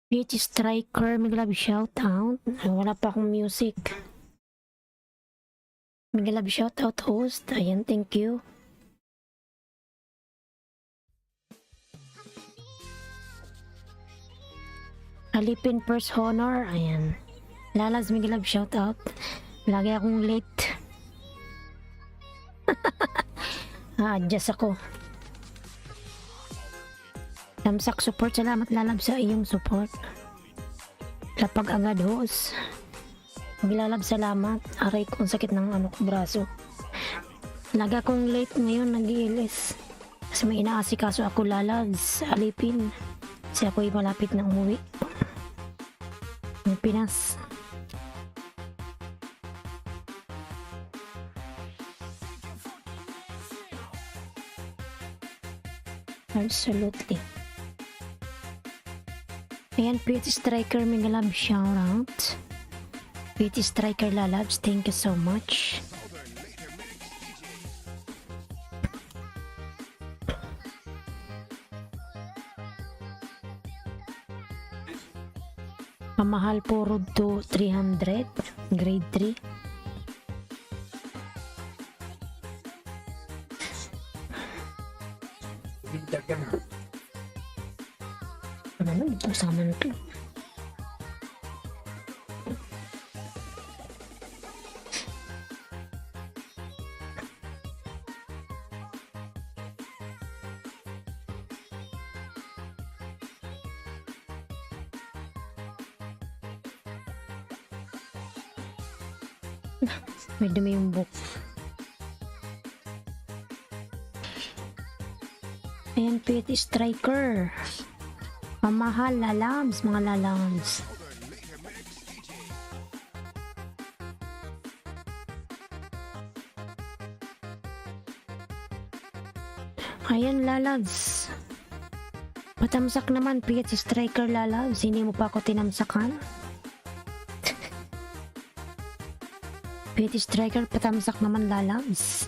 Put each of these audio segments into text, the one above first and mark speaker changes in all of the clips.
Speaker 1: Beach Striker, Miglab shout out. Wala pa akong music. Miglab shout out host. Ayan, thank you. Alipin first honor. Ayan. Lalas Miglab shout out. Lagi akong late. Adjust ako. Lamsak support. Salamat Lalab sa iyong support. Lapag agad host. Maglalab salamat. Aray ko, ang sakit ng braso. Lagi akong late ngayon, nag-iilis. Kasi may inaasikaso ako Lalabs sa Alipin. Kasi ako'y malapit na umuwi ng Pinas. Absolutely. Ayan, Pretty Striker, may galab shoutout. Pretty Striker Lalabs, thank you so much. Pamahal po road to 300, grade 3. Ano ito sama nito? May dumi yung book. Ayan, Pretty Striker. Pamahal, Lalabs, mga Lalabs. Ayan, Lalabs. Patamsak naman, Pretty Striker Lalabs. Hindi mo pa ako tinamsakan? Pretty Striker, patamsak naman Lalabs.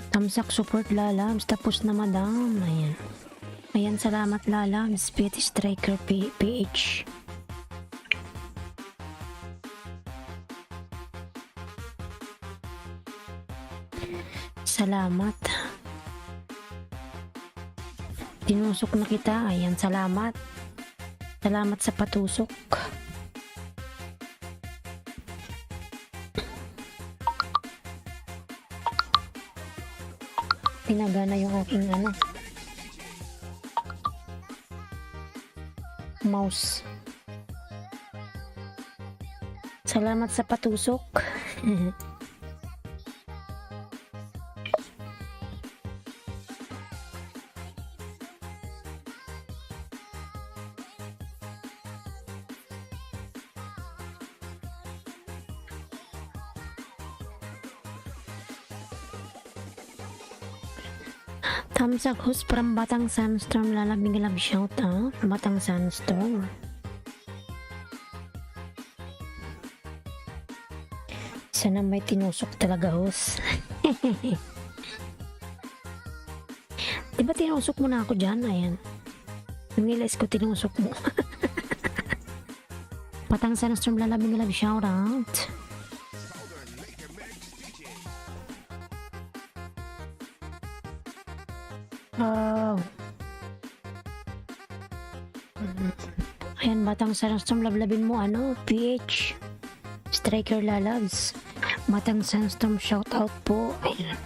Speaker 1: Tamsak support Lalabs, tapos na madam. Ayan. Ayan, salamat Lalabs. Pretty Striker PH. Salamat. Tinusok na kita. Ayan, salamat. Salamat sa patusok. Pinagana yung aking mouse. Salamat sa patusok. Tamsak host from Batang Sandstorm, lalabing love shout out. Batang Sandstorm. Sana may tinusok talaga host. Diba tinusok mo na ako dyan? Ayan. Nanilis ko tinusok mo. Batang Sandstorm, lalabing love shout out. Ayan, Batang Sandstorm, lablabin mo PH Striker Lalabs. Batang Sandstorm, shout out po. Ayan.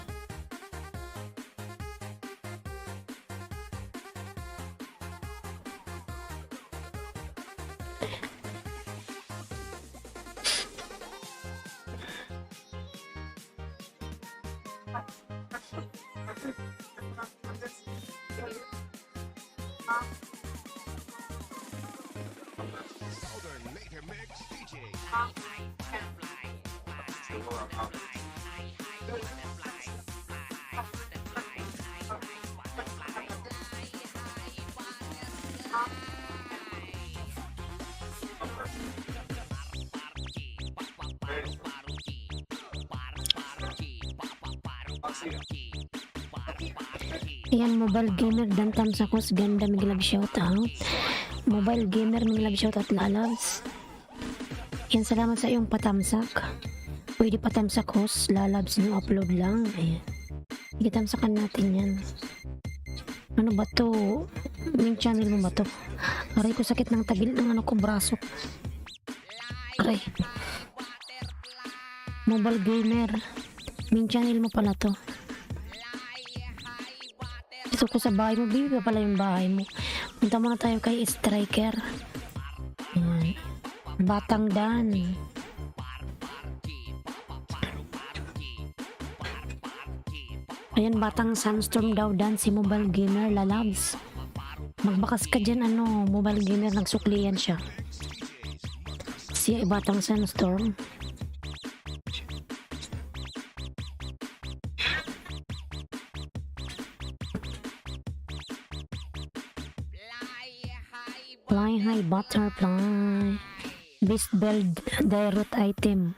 Speaker 1: Ayan, mobile gamer dan tamsakos ganda miglab shoutout. Mobile gamer miglab shoutout lalabs. Yan, salamat sa iyong patamsak. Pwede patamsak host, lalabs nyo upload lang. Ayan. Ikitamsakan natin yan. Ano ba to? Yung channel mo ba to? Aray ko, sakit ng tagil ng ano ko, braso. Aray. Mobile gamer. Main channel mo pala to. Ito ko sa bahay mo. Bibi pa pala yung bahay mo. Punta muna tayo kay Striker. Ayan. Batang Dan. Ayan, Batang Sunstorm daw Dan si mobile gamer lalabs. Magbakas ka dyan, ano, mobile gamer, nagsuklian siya. Si Batang Sunstorm. Fly high butterfly. Beast build direct item.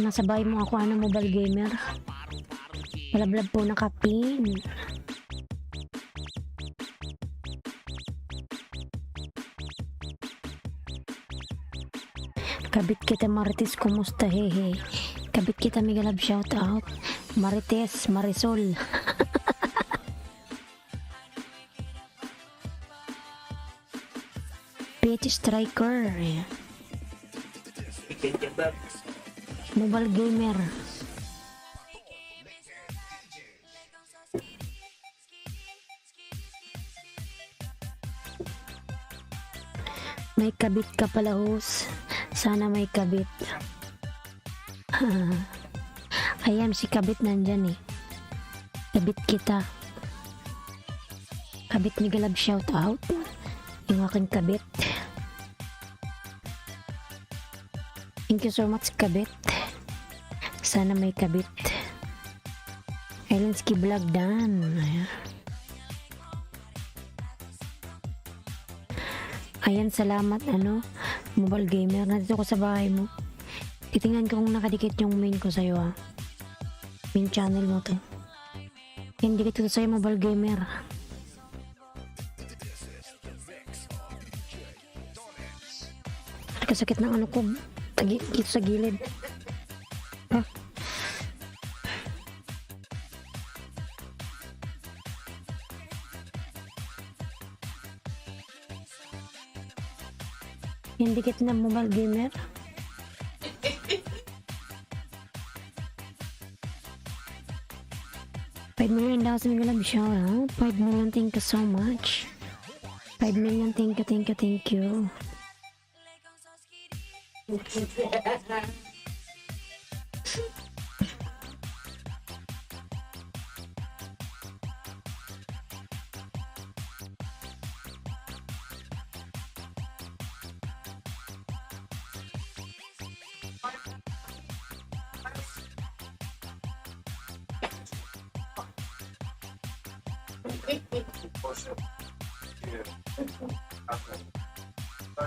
Speaker 1: Nasa bahay mo ako, ano, mobile gamer. Palablab po nakapin. Kabit kita Marites, kumusta hehe? Kabit kita migalab shoutout. Marites, Marisol. Petty Striker. Mobile gamer. May kabit ka pala, host. Sana may kabit. Ayan, si kabit nandyan eh. Kabit kita. Kabit ni Galab shout out. Yung aking kabit. Thank you so much, kabit. Sana may kabit. Elenski Vlog Dan. Ayan, salamat, ano, mobile gamer. Nandito ko sa bahay mo. Titingnan ko kung nakadikit yung main ko sa'yo, ha. Main channel mo to. Hindi dikit ito sa'yo, mobile gamer. Kasakit ng ano ko. Dito sa gilid. Ha? Yung dikit na mobile gamer. $5 million daw sa mga love shout out. 5 million, thank you so much. 5 million, thank you, thank you, thank you.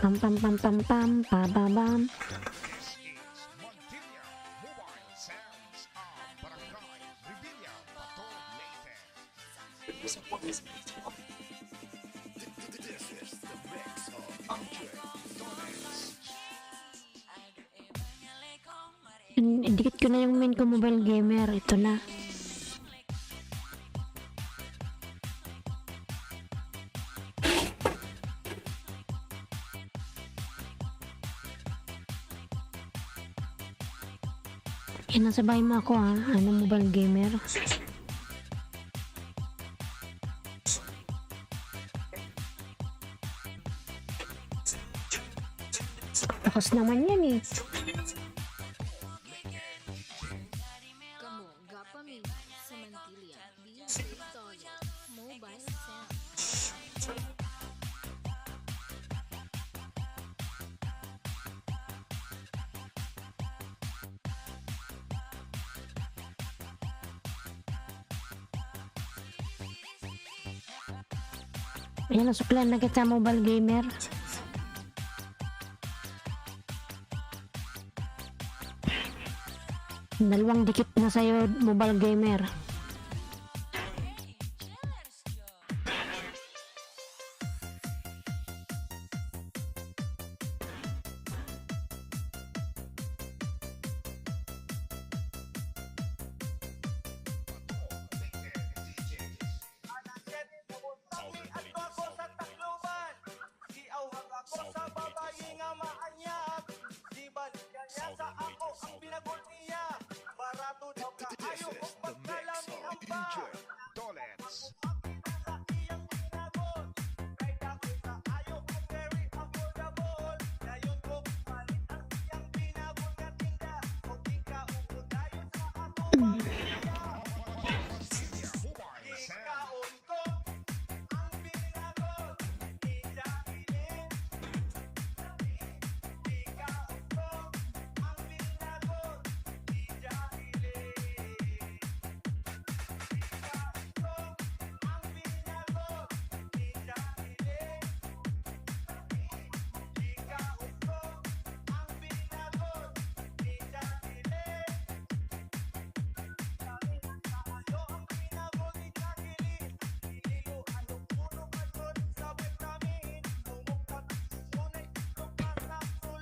Speaker 1: Pam pam pam pam pam pam pam pam. Dikit ko na yung main ko mobile gamer. Ito na. Yan, nasa bahay mo ako, ha. Ano, mobile gamer. Lakas naman yan eh. Ayan, nasuklan na kita mobile gamer. Dalawang dikit na sa'yo, mobile gamer.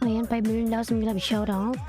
Speaker 1: Ayan, 5 million daw sa mga shoutout.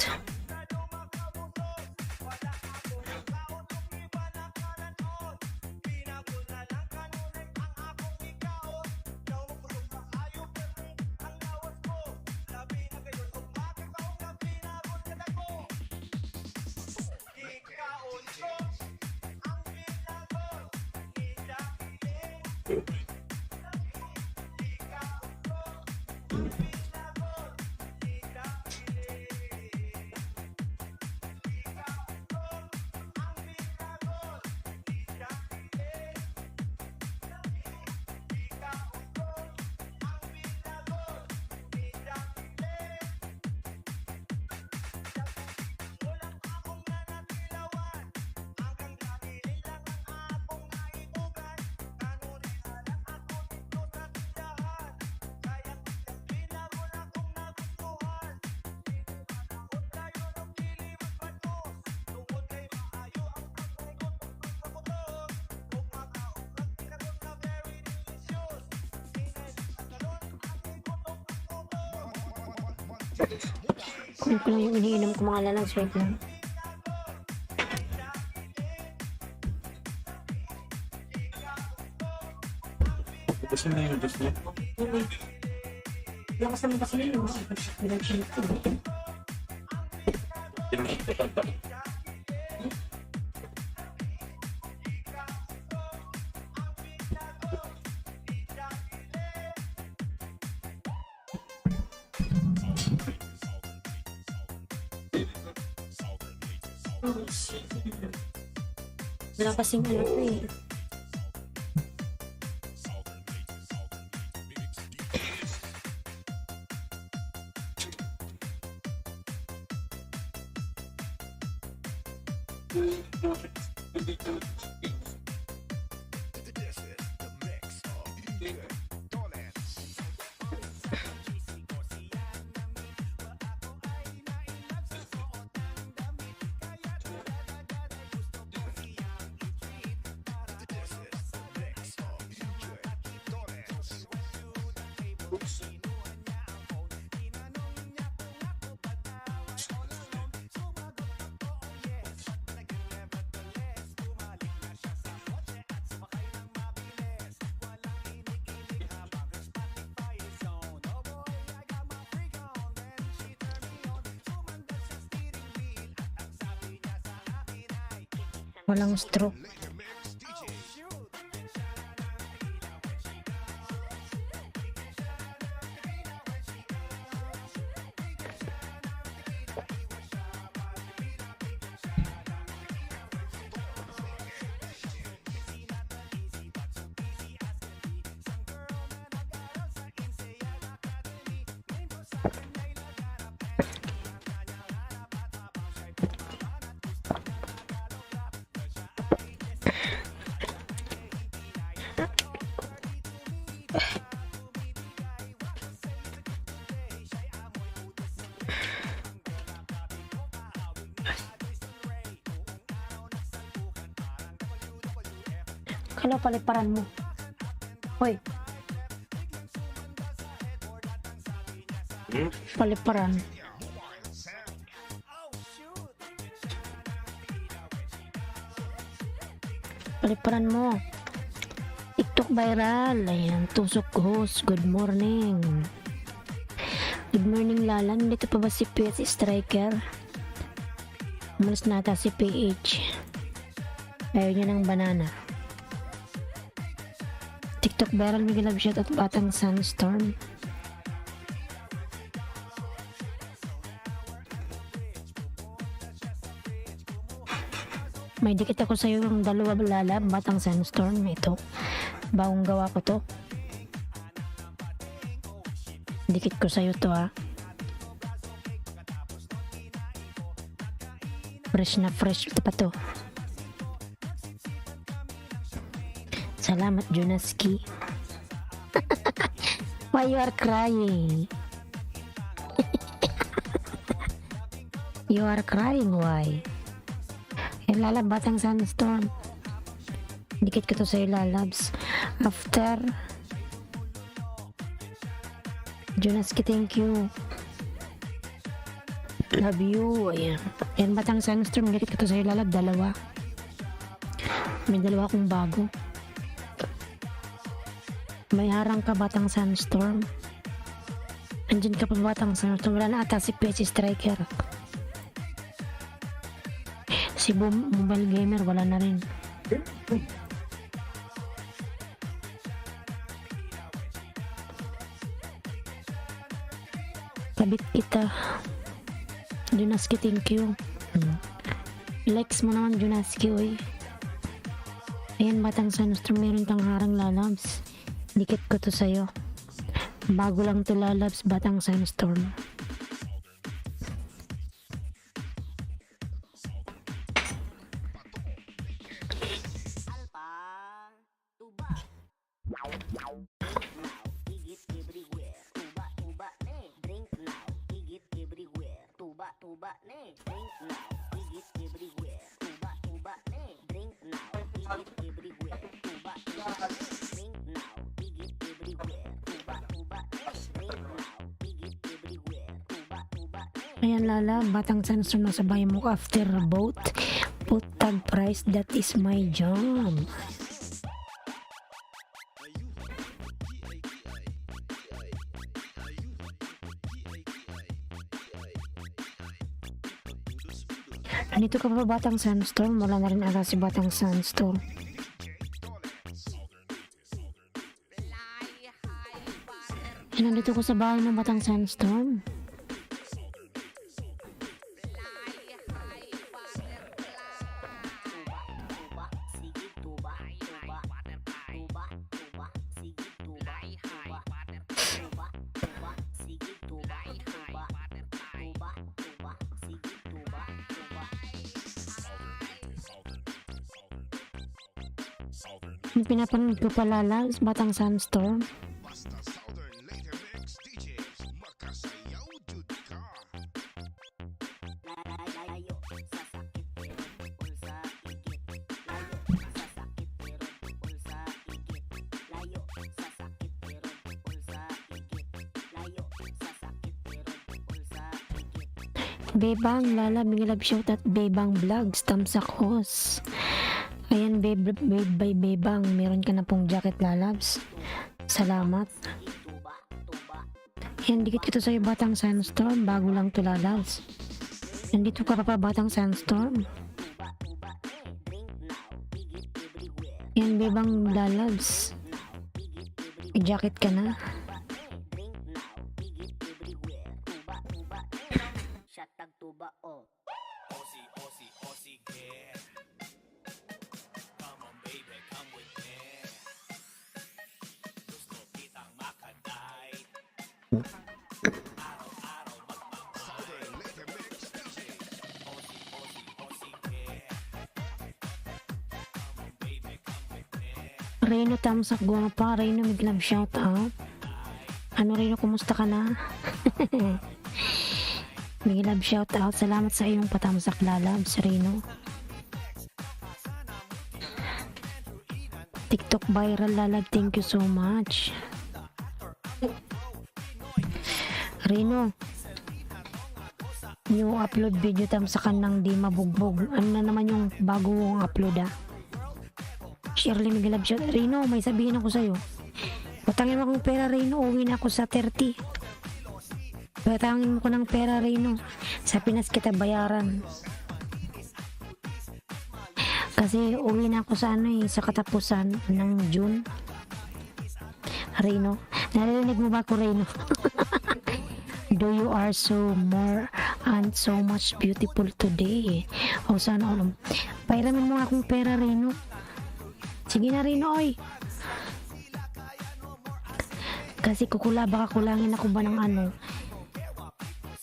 Speaker 1: Kung ko lang yung iniinom ko mga lalang, sweet lang.
Speaker 2: Kasi na yung gusto niya.
Speaker 1: Lakas naman kasi yun, no? Wala kasing ano to eh. Walang stroke. Hello, paliparan mo. Hoy,
Speaker 2: Hmm?
Speaker 1: paliparan. Paliparan mo. TikTok viral. Ayan, tusok host. Good morning. Good morning, Lalan. Dito pa ba si PS Striker? Umalis na ata si PH. Ayaw niya ng banana. TikTok viral. May love shot at Batang Sunstorm. May dikit ako sa'yo yung dalawa lalab, Batang Sunstorm. Ito, bagong gawa ko to. Dikit ko sa'yo to, ha. Fresh na fresh ito pa to. Salamat, Junaski. Why you are crying? You are crying, why? Yan, lalab, Batang Sunstorm. Dikit ko to sa'yo, lalabs. After Junaski, thank you. Love you. Ayan. Yan, Batang Sunstorm. Dikit ko to sa'yo, lalab. Dalawa. May dalawa akong bago. May harang ka, Batang Sunstorm. Andyan ka pa, Batang Sunstorm. Wala na ata si PC Striker. Si Mobile Gamer, wala na rin. Kabit kita. Junaski, thank you. Likes mo naman, Junaski, oy. Ayan, Batang Sunstorm, meron kang harang, lalabs. Dikit ko to sa'yo. Bago lang to, lalabs, Batang Sunstorm. Ayan, Lala, Batang Sunstorm, nasa bahay mo after boat. Put tag price, that is my job. Nandito ka pa, Batang Sunstorm? Wala na rin ata si Batang Sunstorm. Nandito ko sa bahay ng Batang Sunstorm. Yung pinapanood ko pala, Batang Sunstorm. Bebang, Lala, Mingilab shout at Bebang Vlogs, Tamsak Hos. Ayan, Bebang, meron ka na pong jacket, lalabs. Salamat. Ayan, dikit ko to sa'yo, Batang Sunstorm. Bago lang to, lalabs. Nandito ka pa, Batang Sunstorm. Ayan, Bebang, lalabs. Jacket ka na. Reno, Tamsak, Guapa. Reno, Miglab, shout out. Ano, Reno, kumusta ka na? Miglab, shout out. Salamat sa iyong patamsak, lalabs, Reno. TikTok viral lalag. Thank you so much. Rino, new upload video tam sa kanang di mabugbog. Ano na naman yung bago mong upload Shirley Migalab siya. Rino, may sabihin ako sa'yo. Patangin mo akong pera, Rino. Uwi na ako sa 30. Patangin mo ko ng pera, Rino. Sa Pinas kita bayaran. Kasi uwi na ako sa sa katapusan ng June. Rino, narinig mo ba ako, Rino? Do you are so more and so much beautiful today. O sana all. Pairamin mo akong pera, Rino. Sige na, Rino, oy. Kasi baka kulangin ako ba ng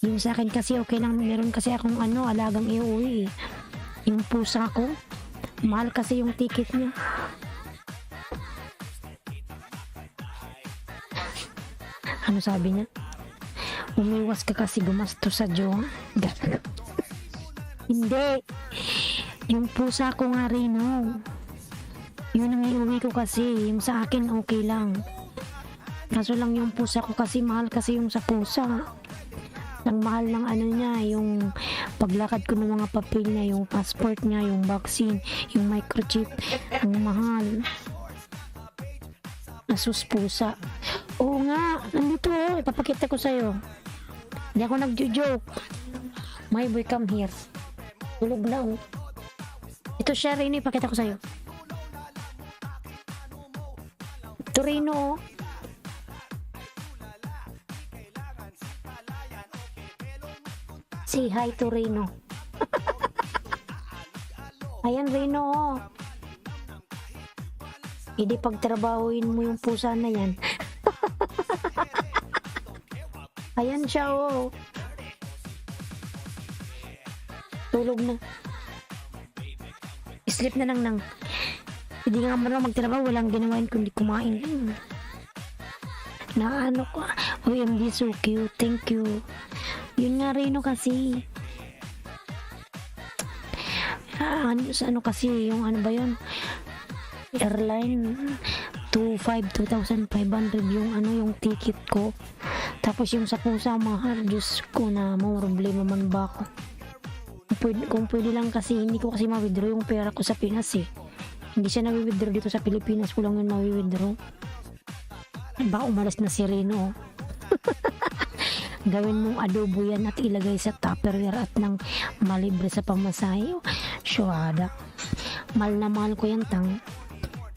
Speaker 1: yung sa akin kasi okay lang, meron kasi akong alagang iuwi. Yung pusa ko, mahal kasi yung ticket niya. Ano sabi niya? Umiwas ka kasi gumastos sa jowa. Hindi. Yung pusa ko nga, Rino. Yun ang iuwi ko kasi. Yung sa akin okay lang. Kaso lang yung pusa ko kasi mahal kasi yung sa pusa. Ang mahal ng niya, yung paglakad ko ng mga papel niya, yung passport niya, yung vaccine, yung microchip. Ang mahal. Asus pusa. Oo nga, nandito ipapakita ko sa'yo. Hindi ako nagjo-joke. My boy, come here. Tulog na Ito siya, Rino, ipakita ko sa'yo. Ito, Rino. Say hi to Rino. Ayan, Rino. Hindi pagtrabahuin mo yung pusa na yan. Ayan siya, Tulog na. Sleep na lang hindi nga marunong magtrabaho, walang ginawain kundi kumain. Na ko. OMG, so cute. Thank you. Yun nga, Rino, kasi. Kasi, yung ba yun? Airline. 2,500 yung ticket ko. Tapos yung sa pusa, mahal. Diyos ko na, problema man ba ako. Kung pwede lang kasi, hindi ko kasi ma-withdraw yung pera ko sa Pinas Hindi siya na-withdraw dito sa Pilipinas, ko lang yun ma-withdraw. Ba, umalas na si Rino. Gawin mong adobo yan at ilagay sa Tupperware at nang malibre sa pamasahe. Syuhada. Mahal na mahal ko yan,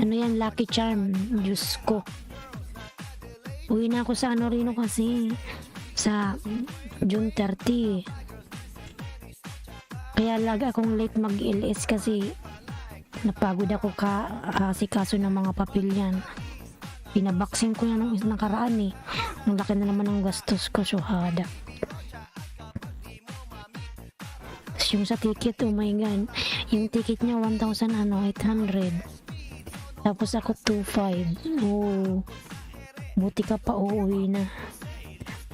Speaker 1: yan, Lucky Charm. Diyos ko. Uwi na ako sa Rino kasi sa June 30. Kaya lagi akong late mag-LS kasi napagod ako kaso ng mga papel yan. Pinabaksin ko yan nung nakaraan Ang laki na naman ng gastos ko, syuhada. Yung sa ticket, oh my god. Yung ticket niya 1,800. Tapos ako 2,500. Oh. Buti ka pa, uuwi na.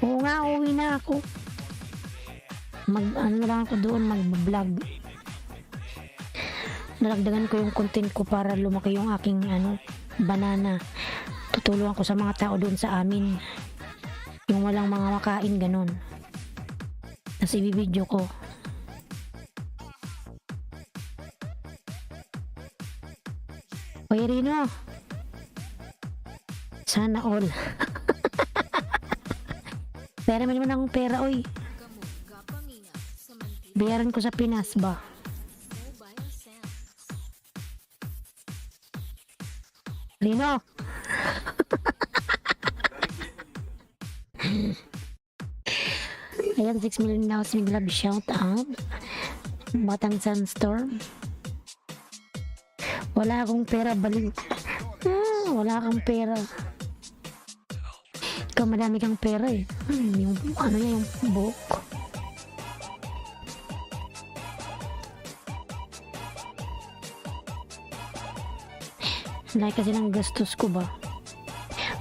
Speaker 1: Oo nga, uuwi na ako. Lang ako doon, mag-vlog. Nalagdagan ko yung content ko para lumaki yung aking banana. Tutulungan ko sa mga tao doon sa amin. Yung walang mga makain, ganun. Tapos ibibideo ko. Oy, Rino. Sana all. Pera mo naman akong pera, oy. Bayaran ko sa Pinas ba? Rino. Ayan, 6 million na ako sa shout out. Batang Sunstorm. Wala akong pera, balik. Wala kang pera. Ikaw madami kang pera yung yung buhok. Like kasi ng gastos ko ba.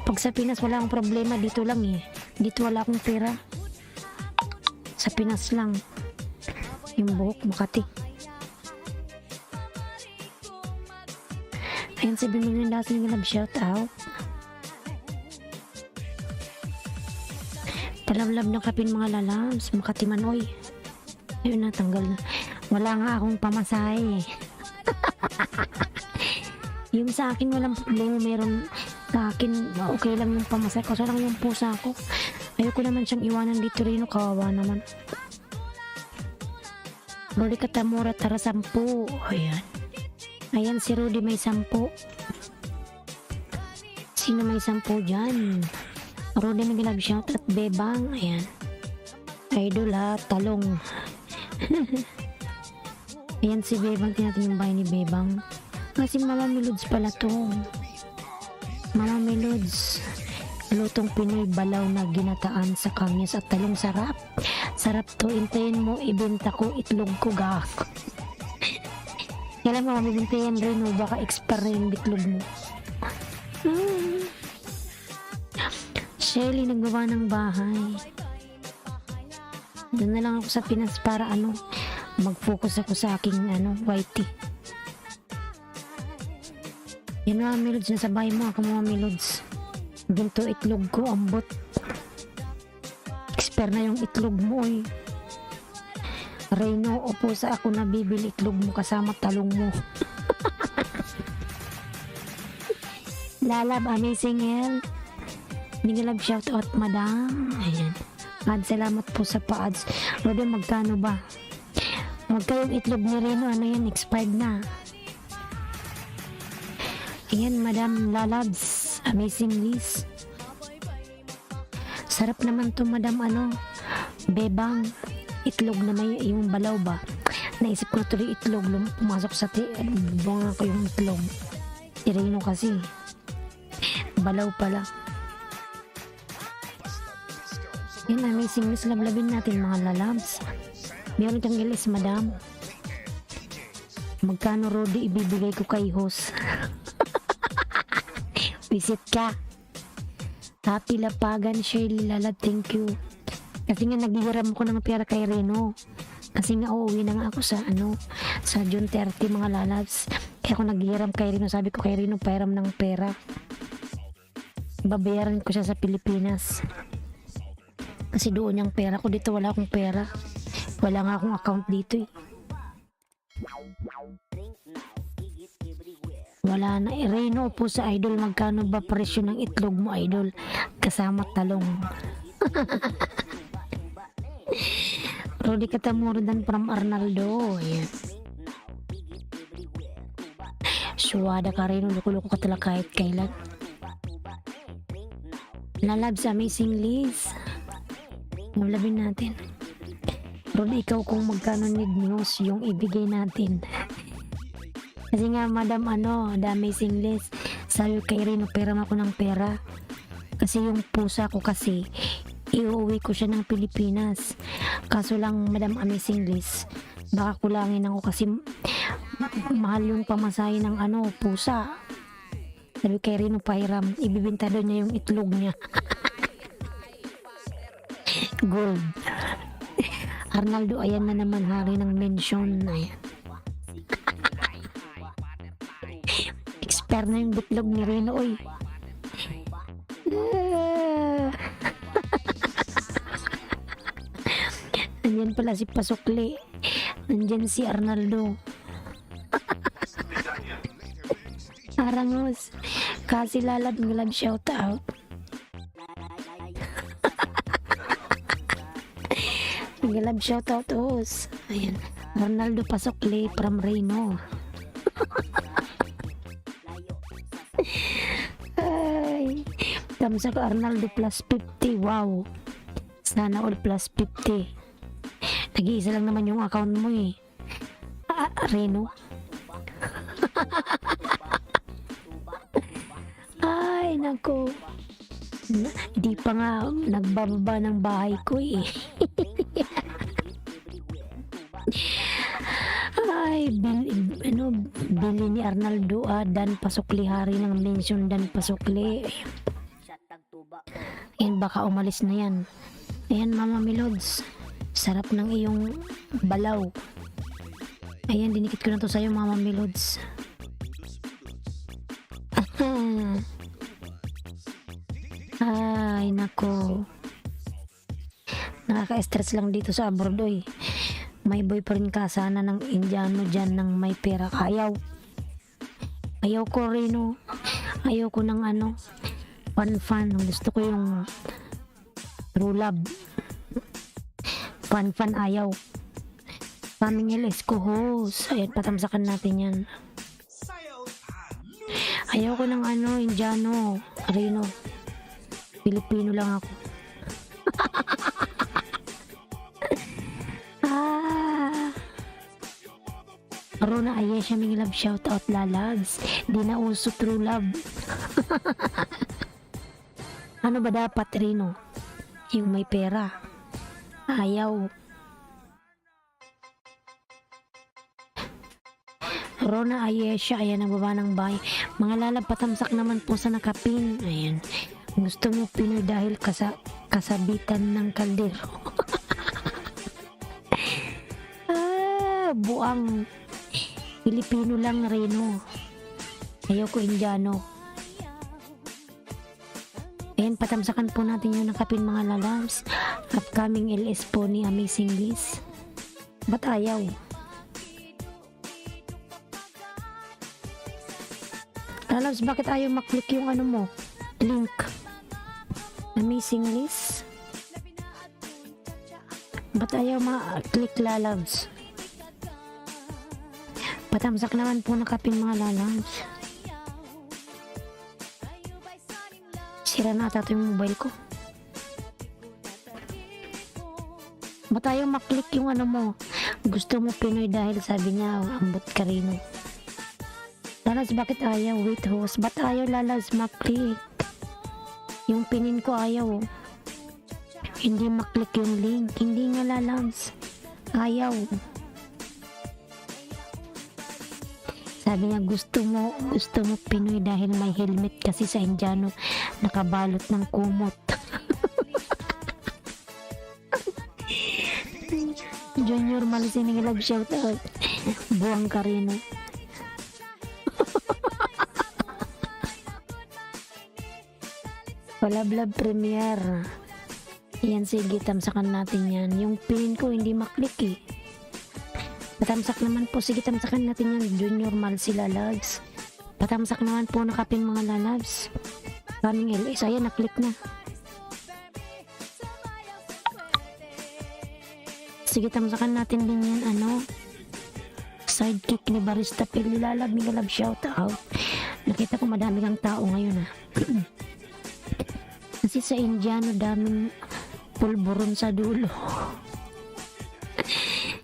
Speaker 1: Pag sa Pinas wala akong problema, dito lang Dito wala akong pera. Sa Pinas lang. Yung buhok Makati. Ayan, 7 million dating love shout out. Talamlab ng kapin mga lalams, makatiman oy. Ayun na, tanggal na. Wala nga akong pamasahe. Yung sa akin walang problema, meron sa akin okay lang yung pamasahe ko. Lang yung pusa ko. Ayoko naman siyang iwanan dito rin, kawawa naman. Rudy Katamura, tara 10. Ayan. Ayan si Rudy may 10. Sino may 10 dyan? Rudy may love shout at Bebang. Ayan. Idol ha, talong. Ayan si Bebang, tinatin yung bahay ni Bebang. Kasi Mama Milods pala to. Mama Milods. Lutong Pinoy balaw na ginataan sa kamyas at talong, sarap. Sarap to, intayin mo, ibenta ko, itlog ko ga. Kailan mo mabibintayan rin o baka expire yung bitlog mo. Shelly nagbawa ng bahay. Doon na lang ako sa Pinas para mag-focus ako sa aking whitey. Yan mga Milods, nasa bahay mo ako mga Milods. Ginto itlog ko, ambot. Expert na yung itlog mo eh. Reno, opo sa ako nabibili itlog mo kasama talong mo. Lalab, amazing hell. Nigilab shout out madam. Ayan. Salamat po sa pa-ads. Rodo, magkano ba? Magkayong itlog ni Reno, yan, expired na. Ayan, madam Lalabs. Amazing Liz. Sarap naman to madam Bebang. Itlog na may yung balaw ba. Naisip ko tuloy itlog pumasok sa bunga ko yung itlog. Ireno kasi. Balaw pala. Yan, amazing Liz. Lablabin natin mga lalabs. Meron kang ilis madam. Magkano Rodi ibibigay ko kay host? Visit ka. Happy Lapagan, Shirley Lalab, thank you. Kasi nga naghihiram ko ng pera kay Reno. Kasi nga uuwi na nga ako sa June 30 mga lalabs. Kaya ako naghihiram kay Reno. Sabi ko kay Reno, pairam ng pera. Babayaran ko siya sa Pilipinas. Kasi doon yung pera ko. Dito wala akong pera. Wala nga akong account dito eh. Wala na. Reno po sa idol. Magkano ba presyo ng itlog mo idol? Kasama talong. Rudy Katamurdan from Arnaldo. Ayan. Suwada ka Reno. Luko-luko ka talaga kahit kailan. Lalabs, amazing Liz. Mablabin natin. Rudy, ikaw kung magkano need news yung ibigay natin. Kasi nga madam the amazing Liz, sabi kay Reno, pera ako ng pera. Kasi yung pusa ko kasi iuwi ko siya ng Pilipinas. Kaso lang madam amazing Liz, baka kulangin ako kasi mahal yung pamasahe ng pusa. Sabi kay Reno, pahiram, ibibenta daw niya yung itlog niya. Gold. Arnaldo, ayan na naman, hari ng mention. Ayan. Expert na yung bitlog ni Reno, oy. Nandyan pala si Pasukli. Nandyan si Arnaldo. Arangos. Kasi Lalab ng shout out. Nag-love shoutout us. Ayan. Ronaldo Pasokli from Reno. Ay. Tamsa ka Arnaldo plus 50. Wow. Sana all plus 50. Nag-iisa lang naman yung account mo eh. Reno. Ay, nako. Di pa nga nagbababa ng bahay ko eh. Ay, bili ni Arnaldo Dan Pasukli, hari ng mention Dan Pasukli. Ayan, baka umalis na yan. Ayan, Mama Milods, sarap ng iyong balaw. Ayan, dinikit ko na to sa'yo, Mama Milods. Hmm. Ay, nako. Nakaka-stress lang dito sa abroad, oy. May boyfriend ka sana ng Indiano dyan ng may pera. Ayaw. Ayaw ko rin, oh. Ayaw ko ng ano, fan. Gusto ko yung true love. Fan, ayaw. Kaming LS ko, host. Ayan, patamsakan natin yan. Ayaw ko ng ano, Indiano, Rino. Pilipino lang ako. Rona Ayesha, may love shoutout lalags. Di na uso true love. Ano ba dapat, Rino? Yung may pera. Ayaw. Rona Ayesha, ayan ang baba ng bahay. Mga lalab, patamsak naman po sa nakapin. Ayan. Gusto mo Pinoy dahil kasabitan ng kaldero. Buang Pilipino lang, Reno. Ayaw ko Indiano. Ayan, patamsakan po natin yung nakapin, mga lalabs. Upcoming LS po ni Amazing Liz. Ba't ayaw? Lalabs, bakit ayaw maklik yung ano mo? Link. Amazing Liz. Ba't ayaw maklik, lalabs? Patamsak naman po nakapin, mga lalabs. Sira na ata yung mobile ko. Ba't ayaw maklik yung ano mo? Gusto mo Pinoy dahil sabi niya ambot ka rin. Lalabs, bakit ayaw? Wait, host. Ba't ayaw, lalabs, maklik? Yung pinin ko ayaw. Hindi maklik yung link. Hindi nga, lalabs. Ayaw. Sabi niya gusto mo Pinoy dahil may helmet kasi sa Indiano nakabalot ng kumot. Junior Malisining love shoutout. Buwang Karino. Palablab Premier. Yan, sige, tamsakan natin yan. Yung pin ko hindi maklik eh. Patamsak naman po, sige, tamsakan natin yan. Junior Malsi lalabs. Patamsak naman po nakapin, mga lalabs. Kaming LS, ayan, naklik na. Sige, tamsakan natin din yan, ano, sidekick ni Barista Pili lalab, mga love shoutout. Nakita ko madami kang tao ngayon ah. Kasi sa Indiano daming pulburon sa dulo.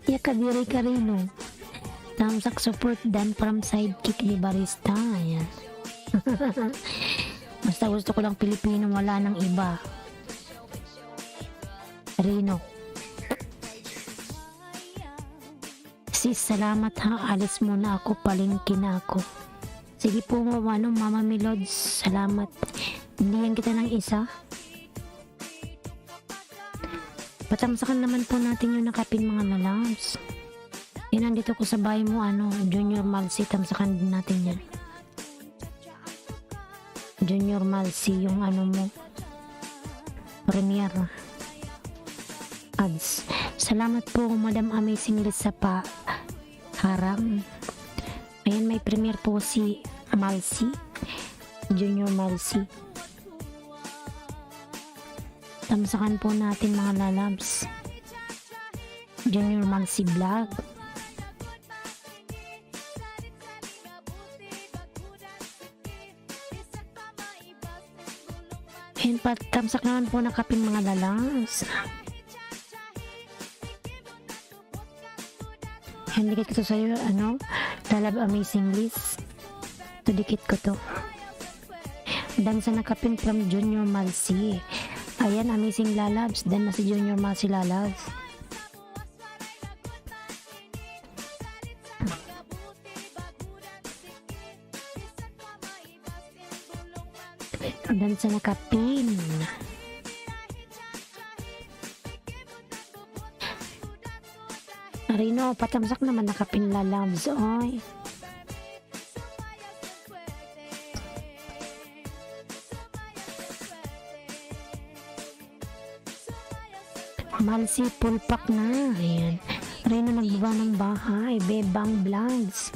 Speaker 1: Ya kabiri ka rin, no? Tamsak support dan from sidekick ni Barista. Ayan. Basta gusto ko lang Pilipino, wala nang iba. Rino. Sis, salamat ha. Alis muna ako. Palingkin na ako. Sige po, ano, Mama Milods. Salamat. Binigyan kita ng isa. Patamsakan naman po natin yung nakapin, mga lalabs. Yan, nandito ko sa bahay mo, ano, Junior Malsi. Tamsakan din natin yan. Junior Malsi, yung ano mo, Premier ads. Salamat po, Madam Amazing Liz sa harang. Ayan, may premier po si Malsi, Junior Malsi. Tamsakan po natin, mga lalabs. Junior Malsi vlog. Ayan, tamsak naman po nakapin, mga lalabs. Ayan, dikit ko to sa'yo, ano, lalab Amazing Liz. Ito, dikit ko to. Dan sa nakapin from Junior Malsi. Ayan, Amazing lalabs. Dan na si Junior Malsi lalabs. Dan sa nakapin. Rino, patamsak naman nakapin lalabs. Oy. Malsi Pulpak na. Ayan. Reno nagbaba ng bahay. Bebang Vlogs.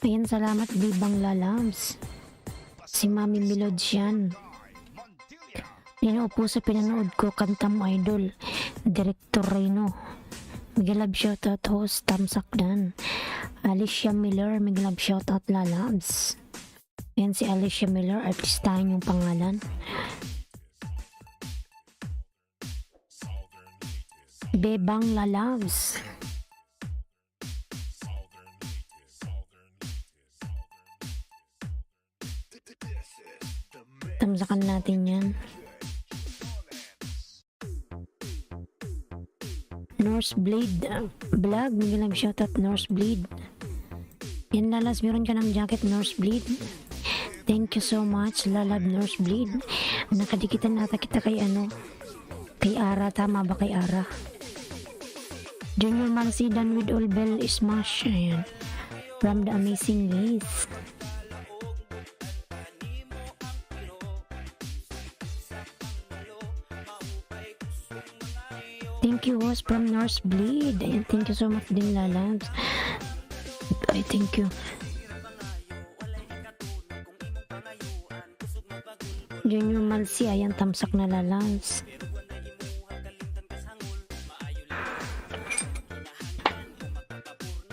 Speaker 1: Ayan, salamat Bebang Lalabs. Si Mami Melodian. Ninaupo sa pinanood ko, kanta mo idol. Director Reno. Migalab shoutout host, Tamsak Dan. Alicia Miller, migalab shoutout Lalabs. Ayan si Alicia Miller, artistahan yung pangalan. Bebang Lalabs. Tamsakan natin yan. Norseblade Vlog, migalang shoutout Norseblade. Yan Lalas, meron ka ng jacket Norseblade. Thank you so much Lalab Norseblade. Nakadikitan nata kita kay kay Ara, tama ba kay Ara? Junior Mansi done with all bell smash. Ayan. From the Amazing Race. Thank you host from Norseblade. Ayan, thank you so much din Lalabs. Ay, thank you. Junior Mansi, ayan, tamsak na Lalabs.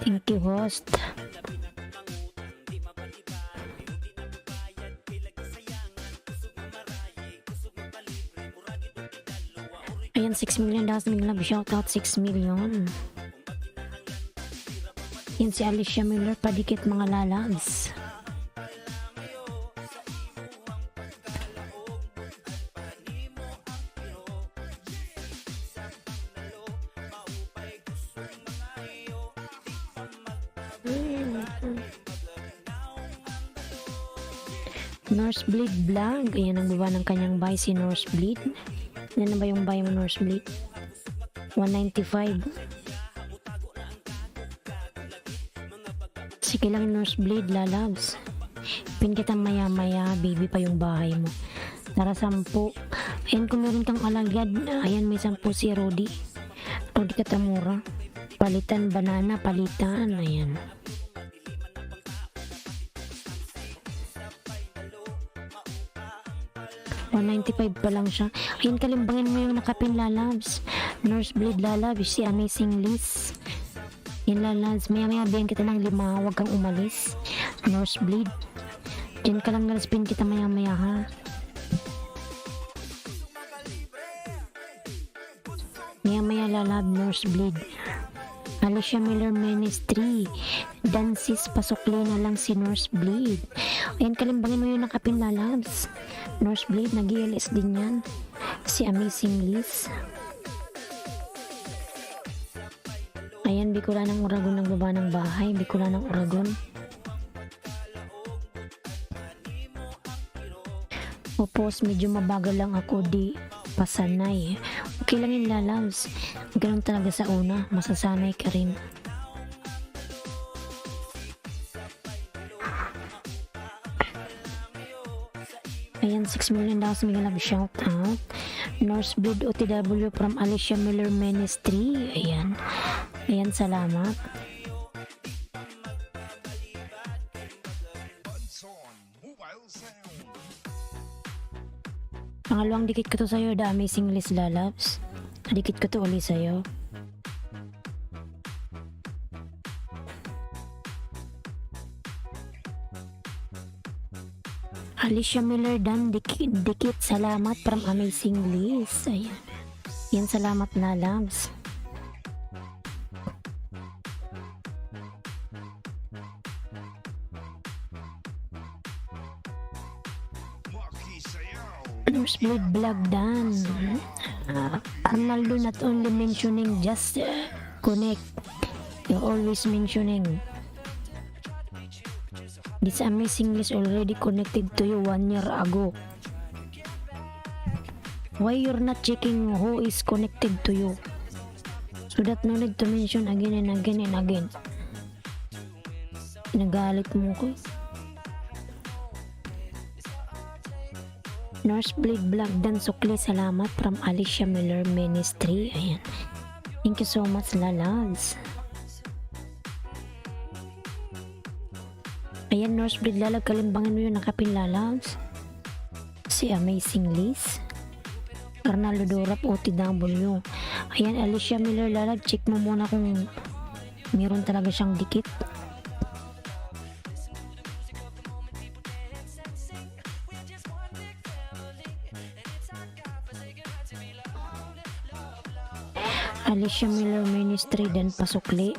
Speaker 1: Thank you host. Ayan, 6 million daw may love shoutout, 6 million. Yan si Alicia Miller, padikit mga Lalabs. Norseblade Vlog. Ayan ang baba ng kanyang buy si Norseblade. Yan na ba yung buy mo Norseblade? 195. Sige lang Norseblade Lalabs. Pin kita maya maya baby pa yung bahay mo. Tara 10. Ayan kung meron kang alagad. Ayan may 10 si Rodi. Rodi Katamura. Palitan banana, palitan. Ayan. $195 pa lang siya. Ayun, kalimbangin mo yung nakapin Lalabs. Norseblade Lalabs, si Amazing Liz. Yan Lalabs, maya maya biyan kita ng 5, huwag kang umalis. Norseblade. Diyan ka lang nalaspin kita maya maya ha. Maya maya Lalab, Norseblade. Alicia Miller Ministry. Dances, pasukli na lang si Norseblade. Ayan, kalimbangin mo yung nakapin Lalabs. Norseblade, nag-ILS din yan. Si Amazing Liz. Ayan, Bicolan ng Uragon ng baba ng bahay. Bicolan ng Uragon. Opos, medyo mabagal lang ako, di pasanay. Okay lang yung Lalabs. Ganun talaga sa una, masasanay ka rin. Ayan, 6 million daw sa mga shout out. Norseblade OTW from Alicia Miller Ministry. Ayan. Ayan, salamat. Pangalawang dikit ko to sa'yo, The Amazing Liz Lalabs. Dikit ko to uli sa'yo. Alicia Miller dan dikit salamat from Amazing Liz. Ayan. Yan, salamat Lalabs. Norseblade Vlog dan. Arnaldo not only mentioning, just connect. You're always mentioning. This Amazing Liz already connected to you 1 year ago. Why you're not checking who is connected to you? So that no need to mention again and again and again. Nagalit mo ko. Nosebleed Vlog Dan Sukli, salamat from Alicia Miller Ministry. Ayan. Thank you so much, lalabs. Ayan, Nosebleed Lalag, kalimbangan mo yung nakapin, lalabs. Si Amazing Liz. Arnaldo Dorap, OTW. Ayan, Alicia Miller, lalag, check mo muna kung meron talaga siyang dikit. Alicia Miller Ministry Dan Pasukli.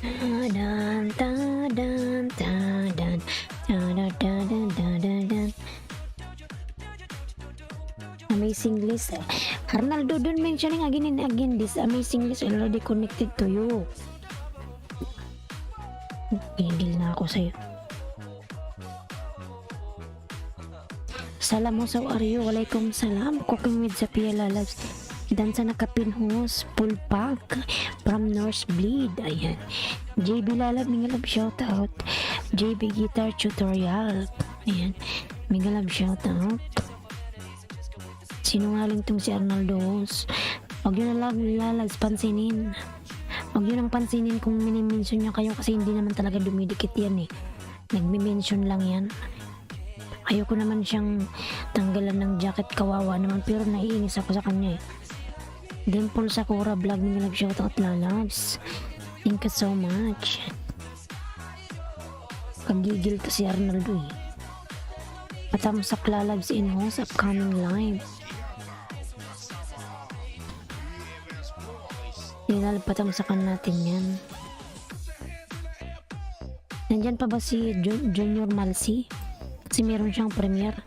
Speaker 1: Tadan, tadan, tadan, tadan, tadan, tadan. Amazing Liz. Arnaldo, don't mentioning again and again this Amazing Liz already connected to you. Pinigil na ako sa'yo. Salam mo sa Aryo. Waalaikumsalam. Cooking with Zapia Lalabs. Dan sa nakapinhos. Full pack. From Nosebleed. Ayan. JB Lalab. Mingalab shoutout. JB Guitar Tutorial. Ayan. Mingalab shoutout. Sinungaling tong si Arnaldo. Huwag yun na lang lalags pansinin. Huwag yun ang pansinin kung minimension niya kayo kasi hindi naman talaga dumidikit yan eh. Nagmi-mention lang yan. Ayoko naman siyang tanggalan ng jacket, kawawa naman, pero naiinis ako sa kanya eh. Dimple Sakura Vlog, may nag-shoutout, lalabs. Thank you so much. Kagigil to si Arnaldo eh. Patamsak lalabs in host upcoming live. Patamsakan natin yan. Nandyan pa ba si Junior Malsi? Kasi meron siyang premiere.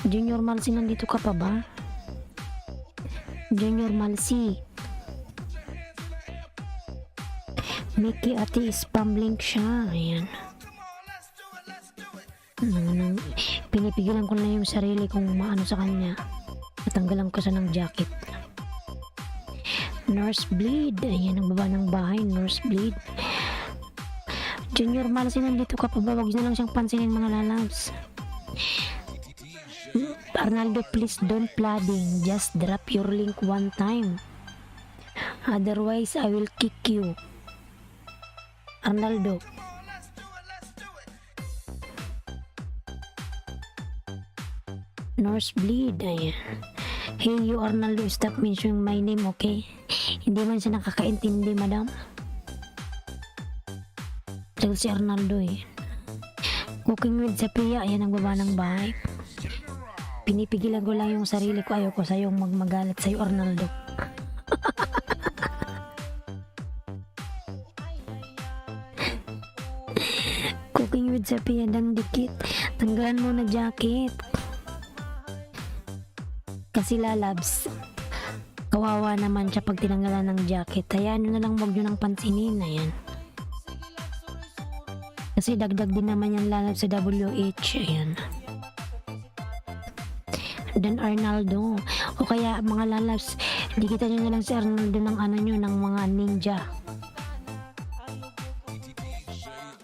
Speaker 1: Junior Malsi, nandito ka pa ba? Junior Malsi. Mickey ate, spam link siya. Ayan. Pinipigilan ko na yung sarili kung maano sa kanya. Natanggalan ko sa ng jacket. Nosebleed. Ayan, ang baba ng bahay. Nosebleed. Junior Malsi, nandito ka pa ba? Wag na lang siyang pansinin, mga lalabs. Arnaldo, please don't flooding. Just drop your link one time. Otherwise, I will kick you. Arnaldo. Nosebleed. Ayan. Hey you, Arnaldo, stop mentioning my name, okay? Hindi man siya nakakaintindi, madam. Dahil si Arnaldo eh. Cooking with Zapia, ayan ang baba ng bahay. Pinipigilan ko lang yung sarili ko. Ayoko sa'yo magmagalit sa'yo, Arnaldo. Cooking with Zapia, dan dikit. Tanggalan mo na jacket. Kasi lalabs, kawawa naman siya pag tinanggalan ng jacket. Hayaan nyo na lang, wag nyo nang pansinin. Ayan. Kasi dagdag din naman yan lalabs sa WH. Ayan. Dan Arnaldo. O kaya mga lalabs, dikitan nyo na lang si Arnaldo ng ano nyo, ng mga ninja.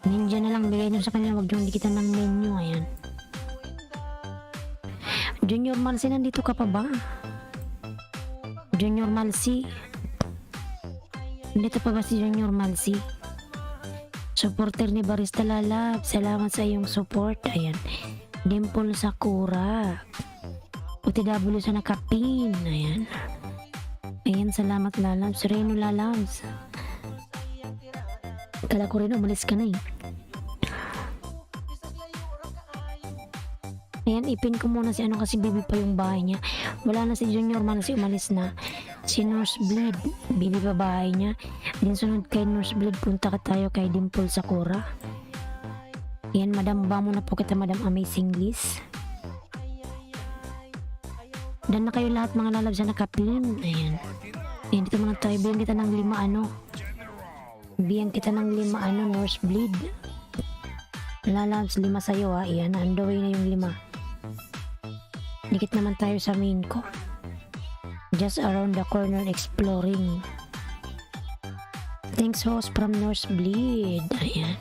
Speaker 1: Ninja na lang, bigay nyo sa kanila, wag nyo dikitan ng menu. Ayan. Junior Malsi, nandito ka pa ba? Junior Malsi? Nandito pa ba si Junior Malsi? Supporter ni Barista Lalab, salamat sa iyong support. Ayan. Dimple Sakura. OTW sa nakapin. Ayan. Ayan, salamat Lalabs. Reno Lalabs. Kala ko rin umalis ka na eh. Ayan, ipin ko muna si ano kasi bibi pa yung bahay niya. Wala na si Junior Malsi, umalis na. Si Nosebleed, bibi pa bahay niya. Din sunod kay Nosebleed, punta ka tayo kay Dimple Sakura. Ayan, madam, ba muna po kita, madam Amazing Liz. Dan na kayo lahat, mga lalabs na nakapin. Ayan. Ayan, dito muna tayo. Bigyan kita ng 5 ano. Bigyan kita ng 5 ano, Nosebleed. Lalabs, 5 sa'yo ha. Ayan, on the way na yung 5. Dikit naman tayo sa main ko. Just around the corner exploring. Thanks host from Nosebleed. Ayan.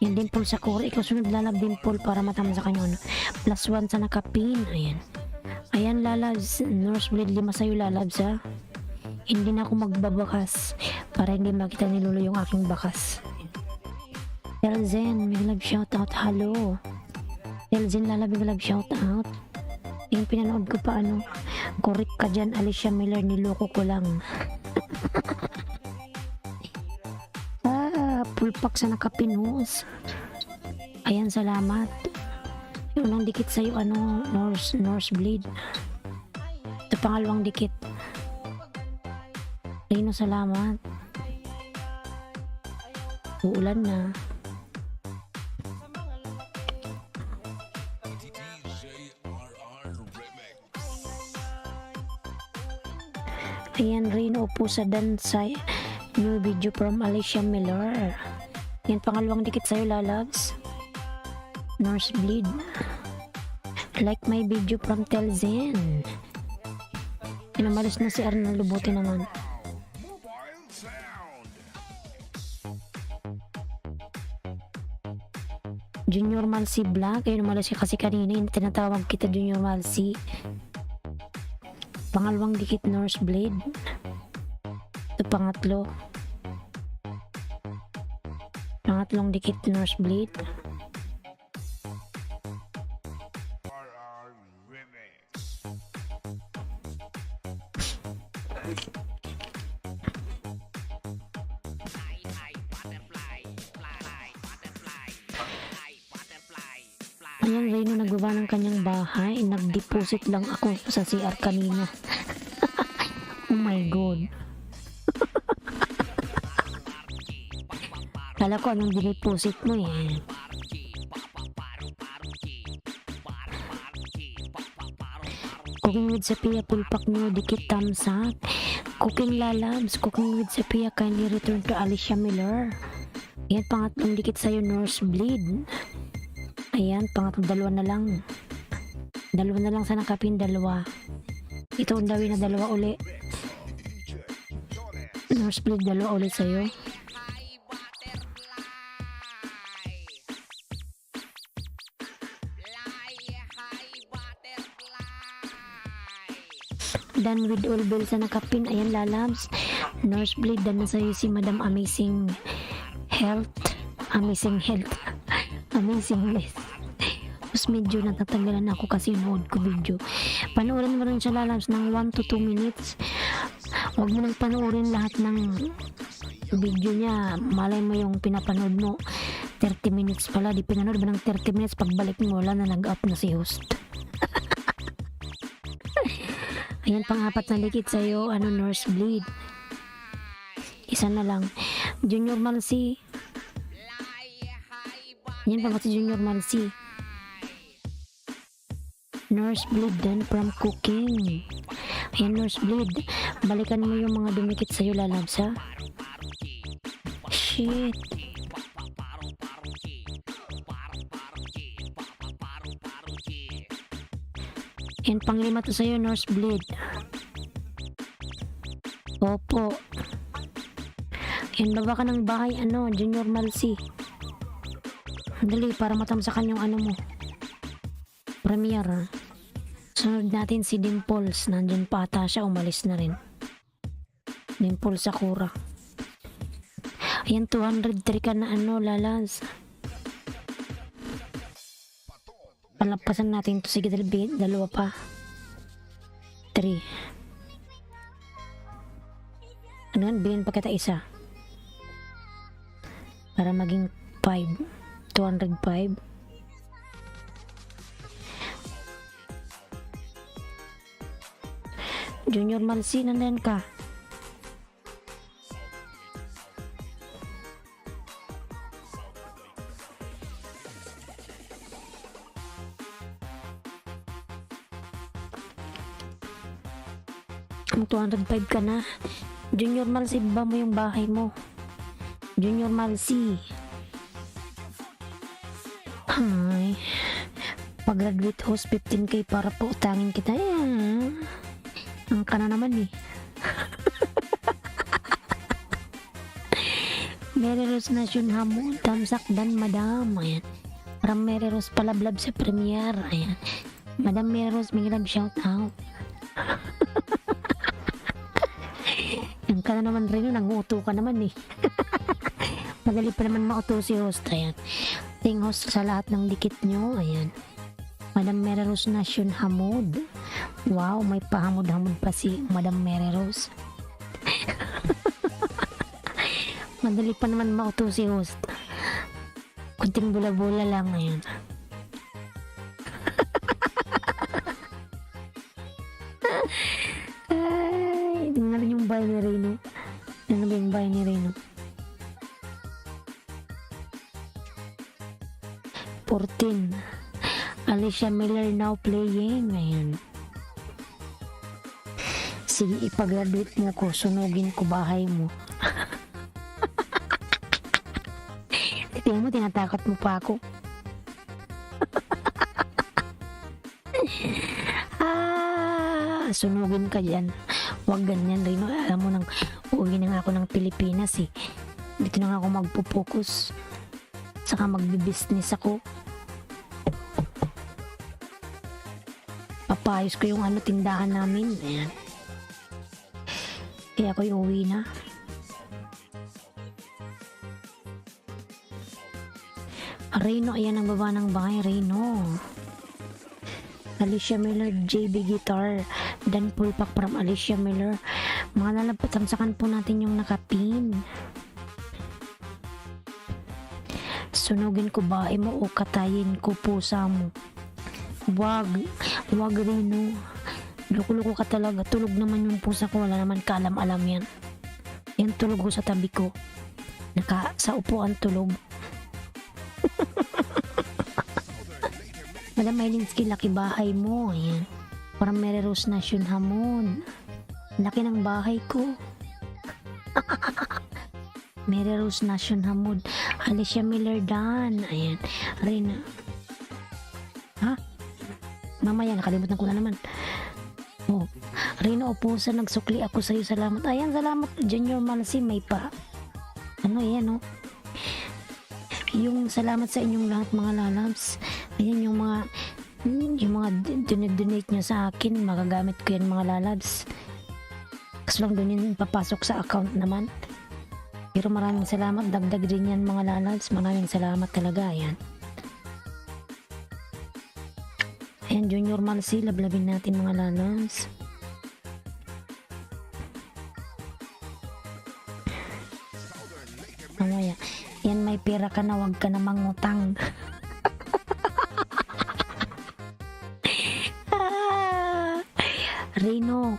Speaker 1: Yan Dimple Sakura. Ikaw sunod lalab Dimple para matama sa kanya. +1 sa nakapin. Ayan. Ayan lalabs. Nosebleed 5 sa'yo lalabs ha. Hindi na ako magbabakas para hindi makita ni Lolo yung aking bakas. Telzen, big love shoutout. Hello. Telzen lalab big love shoutout. Yung pinanood ko pa correct ka dyan Alicia Miller, niloko ko lang. Pulpak sa nakapinhos. Ayan, salamat. Yung unang dikit sa'yo Nosebleed. Ito pangalawang dikit. Rino, salamat. Uulan na. Ayan, Rino, upo sa dansay. New video from Alicia Miller. Yan, pangalawang dikit sa'yo, lalabs. Nosebleed. Like my video from Telzen. Pinamalis na si Arnaldo, buti naman. Junior Malsi Black. Ayun, umalis kasi kanina. Yung tinatawag kita Junior Malsi. Pangalawang dikit Nosebleed. Ito pangatlo. Pangatlong dikit Nosebleed. Ayan, Reno nagbawa ng kanyang bahay. Nag-deposit lang ako sa CR kanina. Oh my god. Kala ko anong dineposit mo eh. Cooking with Sophia, pulpak nyo, dikit thumbs up. Cooking lalabs, cooking with Sophia, kindly return to Alicia Miller. Ayan, pangatlong dikit sa'yo, Nosebleed. Ayan, pangatlong dalawa na lang. Dalawa na lang sa nakapin, dalawa. Ito ang dawin na dalawa uli. Nosebleed, dalawa ulit sa'yo. Done with all bells sa nakapin. Ayan, lalabs. Nosebleed, done na sa'yo si Madam Amazing Health. Amazing Health. Amazing Health. Tapos medyo natatagalan ako kasi nood ko video. Panoorin mo rin siya, lalabs, ng 1 to 2 minutes. Huwag mo nang panoorin lahat ng video niya. Malay mo yung pinapanood mo 30 minutes pala. Di pinanood mo ng 30 minutes, pagbalik mo wala na, nag-up na si host. Ayan, pang-apat na dikit sa'yo, Nosebleed. Isa na lang. Junior Malsi. Ayan, pang-apat si Junior Malsi. Nosebleed, then from cooking. Ayan, Nosebleed. Balikan mo yung mga dumikit sa'yo, lalabs ha. Shit. Yan, panglima to sa'yo, Nosebleed. Opo. Yan, baba ka ng bahay, Junior Malsi. Dali, para matamsakan yung mo. Premiere. Sunod natin si Dimples. Nandyan pa ata siya, umalis na rin. Dimple Sakura. Ayan, 203 ka na lalas. Palampasan natin to. Sige, dalawa pa. 3. Ano yan? Bilhin pa kita isa. Para maging 5. 205. Junior Malsi, nandiyan ka. Ang 205 ka na. Junior Malsi, ba mo yung bahay mo? Junior Malsi. Ay. Pag-graduate host, 15k para po utangin kita. Yan. Ang kana naman eh. Mary Rose Nation Hamon, Tamsak dan Madam. Ayan. From Mary Rose palablab sa premiere. Ayan. Madam Mary Rose, may love shout out. Ang kana naman rin yun, nanguto ka naman eh. Madali pa naman mauto si host. Ayan. Ting host sa lahat ng dikit nyo. Ayan. Madam Mary Rose Nation Hamod. Wow, may pahamod-hamod pa si Madam Mary Rose. Madali pa naman mauto si host. Kunting bula-bula lang ngayon. Ay, tingnan natin yung bahay ni Reno. Ano ba yung bahay ni Reno? 14. Alicia Miller now playing. Ayan. Sige, ipag-graduate mo ko. Sunugin ko bahay mo. Tingnan mo, tinatakot mo pa ako. Sunugin ka dyan. Huwag ganyan, Rino. Alam mo nang uuwi na nga ako ng Pilipinas eh. Dito na nga ako magpupokus. Saka magbi-business ako. Papayos ko yung tindahan namin. Ayan. Kaya ako'y uwi na. Reno, ayan ang baba ng bahay, Reno. Alicia Miller, JB Guitar, Dan Pulpak from Alicia Miller. Mga lalabot, tamsakan po natin yung nakapin. Sunugin ko bahay mo o katayin ko pusa mo. Wag Reno. Loko-loko ka talaga. Tulog naman yung pusa ko, wala naman kaalam-alam yan. Yan, tulog ko sa tabi ko. Sa upuan tulog. Madam Malinsky, laki bahay mo. Ayan. Parang Mary Rose Nation Hamon. Laki ng bahay ko. Mary Rose Nation Hamon. Alicia Miller Dan. Ayan. Rina. Ha? Mamaya, nakalimutan ko na naman. Oh. Rina Opusa, nagsukli ako sa'yo. Salamat. Ayan, salamat. Junior Malsi, may pa. Ano yan, oh? Yung salamat sa inyong lahat mga lalabs. Ayan yung mga donate nyo sa akin, magagamit ko yan mga lalabs. Kasi lang doon yun papasok sa account naman. Pero maraming salamat, dagdag din yan mga lalabs. Maraming salamat talaga. Ayan. Ayan, Junior Malsi, lablabin natin mga lalabs. Mamaya. Yan, may pera ka na, wag ka na mangutang. Reno,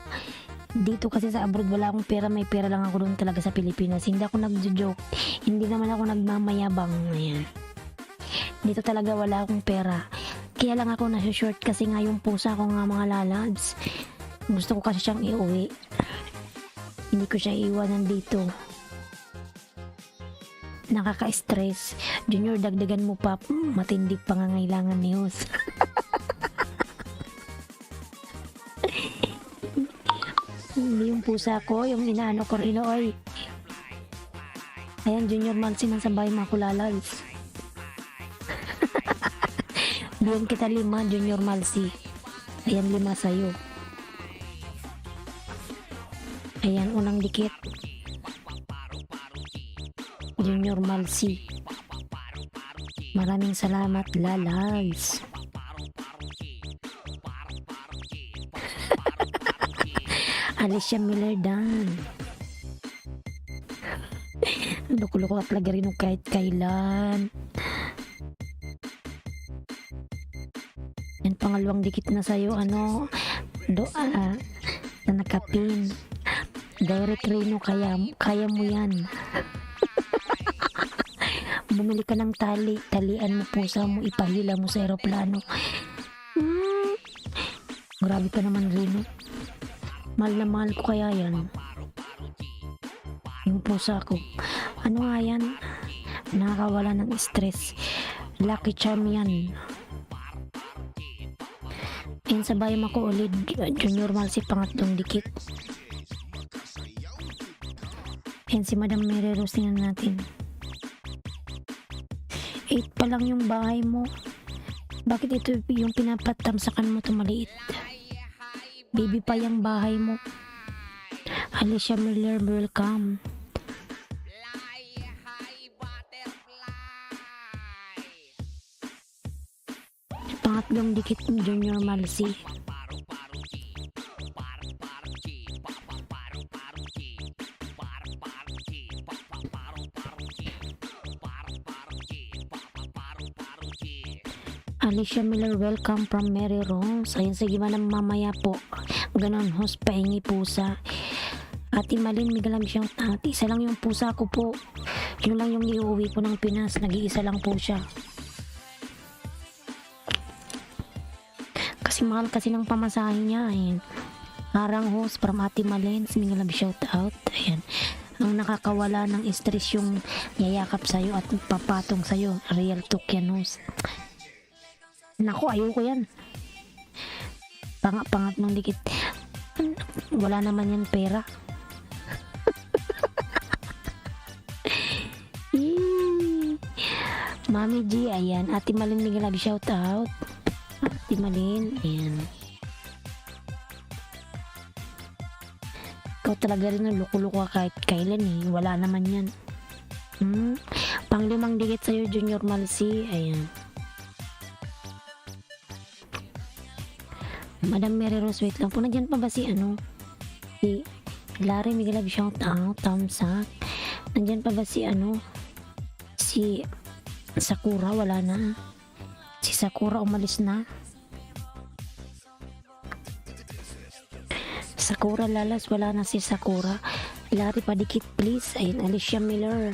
Speaker 1: dito kasi sa abroad wala akong pera, may pera lang ako doon talaga sa Pilipinas. Hindi ako nagjo-joke, hindi naman ako nagmamayabang. Ayan. Dito talaga wala akong pera. Kaya lang ako nasa-short kasi nga yung pusa ko nga mga lalabs. Gusto ko kasi siyang iuwi. Hindi ko siya iiwanan dito. Nakaka-stress. Junior, dagdagan mo pa, matindi pangangailangan ni Hus. Hindi yung pusa ko, yung inaano ko rin, oy. Ayan, Junior Mansi, nang sabay mga kulalals. Biyan kita 5, Junior Malsi. Ayan, 5 sa'yo. Ayan, unang dikit. Junior Malsi. Maraming salamat, lalals. Alicia Miller Dan. Loko-loko at lagi rin kahit kailan. Yan, pangalawang dikit na sa'yo, doa na nakapin. Direct Reno, kaya mo yan. Bumili ka ng talian mo pusa mo, ipahila mo sa aeroplano. Grabe ka naman, Reno. Mahal na mahal ko kaya yan. Yung pusa ko. Ano nga yan? Nakakawala ng stress. Lucky charm yan. Yan sa bayan ako ulit, Junior Malsi pangatlong dikit. Yan si Madam Mary Rose, tingnan natin. 8 pa lang yung bahay mo. Bakit ito yung pinapatamsakan mo tumaliit? Baby pa yung bahay mo. Alicia Miller, welcome. Pangatlong dikit ng Junior Malsi. Alicia Miller, welcome from Mary Rose. Ayun, sige manang mamaya po. Ganon, host pahingi pusa. Ate Malin, migalam siyang tati. Isa lang yung pusa ko po. Yun lang yung iuwi ko ng Pinas. Nag-iisa lang po siya. Kasi mahal kasi ng pamasahe niya. Ayan. Harang host from Ate Malin. Migalam shout out. Ayan. Ang nakakawala ng stress yung yayakap sa'yo at papatong sa'yo. Real talk yan host. Naku, ayoko yan. Pangat ng dikit. Wala naman yan pera. Mami G, ayan. Ate Malin, may love shout out. Ate Malin, ayan. Ikaw talaga rin ang luko-luko kahit kailan eh. Wala naman yan. Panglimang dikit sa'yo, Junior Malsi, ayan. Madam Mary Rose, wait lang po. Nandiyan pa ba si si Larry, may love shout out, thumbs up. Nandiyan pa ba si si Sakura? Wala na. Si Sakura umalis na. Sakura lalas, wala na si Sakura. Larry, padikit please. Ayun, Alicia Miller.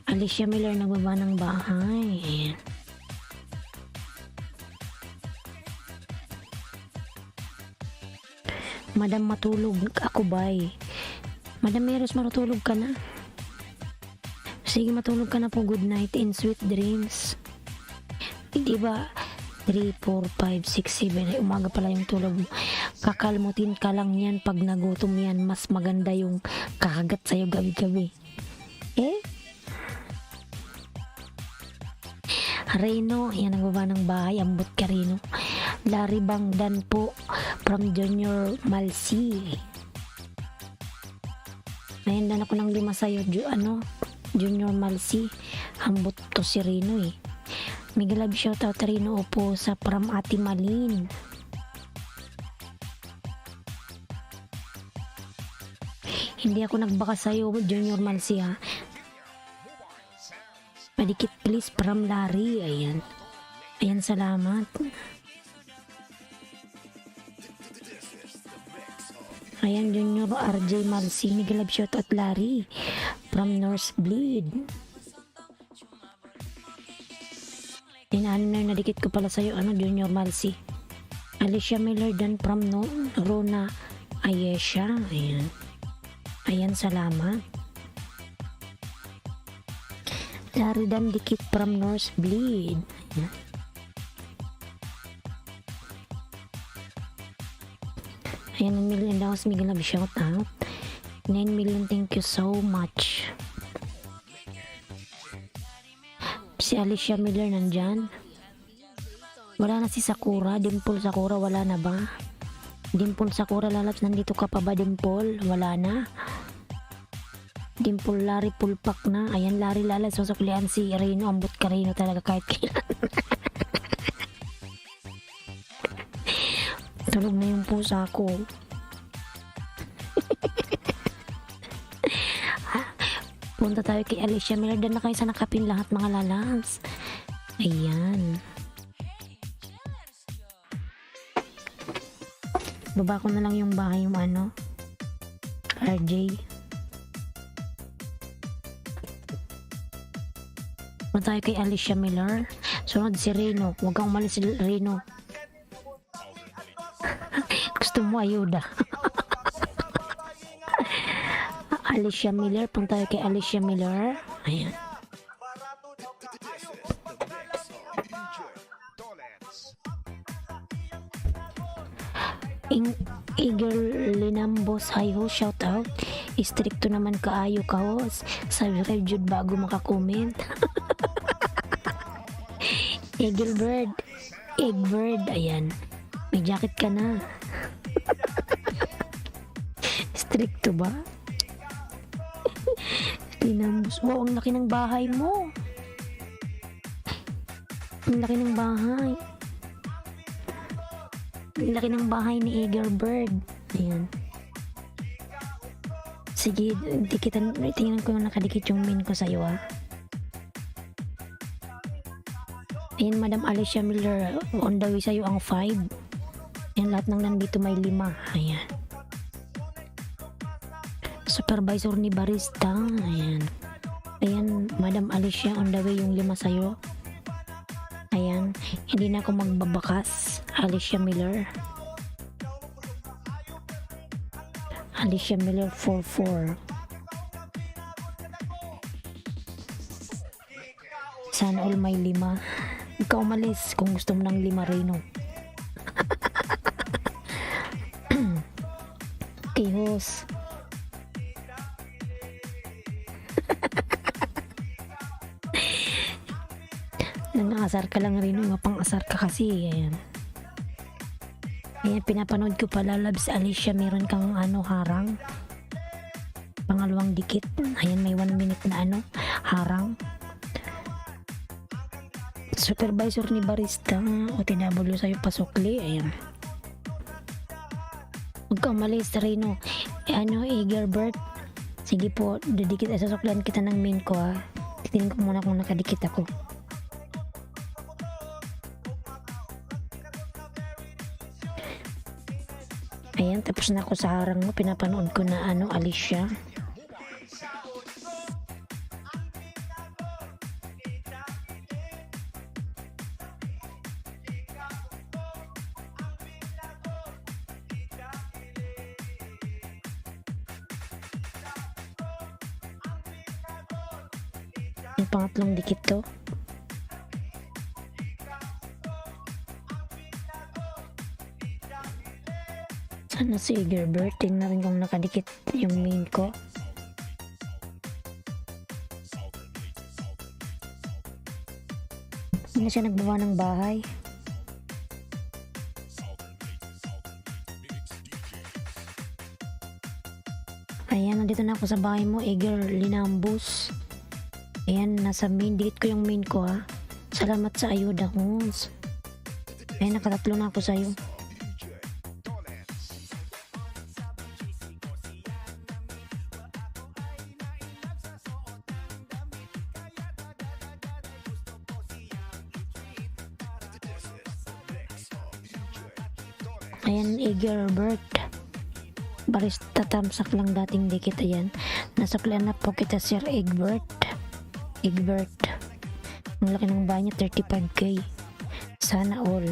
Speaker 1: Alicia Miller, nagbaba ng bahay. Ayan. Madam, matulog ako bay. Madam Meros, matulog ka na. Sige, matulog ka na po. Good night and sweet dreams. Hindi ba 3, 4, 5, 6, 7 ay umaga pala yung tulog mo. Kakalmutin ka lang yan. Pag nagutom yan, mas maganda yung kakagat sa'yo gabi-gabi. Reno, yan ang baba ng bahay. Ambot ka Reno. Larry Bangdan po from Junior Malsi. Nayandan ako ng 5 sa'yo, Junior Malsi. Ambot to si Reno eh. Miguel love shoutout Reno, opo sa from Ate Malin. Hindi ako nagbaka sa'yo, Junior Malsi ha. Padikit please from Larry. Ayan. Ayan, salamat. Ayan, Junior RJ Malsi, Miguel love shoutout Larry from North Bleed. Nadikit ko pala sa'yo, Junior Malsi. Alicia Miller dan from Rona Ayesha. Ayan. Ayan, salamat. Larry dan dikit from North Bleed. Ayan. Ayan, 1 million daw. Miguel love shout out. 9 million, thank you so much. Si Alicia Miller nandyan. Wala na si Sakura. Dimple Sakura, wala na ba? Dimple Sakura lalabs, nandito ka pa ba Dimple? Wala na. Dimple Larry pulpak na. Ayan, Larry lalabs, masuklian si Reno. Ambot ka Reno talaga kahit kailan. Tulog na yung pusa ko. Punta tayo kay Alicia Miller. Dan na kayo sa nakapin lahat mga lalabs. Ayan. Baba ko na lang yung bahay yung RJ. Punta tayo kay Alicia Miller. Sunod si Reno. Huwag kang umalis si Reno. Gusto mo ayuda. Alicia Miller, punta tayo kay Alicia Miller. Ayan. Eager Linambos, hi ho, shout out. Istrikto naman kaayo ka host. Subscribe jud bago makakomment. Eaglebird, Eggbird, ayan. May jacket ka na. Stricto ba? Linambos, wow, ang laki ng bahay mo. Ang laki ng bahay. Ang laki ng bahay ni Eaglebird. Ayan. Sige, tingnan ko yung nakadikit yung min ko sa'yo ah. Ayan, Madam Alicia Miller, on the way sa'yo ang 5. Ayan, lahat ng nandito may 5. Ayan. Supervisor ni Barista. Ayan. Ayan, Madam Alicia, on the way yung 5 sa'yo. Ayan, hindi na ako magbabakas. Alicia Miller. Alicia Miller 44. Sana all may 5. Ikaw umalis kung gusto mo ng 5 Reno. Okay, host. Nang-asar ka lang Reno, mapang-asar ka kasi. Ayan. Ayan, pinapanood ko pala, Labs Alicia, meron kang harang. Pangalawang dikit. Ayan, may 1 minute na harang. Supervisor ni Barista, o TW sa'yo pasukli. Ayan. Huwag ka umalis, Reno. Eaglebird. Sige po, didikit, sasuklan kita ng main ko ha. Titingin ko muna kung nakadikit ako. Ayan, tapos na ako sa harang mo. Pinapanood ko na Alicia. Yung pangatlong dikit to. Sana si Eaglebird, tingnan rin kung nakadikit yung main ko. Hindi na siya nagbaba ng bahay. Ayan, nandito na ako sa bahay mo, Eagle Linambos. Ayan, nasa main, dikit ko yung main ko ha. Salamat sa ayuda, host. Ayan, nakatatlo na ako sa'yo. Ayan, Eaglebird. Barista tamsak lang dating dikit. Ayan, nasuklan na po kita, Sir Egbert. Ang laki ng bahay niya, 35k. Sana all.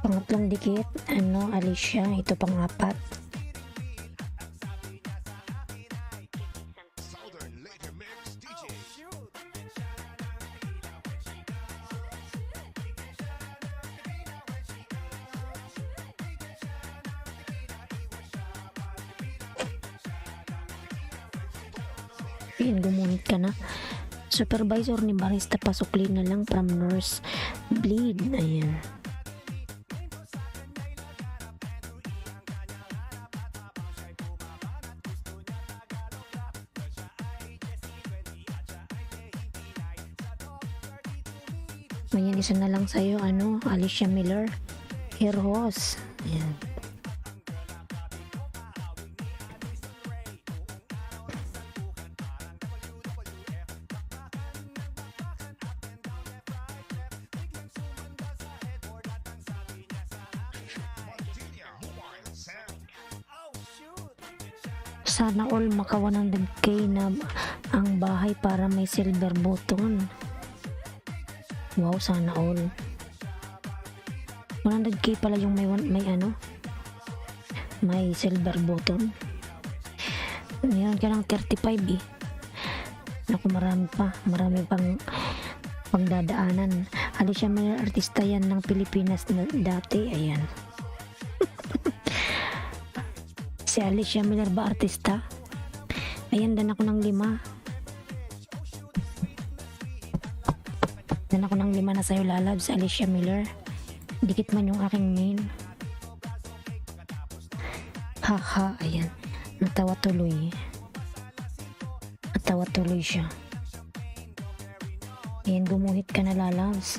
Speaker 1: Pangatlong dikit, Alicia, ito pang-4. Ayan, gumunit ka na. Supervisor ni Barista, pasukli na lang from Nurse Bleed. Ayan. Ayan, isa na lang sa'yo, Alicia Miller. Hair hose. Ayan. Sana all maka 100k na ang bahay para may silver button. Wow, sana all. 100k pala yung may silver button. Meron ka lang 35 eh. Naku, marami pang pagdadaanan. Alicia Miller, artista yan ng Pilipinas na dati. Ayan. Si Alicia Miller ba artista? Ayan, dan ako ng 5. Dan ako ng 5 na sa'yo lalab sa Alicia Miller. Dikit man yung aking main. Haha, ayan. Natawa tuloy. Natawa tuloy siya. Ayan, gumuhit ka na lalabs.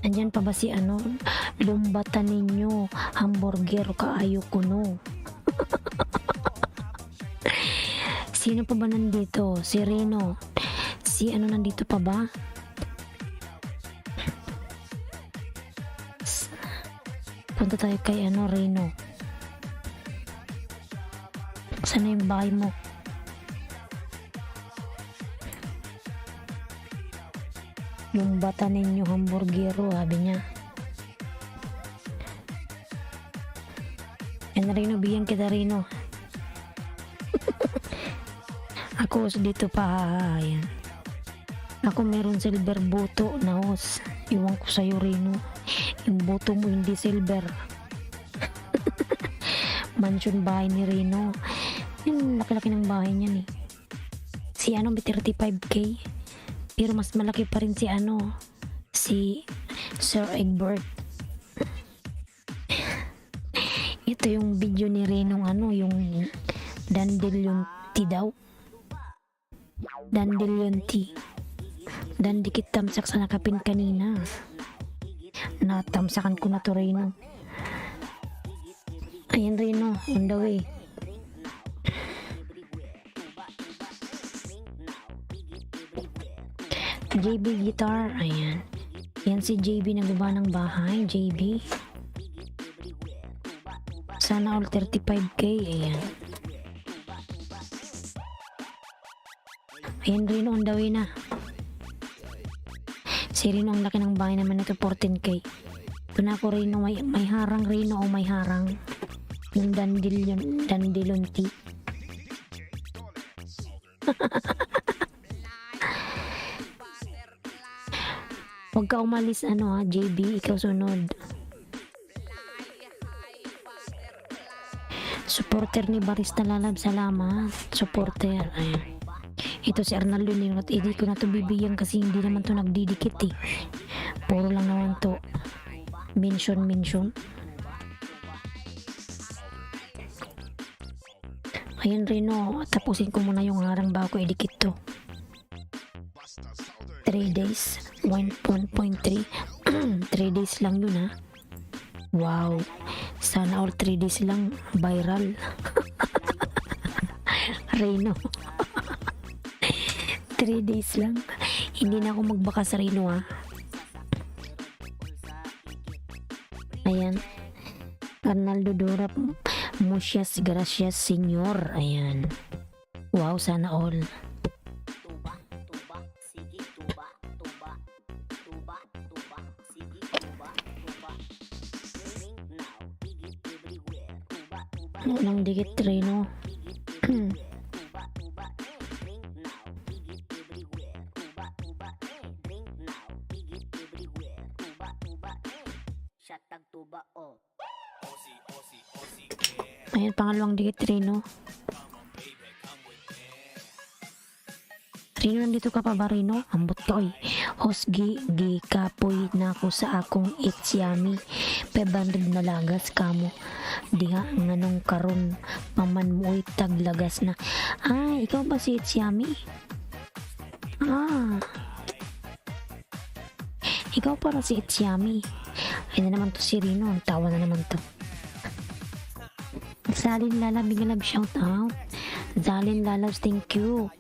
Speaker 1: Andyan pa ba si ano? Lumbatan ninyo, hamburger kaayo kuno. Sino pa ba nandito? Si Reno. Si ano nandito pa ba? Punta tayo kay ano, Reno. Sana yung bahay mo? Lumbatan ninyo, hamburgero, sabi niya. Yan Reno, bigyan kita Reno. Ako dito pa, ayan. Ako meron silver buto na hos. Iwan ko sa'yo Reno. Yung buto mo hindi silver. Mansion bahay ni Reno. Yung laki-laki ng bahay niya eh. Si ano, may 35K. Pero mas malaki pa rin si ano, si Sir Egbert. Ito yung video ni Renong ano, yung Dandelion tea daw. Dandelion tea. Dan dikit tamsak sa nakapin kanina. Natamsakan ko na to Reno. Ayan Reno, on the way. JB guitar, ayan. Yan si JB nagbuba ng bahay, JB. Sana all 35K, ayan. Ayan Reno, on the way na. Si Reno, ang laki ng bahay naman ito, 14K. Ito na ako Reno, may harang Reno o may harang. Yung dandelion tea. Huwag ka umalis ano ha, JB, ikaw sunod. Supporter ni Barista Lalab, salamat. Supporter, ayan. Ito si Arnaldo Ninot, hindi ko na to bibigyan kasi hindi naman to nagdidikit eh. Puro lang naman to mention. Ayan Reno, tapusin ko muna yung harang bago idikit to. 3 days, 1.3 3 days lang yun ha. Wow, sana all 3 days lang viral. Reno. 3 days lang, hindi na ako magbaka sa Reno ha. Ayan, Arnaldo Dora, muchas gracias señor. Ayan, wow, sana all. Unang dikit Reno. Ayan, pangalawang dikit Reno. Reno, nandito ka pa ba Reno? Ambot ka oy. Hosgi, kapoy na ako sa akong It's Yummy. 500 na lagas kamo. Diha nganong karon paman mo oy taglagas na. Ay, ikaw ba si It's Yummy? Ah. Ikaw para si It's Yummy. Ay na naman to si Reno. Ang tawa na naman to. Zalin Lalab, big love shout out. Zalin Lalab, thank you.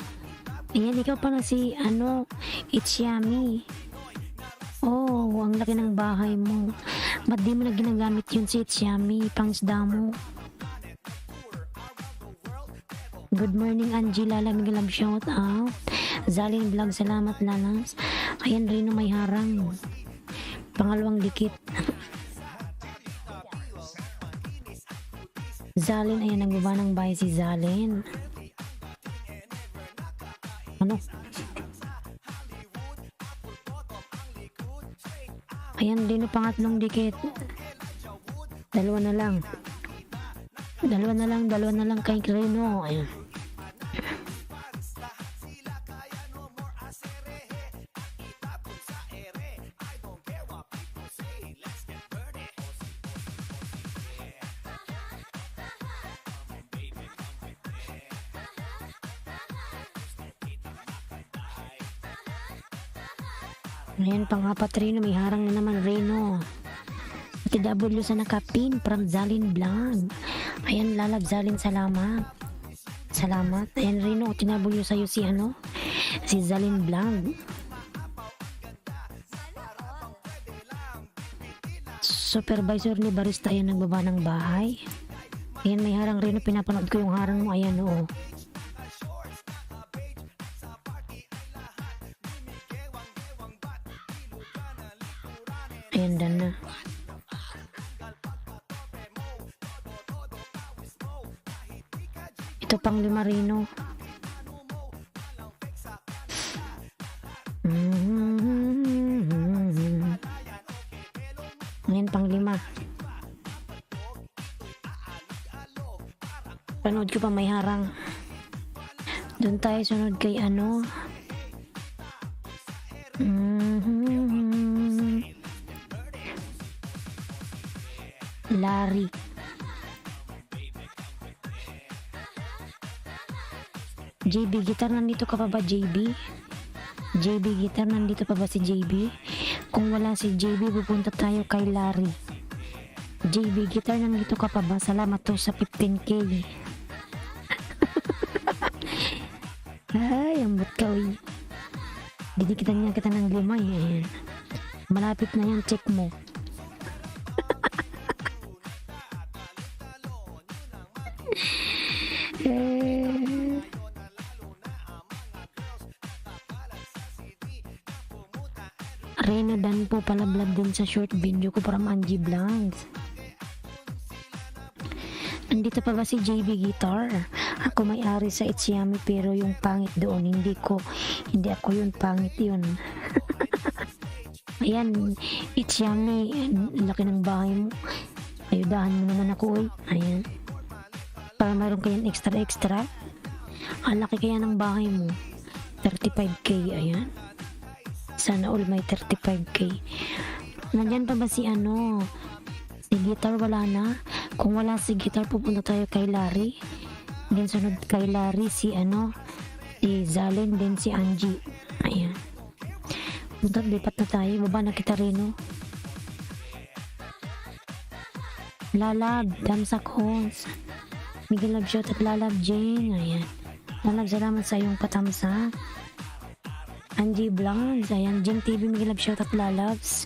Speaker 1: Ayan, ikaw pala si ano, It's Yummy. Oh, ang laki ng bahay mo. Ba't di mo na ginagamit yun si It's Yummy, pangsda mo? Good morning Angie Lala, big love shout out. Zalin Vlog, salamat Lalas. Ayan Reno, may harang. Pangalawang dikit. Zalin, ayan, nagbaba ng bahay si Zalin. Ano? Ayan, Reno pangatlong dikit. Dalawa na lang. Dalawa na lang kay Reno. Ayan. Ayan, pang-apat Reno, may harang na naman Reno. TW sa nakapin from Zalin Blanc. Ayan, lalab Zalin, salamat. Salamat. Ayan Reno, TW sa'yo si ano? Si Zalin Blanc. Supervisor ni Barista, ayan, nagbaba ng bahay. Ayan, may harang Reno, pinapanood ko yung harang mo. Ayan, oo. Ayan, done na. Ito pang 5 Reno. Ayan, pang 5. Panood ko pa, may harang. Doon tayo sunod kay ano. Larry. JB Guitar, nandito ka pa ba, JB? JB Guitar, nandito pa ba si JB? Kung wala si JB, pupunta tayo kay Larry. JB Guitar, nandito ka pa ba? Salamat to sa 15K. Ay, ambot ka, uy. Didikitan niya kita ng 5 eh. Ayan. Malapit na yan, check mo. Reno Dan po, palablab din sa short video ko from Angie Blancs. Andito pa ba si JB Guitar? Ako may-ari sa Itzyami, pero yung pangit doon, hindi ako yun, pangit yun. Ayan, Itzyami, laki ng bahay mo. Ayudahan mo naman ako, eh. Ayan. Para mayroon kayang extra. Ang laki kaya ng bahay mo. 35K, ayan. Sana all may 35K. Nandyan pa ba si ano? Si Guitar, wala na. Kung wala si Guitar, pupunta tayo kay Larry. Then sunod kay Larry si ano? Si Zalin, then si Angie. Ayan. Punta, lipat na tayo. Baba na kita Reno. Lalab, Damsak Homes. Miguel Love Shot at Lalab Jane. Ayan. Lalab, salamat sa iyong patamsak. Angie Blancs, ayan, Jim TV, Miguel Love Shout at Lalabs.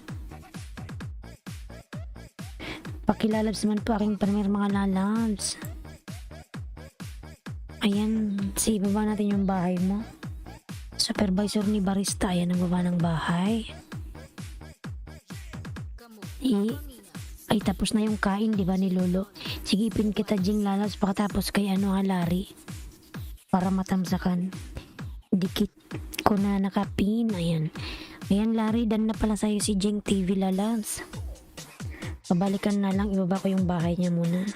Speaker 1: Pakilalabs naman po aking premier mga lalabs. Ayan, si baba natin yung bahay mo. Supervisor ni Barista, ayan, nagbaba ng bahay. Ay, tapos na yung kain, di ba, ni Lolo? Sige, ipin kita, Jing Lalabs, pakatapos kay ano, Larry. Para matamsakan. Dikit ko na nakapin. Ayan. Ayan, Larry, dan na pala sa'yo si Jing TV Lalabs. Pabalikan na lang, ibaba ko yung bahay niya muna.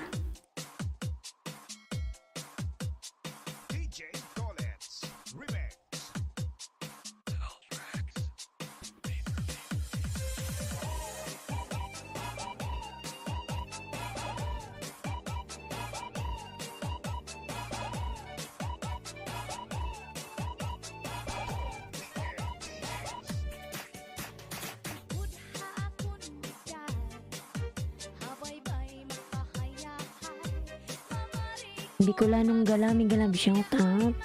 Speaker 1: Bicolanong gala, may galab shout out.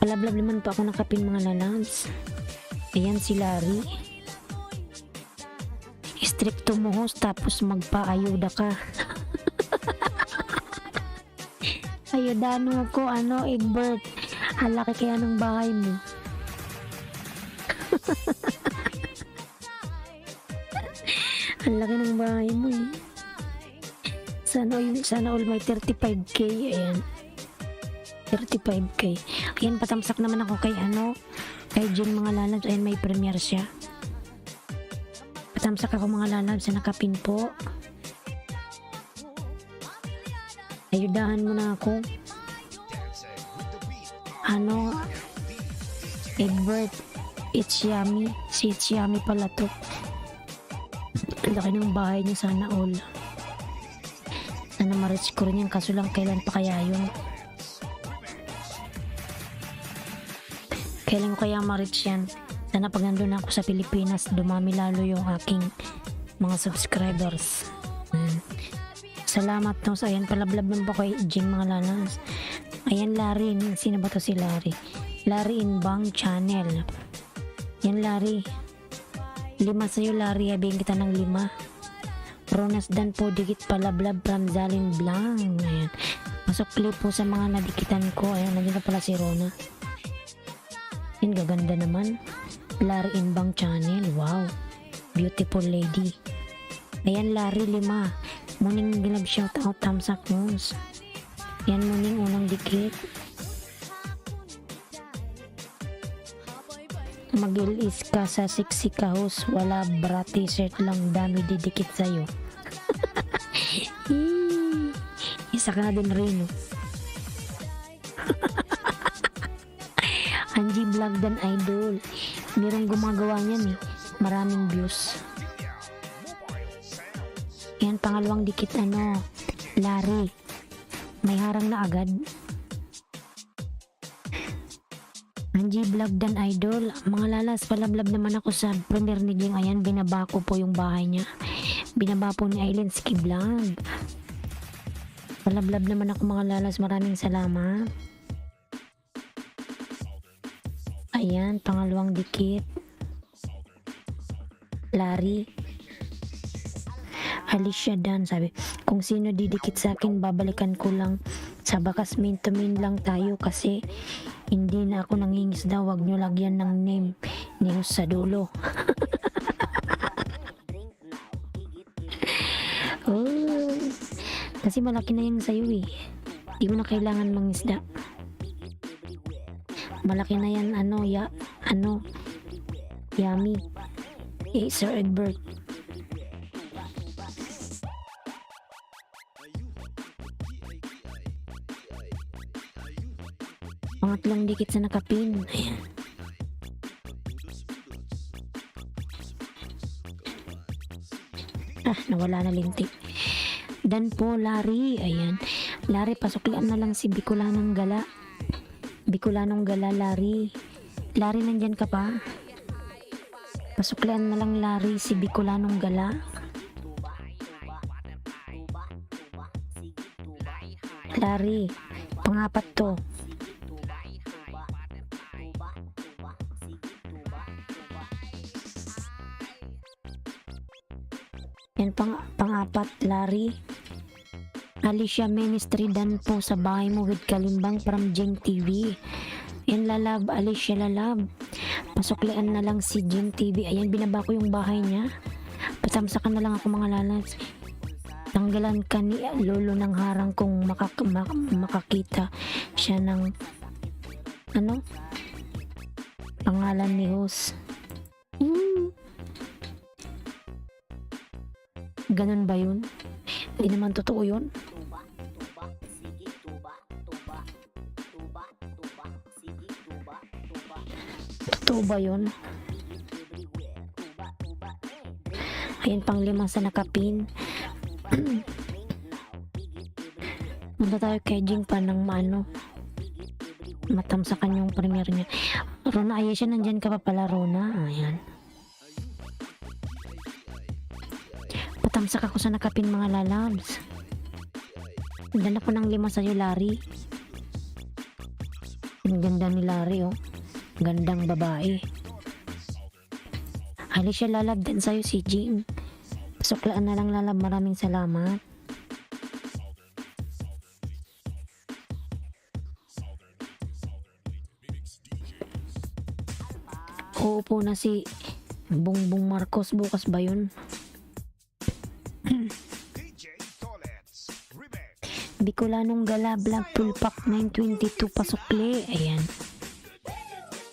Speaker 1: Palablab naman pa ako nakapin mga lalabs. Ayan si Larry. Stricto mo host, tapos magpa-ayuda ka. Ayudahan mo ko, ano, Egbert. Halaki kaya ng bahay mo. Ang laki ng bahay mo eh. Sana all may 35K. Ayan. 35K. Ayan, patamsak naman ako kay ano, kay Jun mga lalabs. Ayan, may premiere siya. Patamsak ako mga lalab sa nakapin po. Ayudahan mo na ako. Ano? Egbert. It's yummy. Si It's yummy pala to. Ang laki ng bahay niya, sana all. Sana ma-reach ko rin yan, kaso lang kailan pa kaya yun? Kailan ko kaya ma-reach yan? Sana pag nandun ako sa Pilipinas, dumami lalo yung aking mga subscribers. Salamat no. So, ayan, palablab ng pa kay Jing mga lalas. Ayan, Larry. Sino ba to si Larry? Larry Inbang Channel. Yan, Larry. 5 sa'yo, Larry. Habihin kita ng 5. Ronas Dan po, dikit palablab from Zalin Blanc. Ayan. Masukli po sa mga nadikitan ko. Ayan, nandiyan na pala si Rona. Yan, gaganda naman. Larry Inbang Channel. Wow. Beautiful lady. Ayan, Larry 5. Muning gilab shout out, thumbs up moons. Yan, muning unang dikit. Mag-ilis ka sa sexy kahos, wala bra t-shirt lang, dami didikit sa'yo. Isa ka na din rin. Angie Vlog Dan Idol. Merong gumagawa niyan eh. Maraming views. Yan, pangalawang dikit Larry. May harang na agad. Angie Vlog Dan Idol. Mga lalas, palablab naman ako sa premier ni Jing. Ayan, binaba ko po yung bahay niya. Binaba po ni Aileen Ski Vlog. Palablab naman ako mga lalas. Maraming salamat. Ayan, pangalawang dikit. Larry. Alicia Dan, sabi, kung sino didikit sa akin, babalikan ko lang. Sa bakas main to main lang tayo kasi hindi na ako nangingisda. Wag nyo lagyan ng name ni Hus sa dulo. Oh, kasi malaki na yung sayo eh. Di mo na kailangan mangisda. Malaki na yan, yummy. Sir Edbert. Pangatlong dikit sa nakapin. Ayan. Nawala na lintik. Dan po, Larry. Ayan. Larry, pasuklian na lang si Bicolanong Gala. Bicolanong Gala, Larry. Larry, nandyan ka pa? Pasuklian na lang, Larry, si Bicolanong Gala. Larry, pangapat to. Yan, pangapat, Larry. Alicia Ministry Dan po sa bahay mo with Kalimbang from Jing TV. Yan, lalab, Alicia lalab. Pasuklian na lang si Jing TV. Ayan, binaba ko yung bahay niya. Patamsakan na lang ako mga lalas. Tanggalan ka ni Lolo ng harang kung makakita siya ng pangalan ni Hus. Ganun ba yun? Hindi naman totoo yun. Totoo ba yun? Ayan, pang 5 sa nakapin. Punta tayo kay Jing pa ng matamsakan yung premier niya. Rona, Ayesha, nandyan ka pa pala, Rona. Ayan. Patamsak ako sa nakapin mga lalabs. Dala ko ng 5 sa'yo, Larry. Ang ganda ni Larry, oh. Gandang babae. Alicia, lalab din sa'yo si Jing. Pasuklaan na lang, lalab. Maraming salamat. Uupo na si Bongbong Marcos. Bukas ba yun? Bicolanong Gala Vlog Full Pack 922 pasukli. Ayan.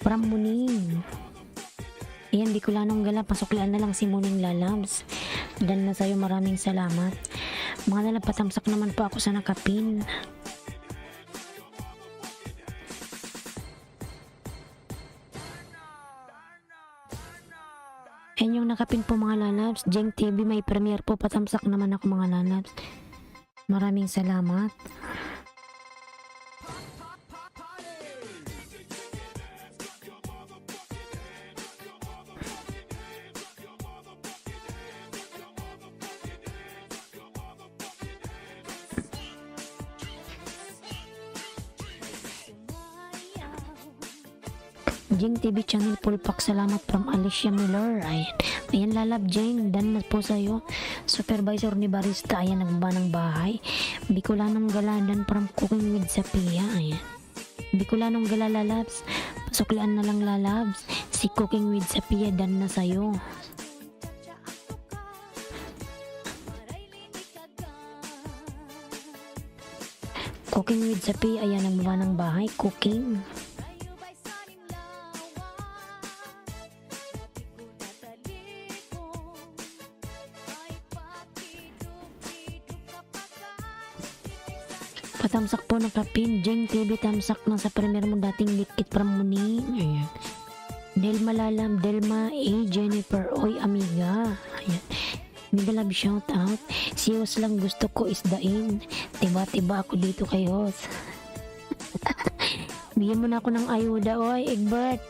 Speaker 1: From Muning. Ayan, Bicolanong Gala, pasuklian na lang si Muning Lalabs. Dan na sa'yo, maraming salamat. Mga lalab, patamsak naman po ako sa nakapin. Ayan yung nakapin po mga lalabs. Jeng TV may premiere po, patamsak naman ako mga lalabs. Maraming salamat. Jeng TV channel Pulpak, salamat from Alicia Miller. Ayan lalab Jeng, dan na po sa'yo. Supervisor ni Barista, ayan nagbaba ng bahay. Bicolanong Gala, dan from Cooking with Sapia. Ayan. Bicolanong Gala lalabs, pasuklian na lang lalabs. Si Cooking with Sapia, dan na sa'yo. Cooking with Sapia, ayan nagbaba ng bahay. Cooking. Patamsak po ng kapin. Jeng TV tamsak na sa premier mo dating likit from Muning. Ayan. Delma Lalam, Delma A. Jennifer, oy amiga. Ayan. Mega love shout out. Si Hos lang gusto ko isdain. Tiba-tiba ako dito kay Hos. Bigyan mo na ako ng ayuda, oy Egbert.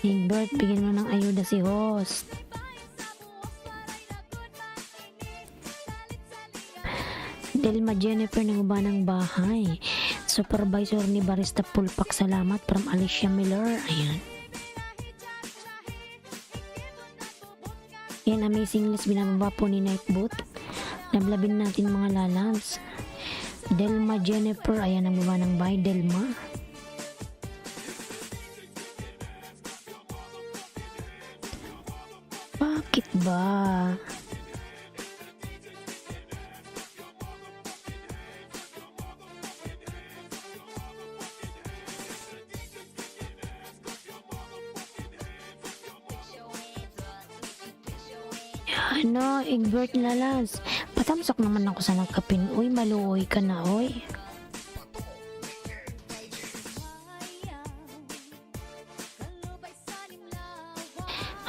Speaker 1: Egbert, bigyan mo ng ayuda si host. Delma Jennifer ng ng bahay. Supervisor ni Barista Pulpak, salamat from Alicia Miller. Ayan. Yan, amazing list binababa po ni Nightboot. Lablabin natin mga lalabs. Delma Jennifer, ayan ang baba ng bahay. Delma. Bakit ba? Ano, Egbert Lalas. Patamsak naman ako sa nagkapin. Uy, maluoy ka na, oy.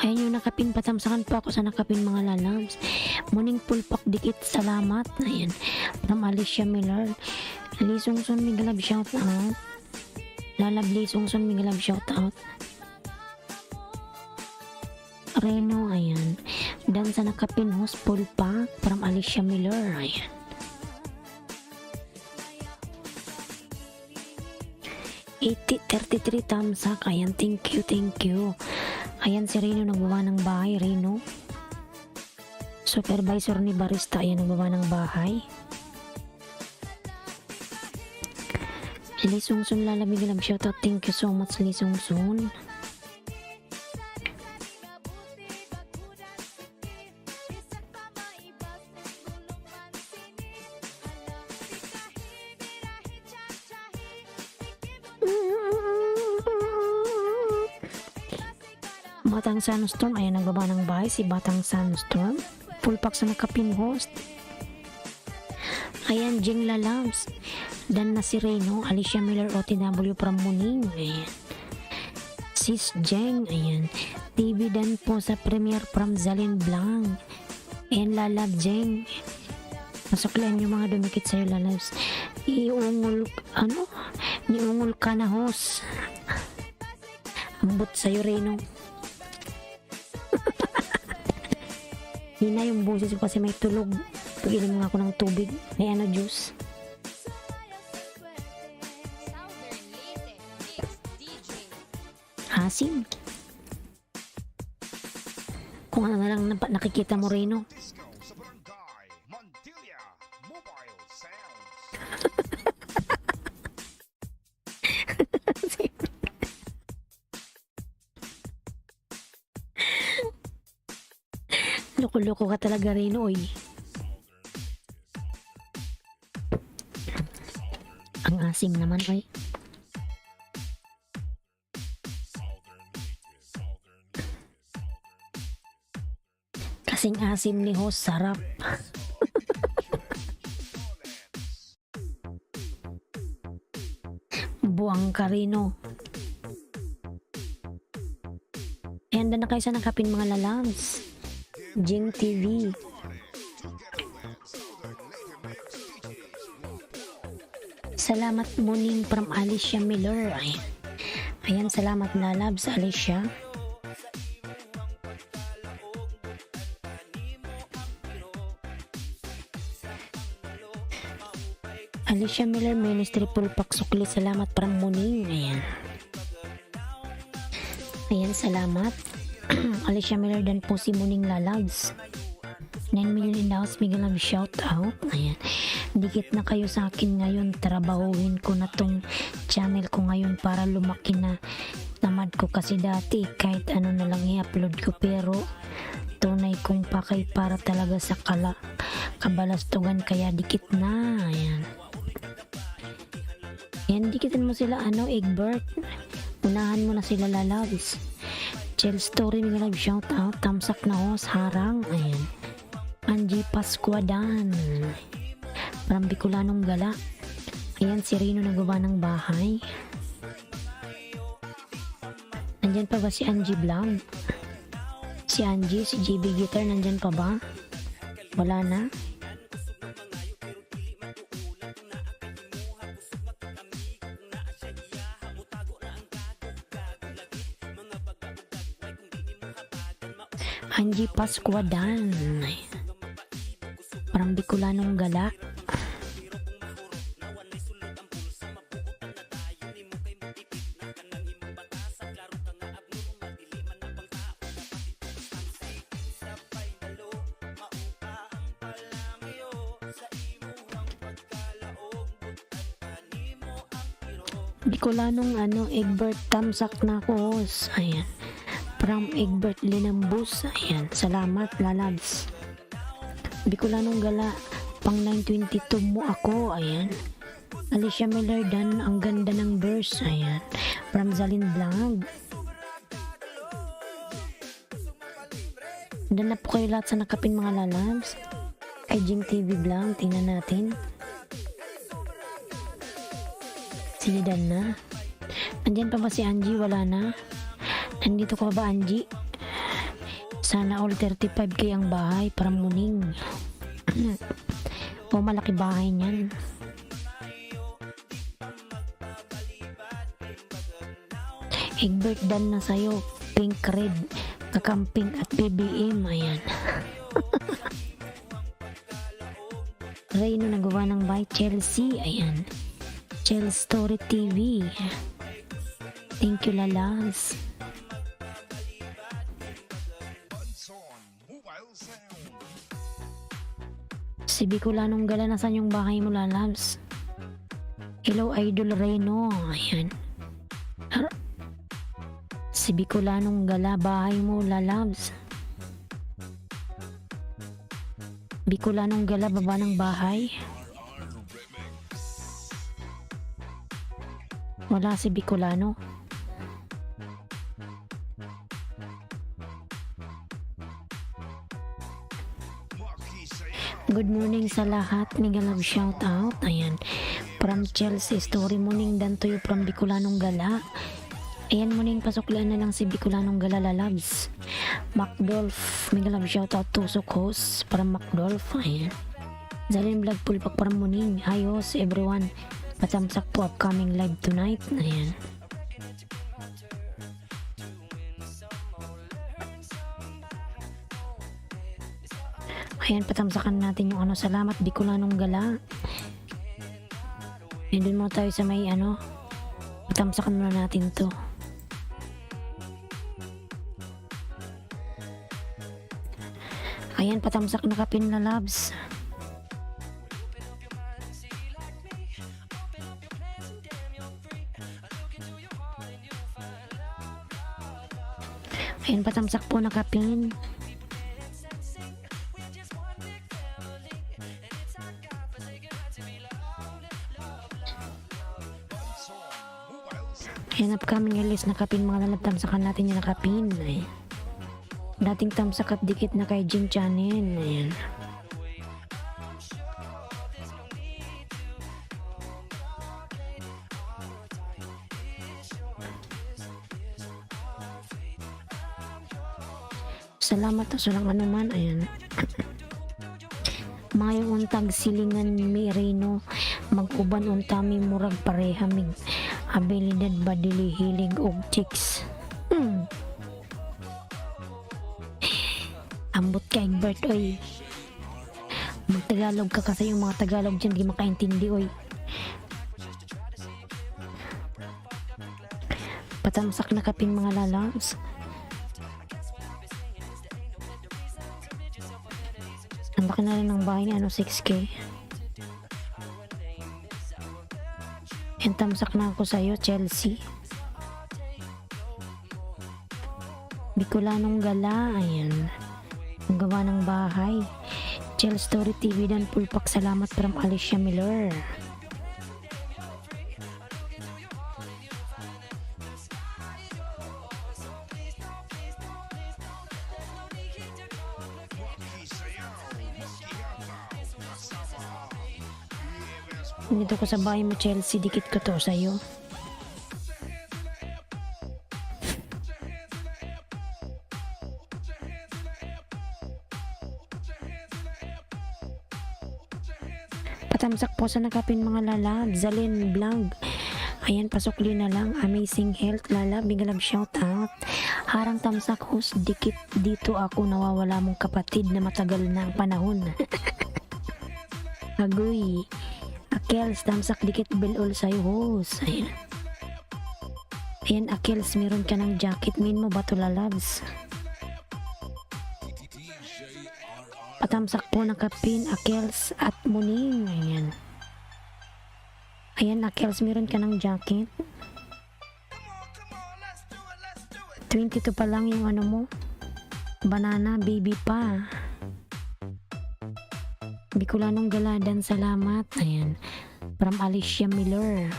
Speaker 1: Ayan yung nakapin, patamsakan pa ako sa nakapin mga lalabs. Muning Pulpak dikit, salamat. Ayan, from Alicia Miller. Lisongson, migalab shout out. Lalab Lisongson, migalab shout out. Reno, ayan. Dan sa nakapin host Pulpak from Alicia Miller. Ayan. $33 tamsak. Ayan, thank you, thank you. Ayan si Reno nagbawa ng bahay. Reno, supervisor ni Barista, ayan nagbawa ng bahay. Lisongson lalamig lang shoutout, thank you so much Lisongson. Batang Sunstorm, ayan nagbaba ng bahay si Batang Sunstorm. Pulpak sa nakapin host. Ayan, Jeng Lalabs. Dan na si Reno, Alicia Miller OTW from Muning. Ayan. Sis Jeng, ayan. TV dan po sa premiere from Zalin Blanc. Ayan, Lalab Jeng. Masuklian yung mga dumikit sa'yo, Lalabs. Iungol, ano? Niungol ka na host. Ambot sa'yo, Reno. Hina yung boses ko kasi may tulog. Pag-inom nga ako ng tubig. May ano, juice. Hasim. Kung ano na lang nakikita mo, Reno. Loko-loko ka talaga, Reno, oy. Ang asim naman, oy. Kasing asim ni host, sarap. Buang karino. Ayan na kayo sa nakapin mga lalabs. Jing TV. Salamat morning from Alicia Miller. Ayan, salamat lalabs Alicia. Alicia Miller Ministry Pulpak Sukli, salamat from morning. Ayan, salamat. Alicia Miller dan po si Muning Lalabs. 9 million in the house, bigyan lang shout out. Ayan. Dikit na kayo sa akin ngayon. Trabahuhin ko na tong channel ko ngayon para lumaki na. Tamad ko kasi dati kahit ano na lang i-upload ko, pero tunay kong pakay para talaga sa kabalastugan, kaya dikit na. Ayan. Ayan, dikitin mo sila Egbert. Unahan mo na sila lalabs. Chill Story, may live shout out. Tamsak na host, harang. Ayan. Angie Pascuadan. Parang Bicolanong Gala. Ayan, si Rino nagawa ng bahay. Nandyan pa ba si Angie Vlog? Si Angie, si JB Guitar, nandyan pa ba? Wala na? Angie Pascuadan. Parang Bicolanong Gala. Bicolanong Egbert, tamsak na ko. Ayan. From Egbert Linambus. Ayan, salamat lalabs. Bicolanong Gala, pang 922 mo ako. Ayan. Alicia Miller dan, ang ganda ng verse. Ayan. From Zalin Vlog. Dan na po kayo lahat sa nakapin mga lalabs. Kay Jing TV Vlog, tingnan natin. Si Dan na. Andyan pa ba si Angie? Wala na. Nandito ka ba, Angie? Sana all 35k ang bahay para muning. O malaki bahay niyan. Egbert, dan na sa'yo. Pink Red, Kakamping at BBM. Ayan. Reyno nagawa ng by Chelsea. Ayan. Chelsea Story TV. Thank you lalabs. Si Bicolanong Gala, nasan yung bahay mo lalabs? Hello Idol Reno. Ayan. Si Bicolanong Gala, bahay mo lalabs. Bicolanong Gala, baba ng bahay. Wala si Bicolano. Good morning sa lahat. Mega love shout out. Ayan. From Chelsea Story, morning dan to you from Bicolanong Gala. Ayan, morning pasuklan na lang si Bicolanong Gala lalabs. Macdolph, mega love shout out to Sokos from Macdolph. Ayan. Zalin Vlog Pulpak from morning. Ayos everyone. Patamsak po upcoming live tonight. Ayan. Ayan, patamsakan natin yung salamat Bicolanong Gala. Ayan, dun mo tayo sa may patamsakan muna natin to. Ayan, patamsak na kapin na labs. Ayan, patamsak po na kapin. Sa upcoming release na kapin mga lalabtamsakan natin yung nakapin. Ayan. Dating tamsak at dikit na kay Jing Chanin. Ayan. Salamat to sa lang anuman. Ayan. Mayong untag silingan Merino mag-uban untami murag parehamig abilidad badili hilig og chicks. Ambot ka Egbert oy. Magtagalog ka kasi yung mga Tagalog dyan di makaintindi oy. Patamsak na kaping mga lalabs. Ang laki na rin ng bahay ni 6K. And tamsak na ako sa'yo, Chelsea. Bicolanong gala, ayan. Ang gawa ng bahay. Chel Story TV dan pulpak salamat from Alicia Miller. Dito ko sa bahay mo Chelsea, dikit ko to sa'yo. Patamsak po sa nakapin mga lalab. Zalin Vlog. Ayan, pasukli na lang. Amazing health lalab. Big love shout out. Harang tamsak host, dikit dito ako nawawala mong kapatid na matagal na ang panahon. Agoy. Akels, tamsak dikit belol sa'yo host. Ayan. Ayan, Akels, meron ka ng jacket. Min mo ba to lalabs? Patamsak po ng kapin, Akels at Muning. Ayan. Ayan, Akels, meron ka ng jacket. 22 pa lang yung ano mo. Banana, baby pa. Bicolanong galadan, salamat. Ayan. From Alicia Miller.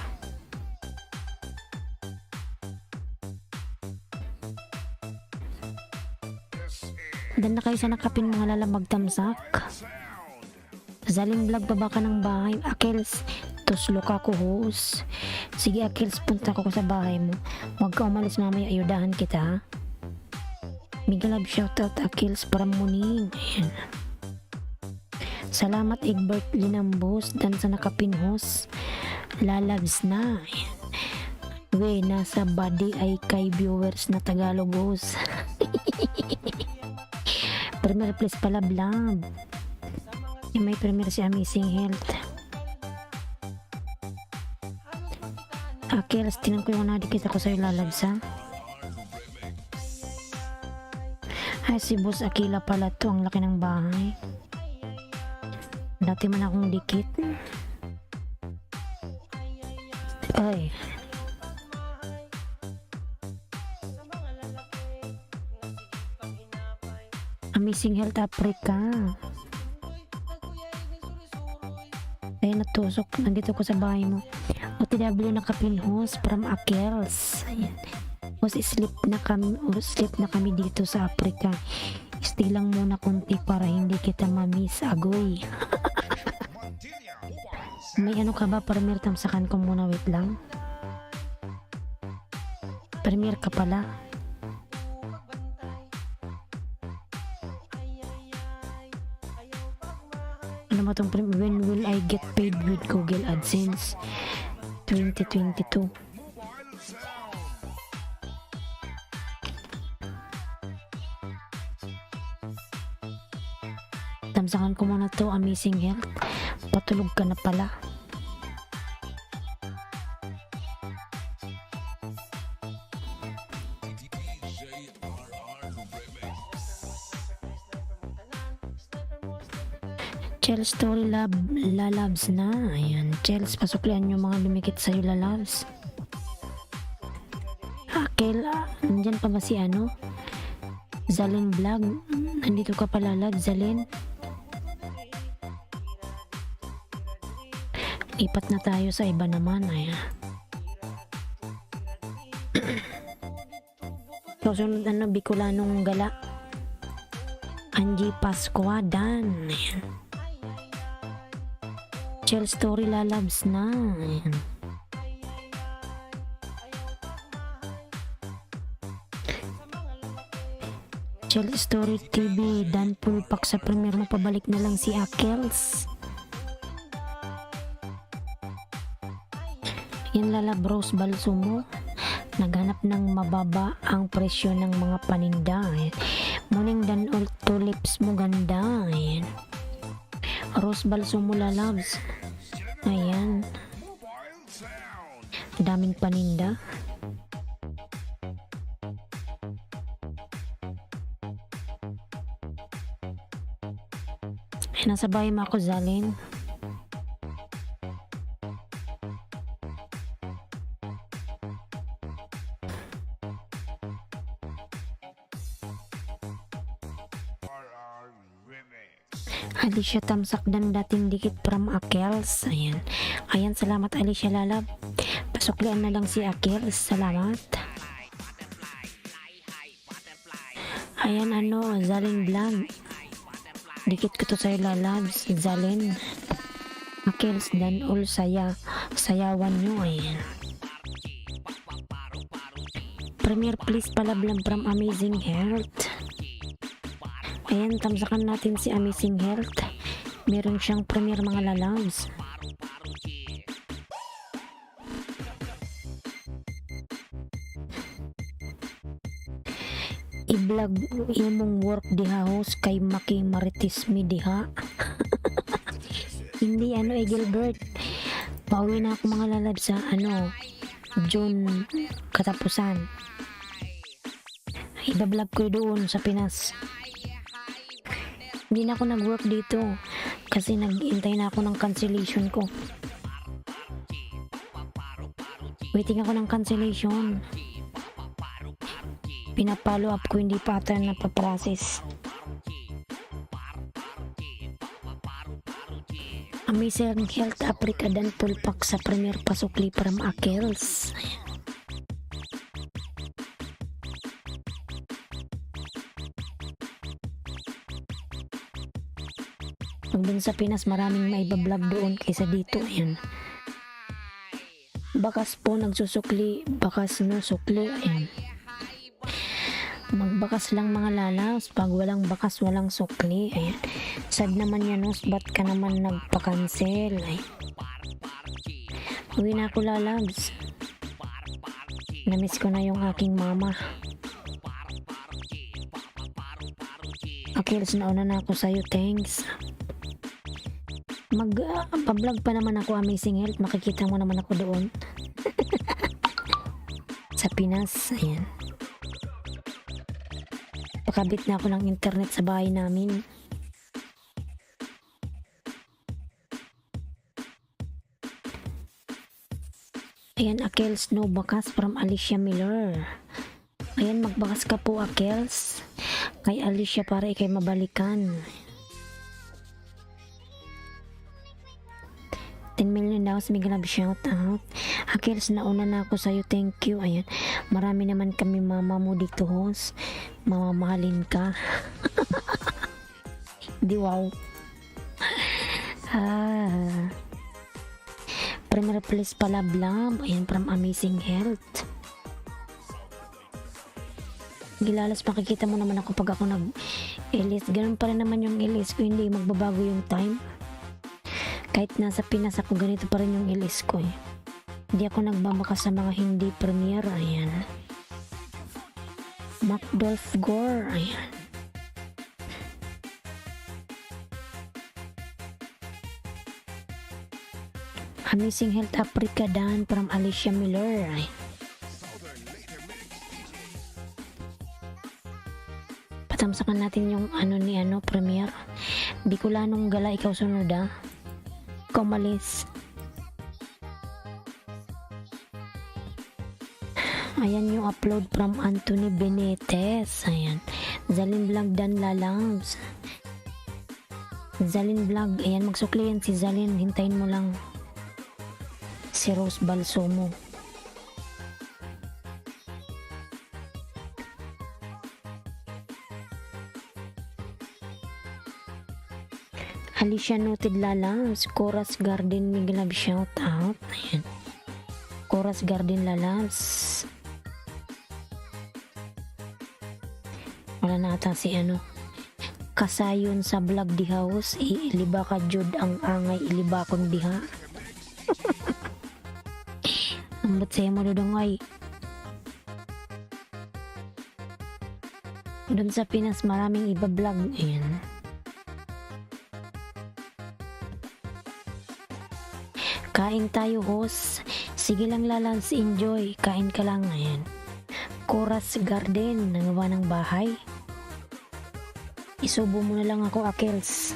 Speaker 1: Dan na kayo sa nakapin mga lalamag tamsak. Zaling Vlog, baba ka ng bahay. Akels, tuslok ako host. Sige Akels, punta ko sa bahay mo. Huwag ka umalis mamaya, ayudahan kita ha. Miguel love shoutout Akels para Muning. Ayan. Salamat Egbert Linambos dan sa nakapin host. Lalabs na. Ayan. We, nasa body ay kay viewers na Tagalog host. Premier please pala vlog. May premier si Amazing Health. Akels, tinan ko yung nadikit ako sa'yo lalabs ha. Ay si Boss Akila pala to, ang laki ng bahay. Dati man akong dikit. Ay. Amazing Health Africa. Ay natusok. Nandito ko sa bahay mo. OTW na kapin host from Akels. Ayan. Sleep na kami dito sa Africa. Stay lang muna konti para hindi kita mamiss. Agoy. May ano ka ba? Premier tamsakan ko muna. Wait lang. Premier ka pala. Ano ba itong premier? When will I get paid with Google AdSense 2022? Tamsakan ko muna to, Amazing Health. Patulog ka na pala. Chel Story lalabs na. Ayan. Chels, pasuklian yung mga lumikit sa'yo lalabs. Akel, nandyan pa ba si ano? Zalin Vlog. Nandito ka pala lalab, Zalin. Ipat na tayo sa iba naman. Ayan. Susunod ano, Bicolanong Gala. Angie Pascua, Dan. Ayan. Chill Story lalabs na. Ayan. Chill Story TV, Dan Pulpak sa premiere mo, pabalik na lang si Akels. Yan lalab Rose Balsumo, naghanap ng mababa ang presyo ng mga paninda. Ayan. Muning Dan all tulips mo ganda. Ayan. Rose Balsumo lalabs. Ayan. Daming paninda. Nasa bahay mo ako, Zalin. Alicia Tamsak dan dating dikit from Akels. Ayan. Ayan, salamat Alicia lalab. Pasuklian na lang si Akels. Salamat. Ayan ano, Zalin Vlog. Dikit ko to sa'yo lalabs, Zalin. Akels dan all sayawan nyo. Ayan. Premier please palablam from Amazing Health. Ayan, tamsakan natin si Amazing Health. Meron siyang premier mga lalabs. I-vlog imong work diha host kay Maki Maritis mi diha. Hindi ano Gilbert. Pauwi na ako mga lalab sa ano June katapusan. Iba-vlog ko doon sa Pinas. Hindi na ako nag-work dito kasi nag-intay na ako ng cancellation ko. Waiting ako ng cancellation. Pinapollow up ko, hindi pa ata napaprocess. Amazing Health Africa dan Pulpak sa premier pasukli from Akels. Pag dun sa Pinas maraming maibablog doon kaysa dito. Ayan. Bakas po nagsusukli, bakas no sukli. Ayan. Magbakas lang mga lalas, pag walang bakas walang sukli. Ayan. Sad naman yan, Nos, ba't ka naman nagpa-cancel? Ay. Uwi na ako lalabs. Namiss ko na yung aking mama. Akils, nauna na ako sa'yo, thanks. Pa-vlog pa naman ako Amazing Health, makikita mo naman ako doon. Sa Pinas, ayan. Pakabit na ako ng internet sa bahay namin. Ayan, Akels, no bakas from Alicia Miller. Ayan, magbakas ka po, Akels. Kay Alicia para ikay mabalikan. 10 million daw sa Miguel Love shout out. Akels, nauna na ako sa'yo, thank you. Ayan, marami naman kami mama mo dito, host. Mamamahalin ka. Di wow. Premier please palablam. Ayan, from Amazing Health. Gilalas, makikita mo naman ako pag ako nag-ilis. Ganun pa rin naman yung ilis ko, hindi magbabago yung time. Kahit nasa Pinas ako, ganito pa rin yung ilis ko eh. Hindi ako nagbabaka sa mga hindi premier. Ayan. Macdolph Gore. Ayan. Amazing Health Africa Dan from Alicia Miller. Ayan. Patamsakan natin yung ano ni ano premier. Bicolanong Gala, ikaw sunod ah. Kumalis. Ayan yung upload from Anthony Benitez. Ayan. Zalin Vlog Dan Lalabs. Zalin Vlog. Ayan, magsukli yan si Zalin. Hintayin mo lang si Rose Balsumo. Alicia Noted Lalams, Coras Garden Miguel Love shout out. Ayan. Coras Garden Lalams. Wala na ata si ano. Kasayon sa vlog di house, iliba ka jud ang angay ilibakon diha. Ang ba't mo dudungay. Doon sa Pinas maraming iba vlog. Ayan. Kain tayo host. Sige lang Lalans, enjoy. Kain ka lang. Ayan. Coras Garden, nangawa ng bahay. Isubo mo na lang ako, Akels.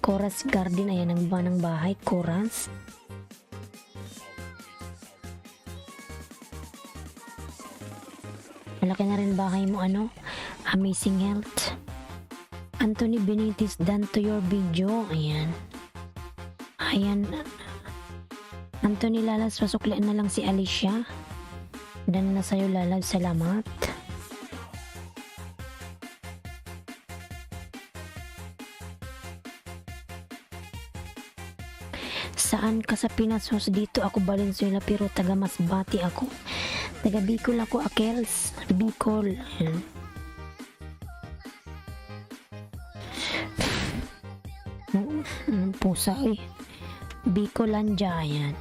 Speaker 1: Coras Garden, ayan ang ba ng bahay, Coras. Malaki na rin bahay mo, ano? Amazing health. Anthony Benitez, done to your video. Ayan. Ayan. Anthony Lalas, pasuklian na lang si Alicia. Dan na sa'yo Lalas, salamat. Saan ka sa Pinas host? Dito ako Valenzuela pero taga Masbate ako. Taga Bicol ako, Akels. Bicol. Ayan. Pusa eh. Bicolandia. Ayan.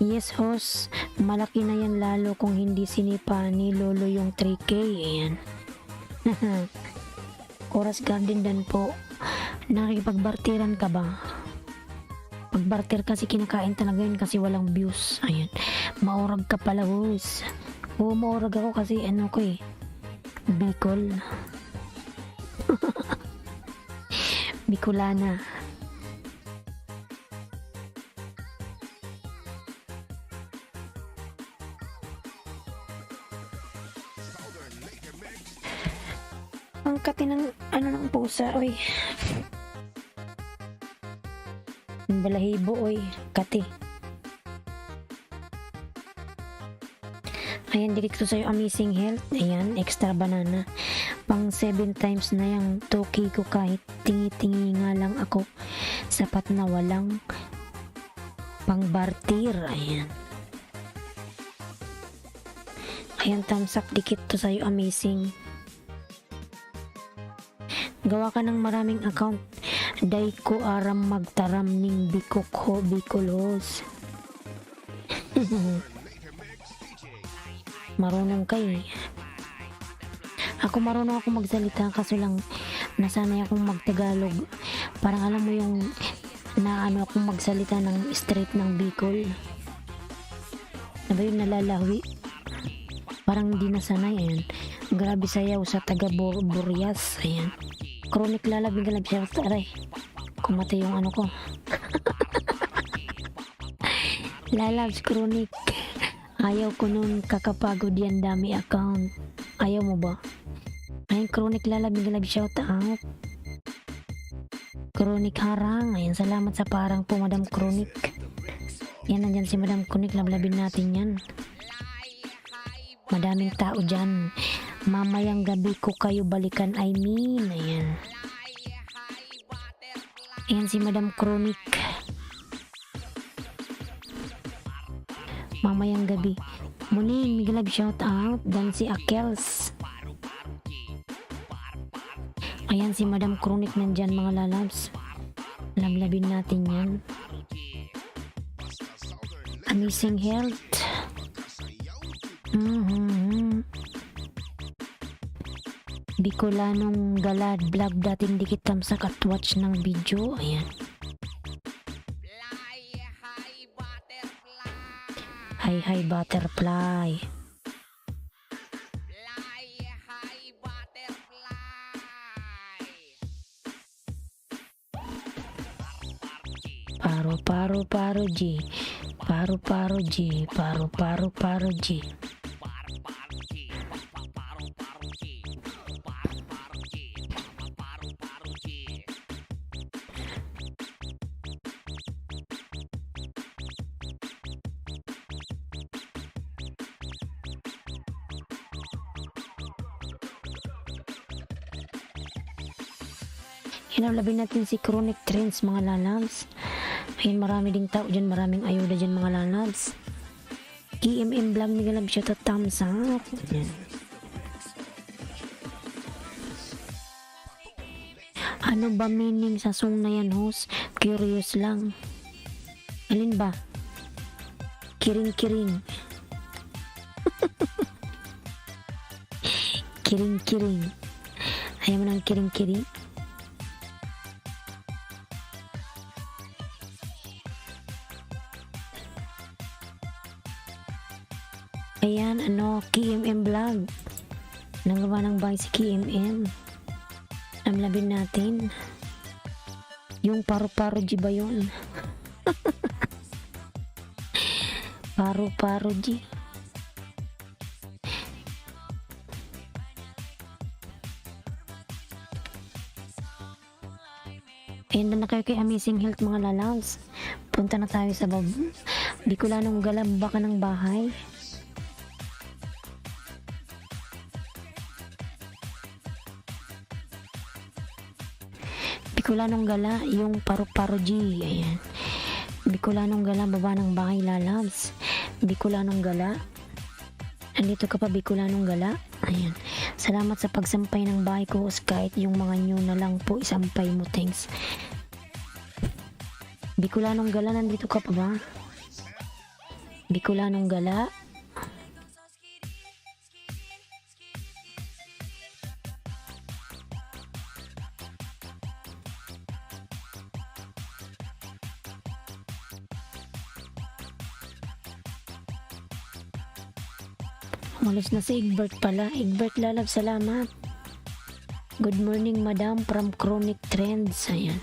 Speaker 1: Yes host, malaki na yan lalo kung hindi sinipa ni Lolo yung 3K. Ayan. Coras Garden dan po. Nakikipagbarteran ka ba? Pagbarter kasi kinakain talaga yun kasi walang views. Ayan. Maurag ka pala host. Oo, maurag ako kasi ano ko eh. Bicol. Bicolana. Ang kati ng ano ng pusa, oy. Ang balahibo, oy. Kati. Ayan, dito sa'yo amazing health. Ayan, extra banana. Pang 7 times na yung 2K ko kahit tingi-tingi nga lang ako. Sapat na walang pang bartir. Ayan. Ayan, thumbs up. Dikit to sa'yo amazing. Gawa ka ng maraming account. Day ko aram magtaram ning bikok ho bikolos. Marunong kay. Ako marunong ako magsalita kaso lang nasanay akong magtagalog. Parang alam mo yung naano akong magsalita ng straight ng Bicol. Ano ba yung nalalawi? Parang hindi nasanay. Ayan. Grabe sayaw sa taga Burias. Ayan. Chronic lalabing galab siya. Aray. Kumatay yung ano ko. Lalabs chronic. Ayaw ko nun kakapagod yan dami account. Ayaw mo ba? Ayun, chronic lalabing galab shout out. Chronic harang. Ayun, salamat sa parang po Madam Chronic. Yan, nandyan si Madam Chronic. Lablabin natin yan. Madaming tao dyan. Mamayang gabi ko kayo balikan. I mean, ayan. Ayan si Madam Chronic. Mamayang gabi. Muling, migalab shout out. Dan si Akels. Ayan si Madam Chronic nandyan mga lalabs. Lablabin natin yan. Amazing health. Bicolanong galad vlog dating dikit tamsak at watch ng video. Ayan. Hi butterfly. Paru G. Paru G. Paru G. Hinalabin natin si Chronic Trends mga lalabs. Ayun, marami ding tao dyan, maraming ayuda dyan mga lalabs. KMM vlog ni galab siya to, thumbs up. Ayan. Ano ba meaning sa song na yan, host? Curious lang. Alin ba? Kiring-kiring. Kiring-kiring. Ayaw mo ng kiring-kiring? Ayan, KMM vlog. Nanggawa ng bahay si KMM. Namlabin natin. Yung paru-paro G ba yun? Paru-paro G. Ayan na kayo kay Amazing Health mga lalabs. Punta na tayo sa Bicolanong Gala, baka ng bahay. Bicolanong Gala, yung paru-paro G. Ayan. Bicolanong Gala, baba ng bahay lalabs. Bicolanong Gala. Andito ka pa, Bicolanong Gala. Ayan. Salamat sa pagsampay ng bahay ko. Kahit yung mga nyo na lang po, isampay mo. Thanks. Bicolanong Gala, nandito ka pa ba? Bicolanong Gala. Malis na si Egbert pala. Egbert lalab, salamat. Good morning, Madam, from Chronic Trends. Ayan.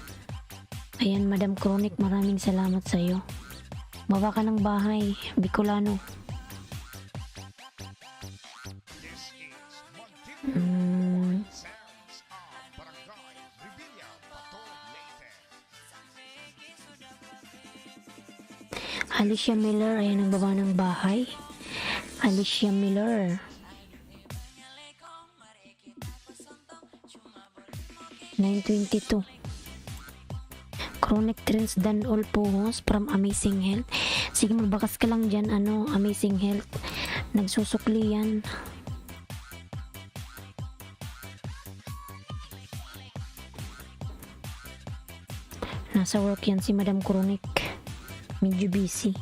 Speaker 1: Ayan, Madam Chronic, maraming salamat sa iyo. Baba ka ng bahay, Bicolano. Alicia Miller, ayan, nagbaba ng bahay. Alicia Miller. 922. Chronic Trends done all po, host from Amazing Health. Sige, magbakas ka lang dyan, Amazing Health. Nagsusukli yan. Nasa work yan si Madam Chronic. Medyo busy.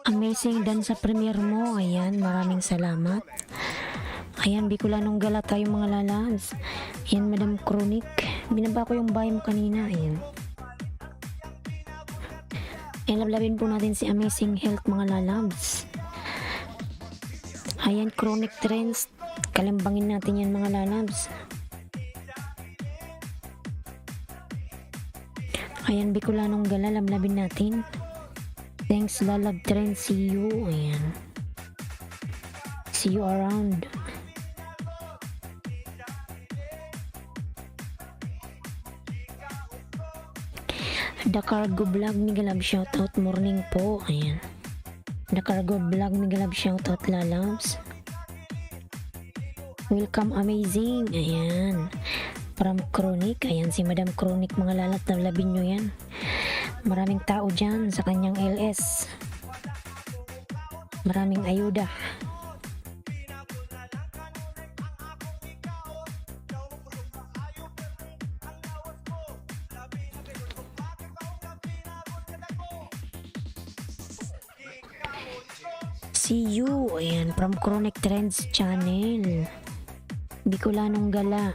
Speaker 1: Amazing dan sa premiere mo. Ayan, maraming salamat. Ayan, Bicolanong Gala tayo mga lalabs. Ayan, Madam Chronic. Binaba ko yung bahay mo kanina. Ayan. Ayan, lablabin po natin si Amazing Health mga lalabs. Ayan, Chronic Trends. Kalimbangin natin yan mga lalabs. Ayan, Bicolanong Gala, lablabin natin. Thanks, Lalab Trend. See you. Ayan. See you around. The Cargo Vlog ni Galab, shoutout. Morning po. Ayan. The Cargo Vlog ni Galab, shoutout lalabs. Welcome, Amazing. Ayan. From Chronic. Ayan si Madam Chronic mga lalab. Labin nyo yan. Maraming tao dyan sa kanyang LS. Maraming ayuda. See you, ayan, from Chronic Trends Channel. Bicolanong Gala.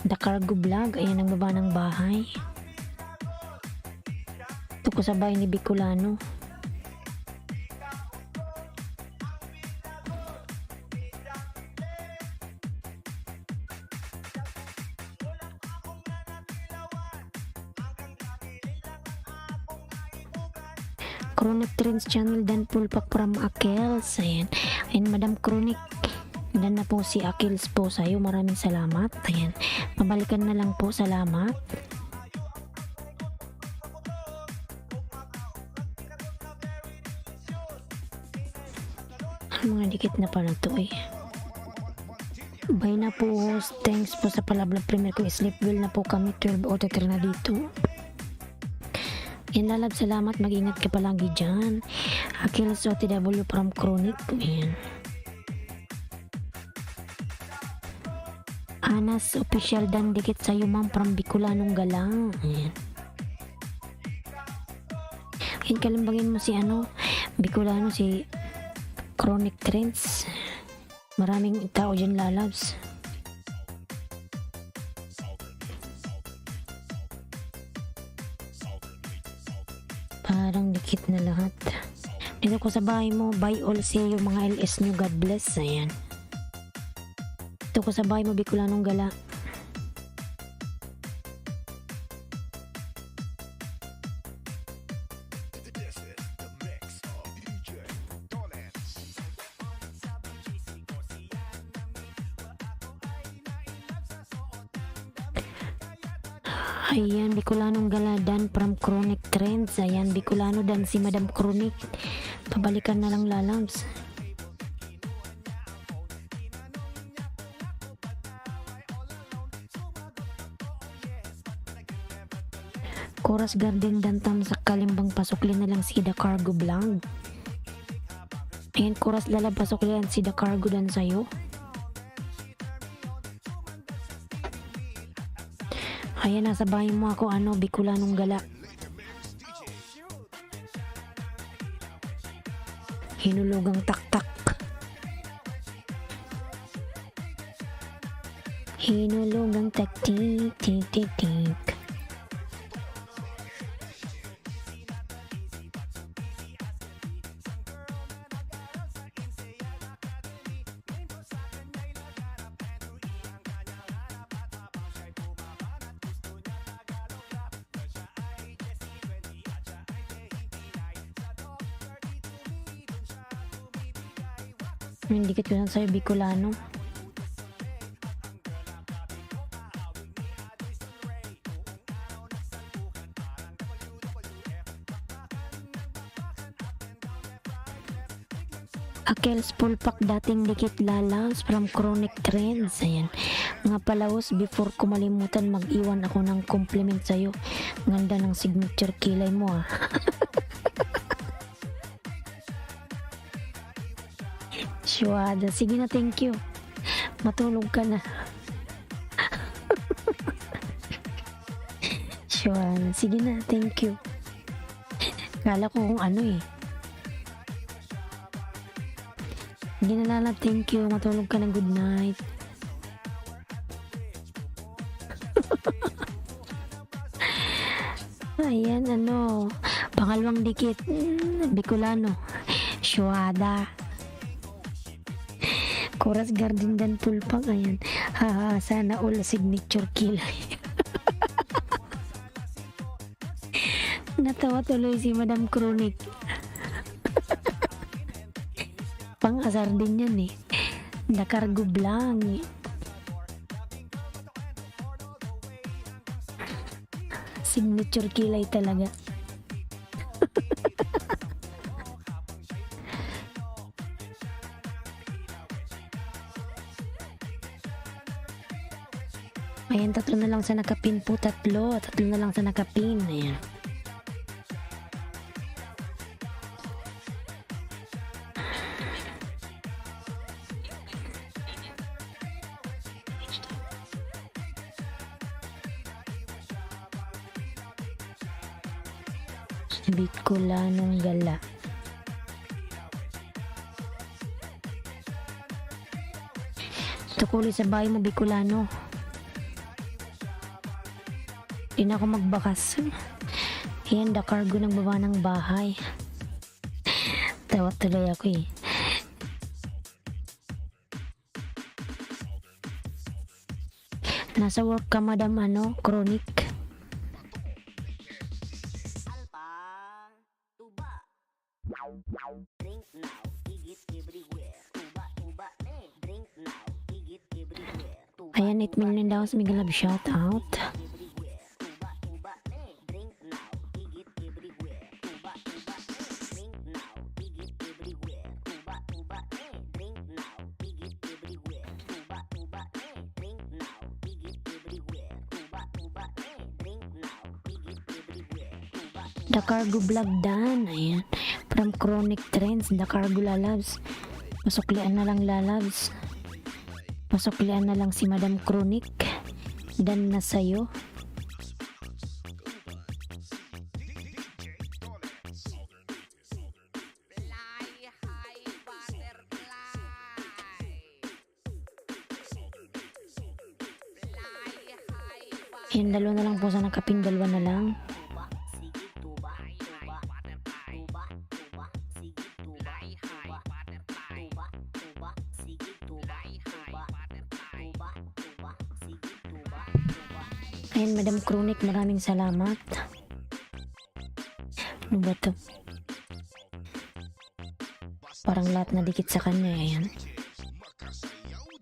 Speaker 1: The Cargo Vlog, ayan ang baba ng bahay. Ito ko sa bahay ni Bicolano. Chronic Trends Channel dan pulpak from Akels. Ayan. Ayan, Madam Chronic. Dan na po si Akils po sa'yo. Maraming salamat. Ayan. Pabalikan na lang po. Salamat. Mga dikit na pala to eh. Bye na po, host. Thanks po sa palablog premiere ko. Sleep well na po kami. 12 o 3 na dito. Yan, lalab, salamat. Mag-ingat ka palagi dyan. Akils OTW from Chronic. Ayan. Anas official dan dikit sa'yo, ma'am, from Bicolanong Galang. Ayan. Ayan, kalimbangin mo si Bicolano, si Chronic Trends. Maraming tao dyan, lalabs. Parang dikit na lahat. Dito ko sa bahay mo. Bye all, see you mga LS nyo. God bless. Ayan. Dito ko sa bahay mo, Bicolanong Gala. Ayan, Bicolanong Gala dan from Chronic Trends. Ayan, Bicolano dan si Madam Chronic. Pabalikan na lang, lalabs. Chorus Garden dan Tamsak Kalimbang pasukli na lang si The Cargo Vlog. Ayan, Chorus Lalab pasukli si The Cargo dan sa'yo. Ayan, nasa bahay mo ako, Bicolanong Gala. Hinulugang taktak. Hinulugang taktik, tik, tik, tik. Dikit ko lang sa'yo, Bicolano. Akels Pulpak dating dikit, lalabs from Chronic Trends. Ayan. Mga palawos, before ko malimutan, mag-iwan ako ng compliment sa'yo. Ganda ng signature kilay mo, ah. Syuada. Sige na, thank you. Matulog ka na. Syuada. Sige na, thank you. Kala ko kung Sige na, lalab, thank you. Matulog ka na, good night. Ayan, pangalawang dikit. Bicolano. Syuada. Chorus Garden dan Pulpak. Ayan. Haha, sana all signature kilay. Natawa tuloy si Madam Chronic. Pang-asar din yan eh. The Cargo Vlog. Signature kilay talaga. Ayan, tatlo na lang sa nakapin po. Tatlo na lang sa nakapin. Ayan. Bicolanong gala. Tukuli sa bahay mo, Bicolano. Di na ako magbakas. Ayan, the cargo ng baba ng bahay. Tawa tuloy ako eh. Nasa work ka, Madam Chronic.
Speaker 3: Drink now, higit everywhere. Tuba, tuba, drink now, higit everywhere. Tuba,
Speaker 1: Ayan, 8 million daw sa Miguel Love shout out.
Speaker 3: everywhere. Tuba, tuba, drink now, higit everywhere. Tuba, tuba, drink now, higit everywhere. Tuba, tuba, drink now, higit everywhere. Tuba, tuba, drink now, higit everywhere. Tuba, tuba, drink now, higit everywhere. Tuba,
Speaker 1: The Cargo Vlog Dan. Ayan. From Chronic Trends, The Cargo Lalabs. Masuklian na lang Lalabs. Masuklian na lang si Madam Chronic. Dan na sa'yo. Ayan, dalawa na lang po sa nakaping. Dalawa na lang.
Speaker 3: sige tuba, tuba, tuba, tuba, sige tuba, tuba, tuba, tuba, sige tuba, tuba, tuba, tuba, sige tuba, tuba.
Speaker 1: Ayan, Madam Chronic, maraming salamat. Ano ba to? Parang lahat na dikit sa kanya. Ayan.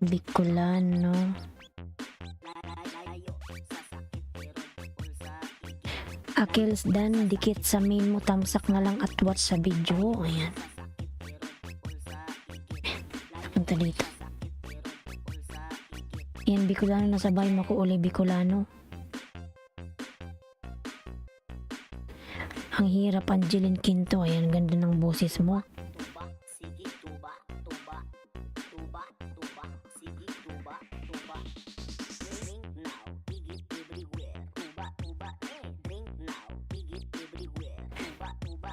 Speaker 1: Bicolano.
Speaker 3: Layo sa sakit pero bukol sa ikit.
Speaker 1: Akils Dan, dikit sa main mo. Tamsak na lang at watch sa video. Ayan.
Speaker 3: Sakit pero bukol sa ikit.
Speaker 1: Punta dito.
Speaker 3: Sakit pero bukol sa ikit.
Speaker 1: Ayan, Bicolano, nasa bahay mo ko uli. Bicolano. Ang hirap, Angeline Quinto. Ayan, ganda ng boses mo.
Speaker 3: Tuba, sige tuba, tuba, tuba, tuba, sige tuba, tuba. Drink now, higit everywhere. Tuba, tuba, drink now, higit everywhere. Tuba, tuba,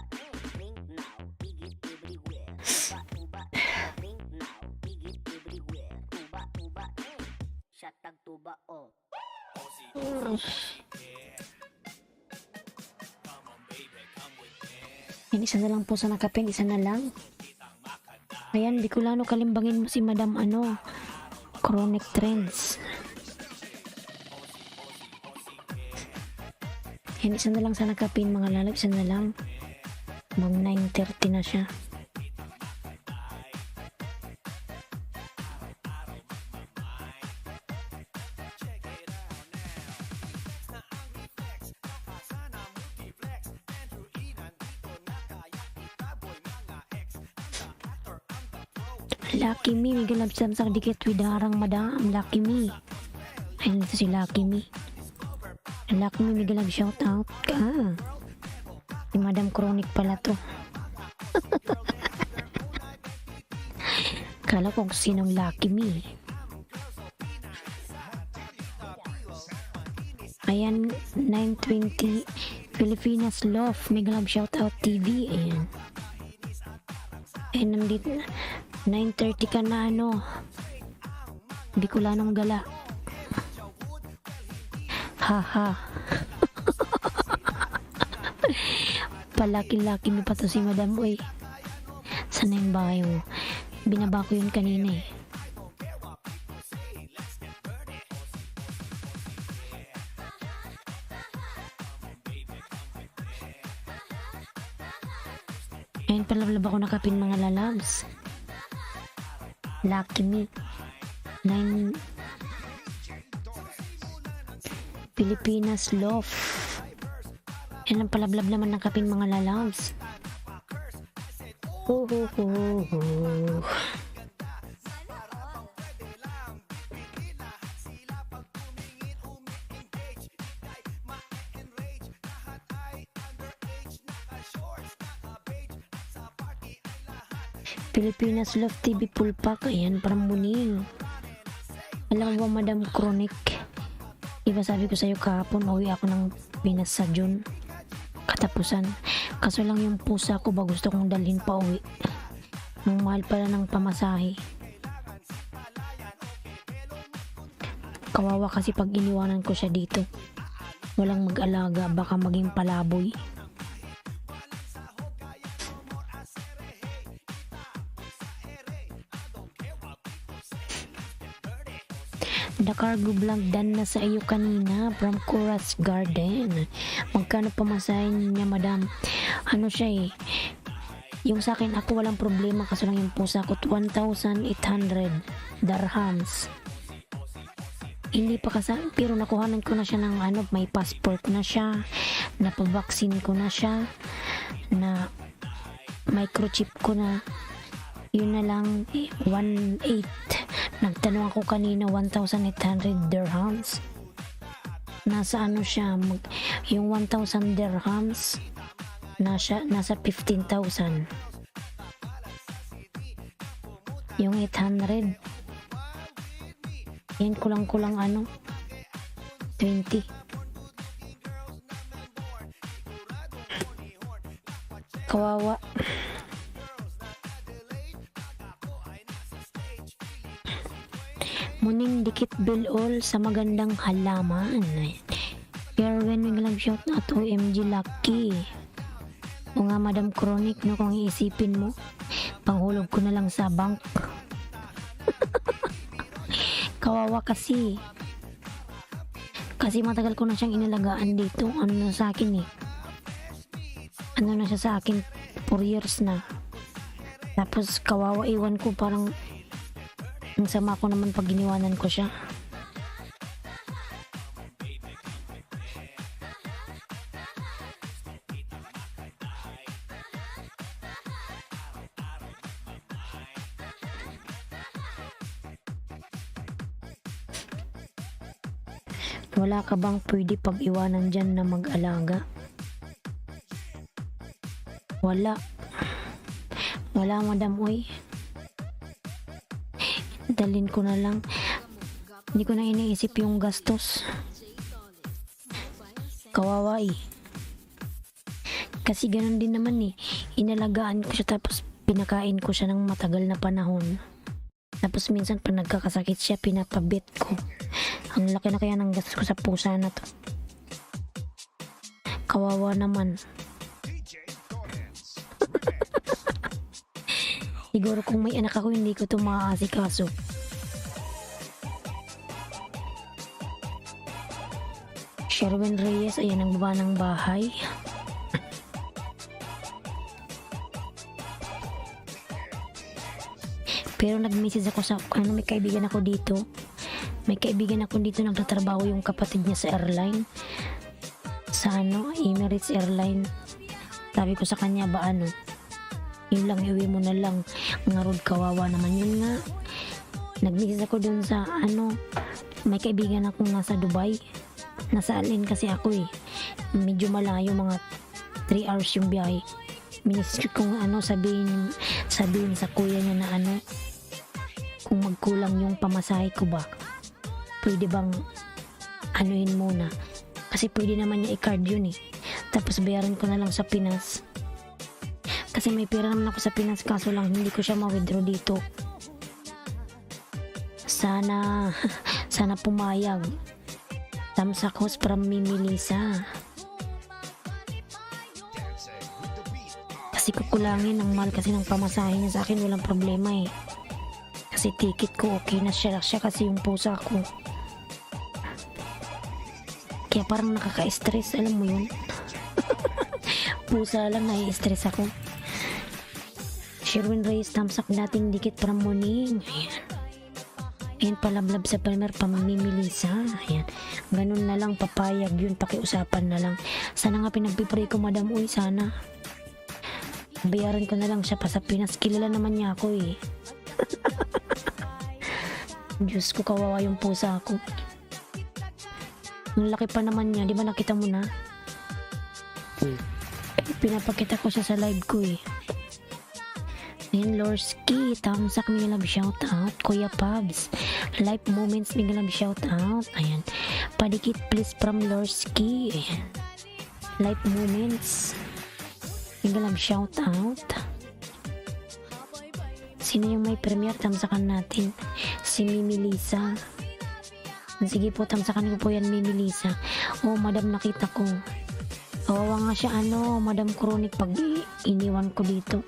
Speaker 3: drink now, higit everywhere. Tuba, tuba, drink now, higit everywhere. Tuba, tuba, shot tag tuba, oh.
Speaker 1: Yan, isa na lang po sa nakapin. Isa na lang. Ayan, Bicolano, kalimbangin mo si Madam Chronic Trends. Yan, isa na lang sa nakapin, mga lalab. Isa na lang. Mag 9:30 na siya. Lucky Me, may galab sa dikit with harang Madam. Lucky Me. Ayun, ito si Lucky Me. Lucky Me, may galab shout out ka. Si Madam Chronic pala to. Kala ko kung sinong Lucky Me. Ayan, 9:20 Pilipinas Love, may galab shout out TV. Ayan. Ayan, nandito 9:30 ka na Bicolanong gala. Haha. Palaki-laki mo pa to si Madam. Uy, sana yung bahay mo? Binaba ko yun kanina eh. Ayun, palablab ako nakapin, mga lalabs. Lucky Me. 9 Pilipinas Love. Yan ang palablab naman ng kapin, mga lalabs. Pilipinas Love TV full pack. Ayan, parang muning. Alam mo ba, Madam Chronic? Diba sabi ko sa'yo kahapon, uwi ako ng Pinas sa June. Katapusan. Kaso lang yung pusa ko ba gusto kong dalhin pa uwi. Ang mahal pala ng pamasahe. Kawawa kasi pag iniwanan ko siya dito. Walang mag-alaga, baka maging palaboy. The cargo vlog dan na sa iyo kanina from Coras Garden. Magkano pamasahin niya, madam? Ano siya eh? Yung sa akin, ako walang problema kaso lang yung pusa ko 1,800 dirhams. Hindi pa pero nakuhanan ko na siya ng ano, may passport na siya, napabaksin ko na siya, na microchip ko na. Yun na lang, 1,800. Nagtanong ako kanina, 1,800 dirhams. Nasa ano siya, yung 1,000 dirhams, nasa 15,000. Yung 800, yan kulang-kulang ano, 20. Kawawa. Muning dikit bill all sa magandang halaman. Pero when we love shout na to OMG Lucky. O nga, Madam Chronic, no, kung iisipin mo, panghulog ko na lang sa bank. Kawawa kasi. Kasi matagal ko na siyang inalagaan dito. Ano na sa akin eh. Ano na siya sa akin, 4 years na. Tapos kawawa, iwan ko, parang ang sama ko naman pag iniwanan ko siya. Wala ka bang pwede pag-iwanan dyan na mag-alaga? Wala. Wala, madam, oy. Dalhin ko na lang. Hindi ko na iniisip yung gastos. Kawawa eh. Kasi ganun din naman eh. Inalagaan ko siya tapos pinakain ko siya ng matagal na panahon. Tapos minsan pag nagkakasakit siya, pinapabit ko. Ang laki na kaya ng gastos ko sa pusa na to. Kawawa naman. Siguro kung may anak ako, hindi ko ito maaasikaso. Sherwin Reyes, ayan ang baba ng bahay. Pero nag-message ako sa, may kaibigan ako dito. May kaibigan ako dito, nagtatrabaho yung kapatid niya sa airline. Sa Emirates Airline. Sabi ko sa kanya, ba yun lang, iwi mo na lang. Nga rod, kawawa naman yun nga. Nag-message ako dun sa may kaibigan akong nasa Dubai. Nasa Alin kasi ako eh. Medyo malayo, mga 3 hours yung biyahe. Minis kung sabihin sa kuya niya na kung magkulang yung pamasahe ko ba, pwede bang anuhin muna. Kasi pwede naman niya i-card yun eh. Tapos bayaran ko na lang sa Pinas. Kasi may pera naman ako sa Pinas, kaso lang hindi ko siya ma-withdraw dito. Sana pumayag. Tamsakos from Mimilisa. Kasi kukulangin ang mahal kasi ng pamasahe niya sa akin, walang problema eh. Kasi ticket ko okay na siya kasi yung pusa ko. Kaya parang nakaka-stress, alam mo yun. Pusa lang, nai-stress ako. Sherwin Reyes, tamsak dating dikit from morning. Ayan. Ayan, palablab sa palmer, pamimilisa. Ayan. Ganun na lang, papayag yun, pakiusapan na lang. Sana nga pinagpipray ko, madam. Uy, sana. Bayaran ko na lang siya pa sa Pinas. Kilala naman niya ako eh. Diyos ko, kawawa yung pusa ko. Ang laki pa naman niya. Di ba nakita mo na? Pinapakita ko siya sa live ko eh. Ayan, Lorski, tamsak may love shout out. Kuya Pabs, life moments may love shout out. Ayan, padikit please from Lorski. Ayan, life moments may love shout out. Sino yung may premiere? Tamsakan natin. Si Mimi Lisa. Sige po, tamsakan ko po yan, Mimi Lisa. Oh, madam, nakita ko. Kawawa nga siya, Madam Chronic, pag iniwan ko dito.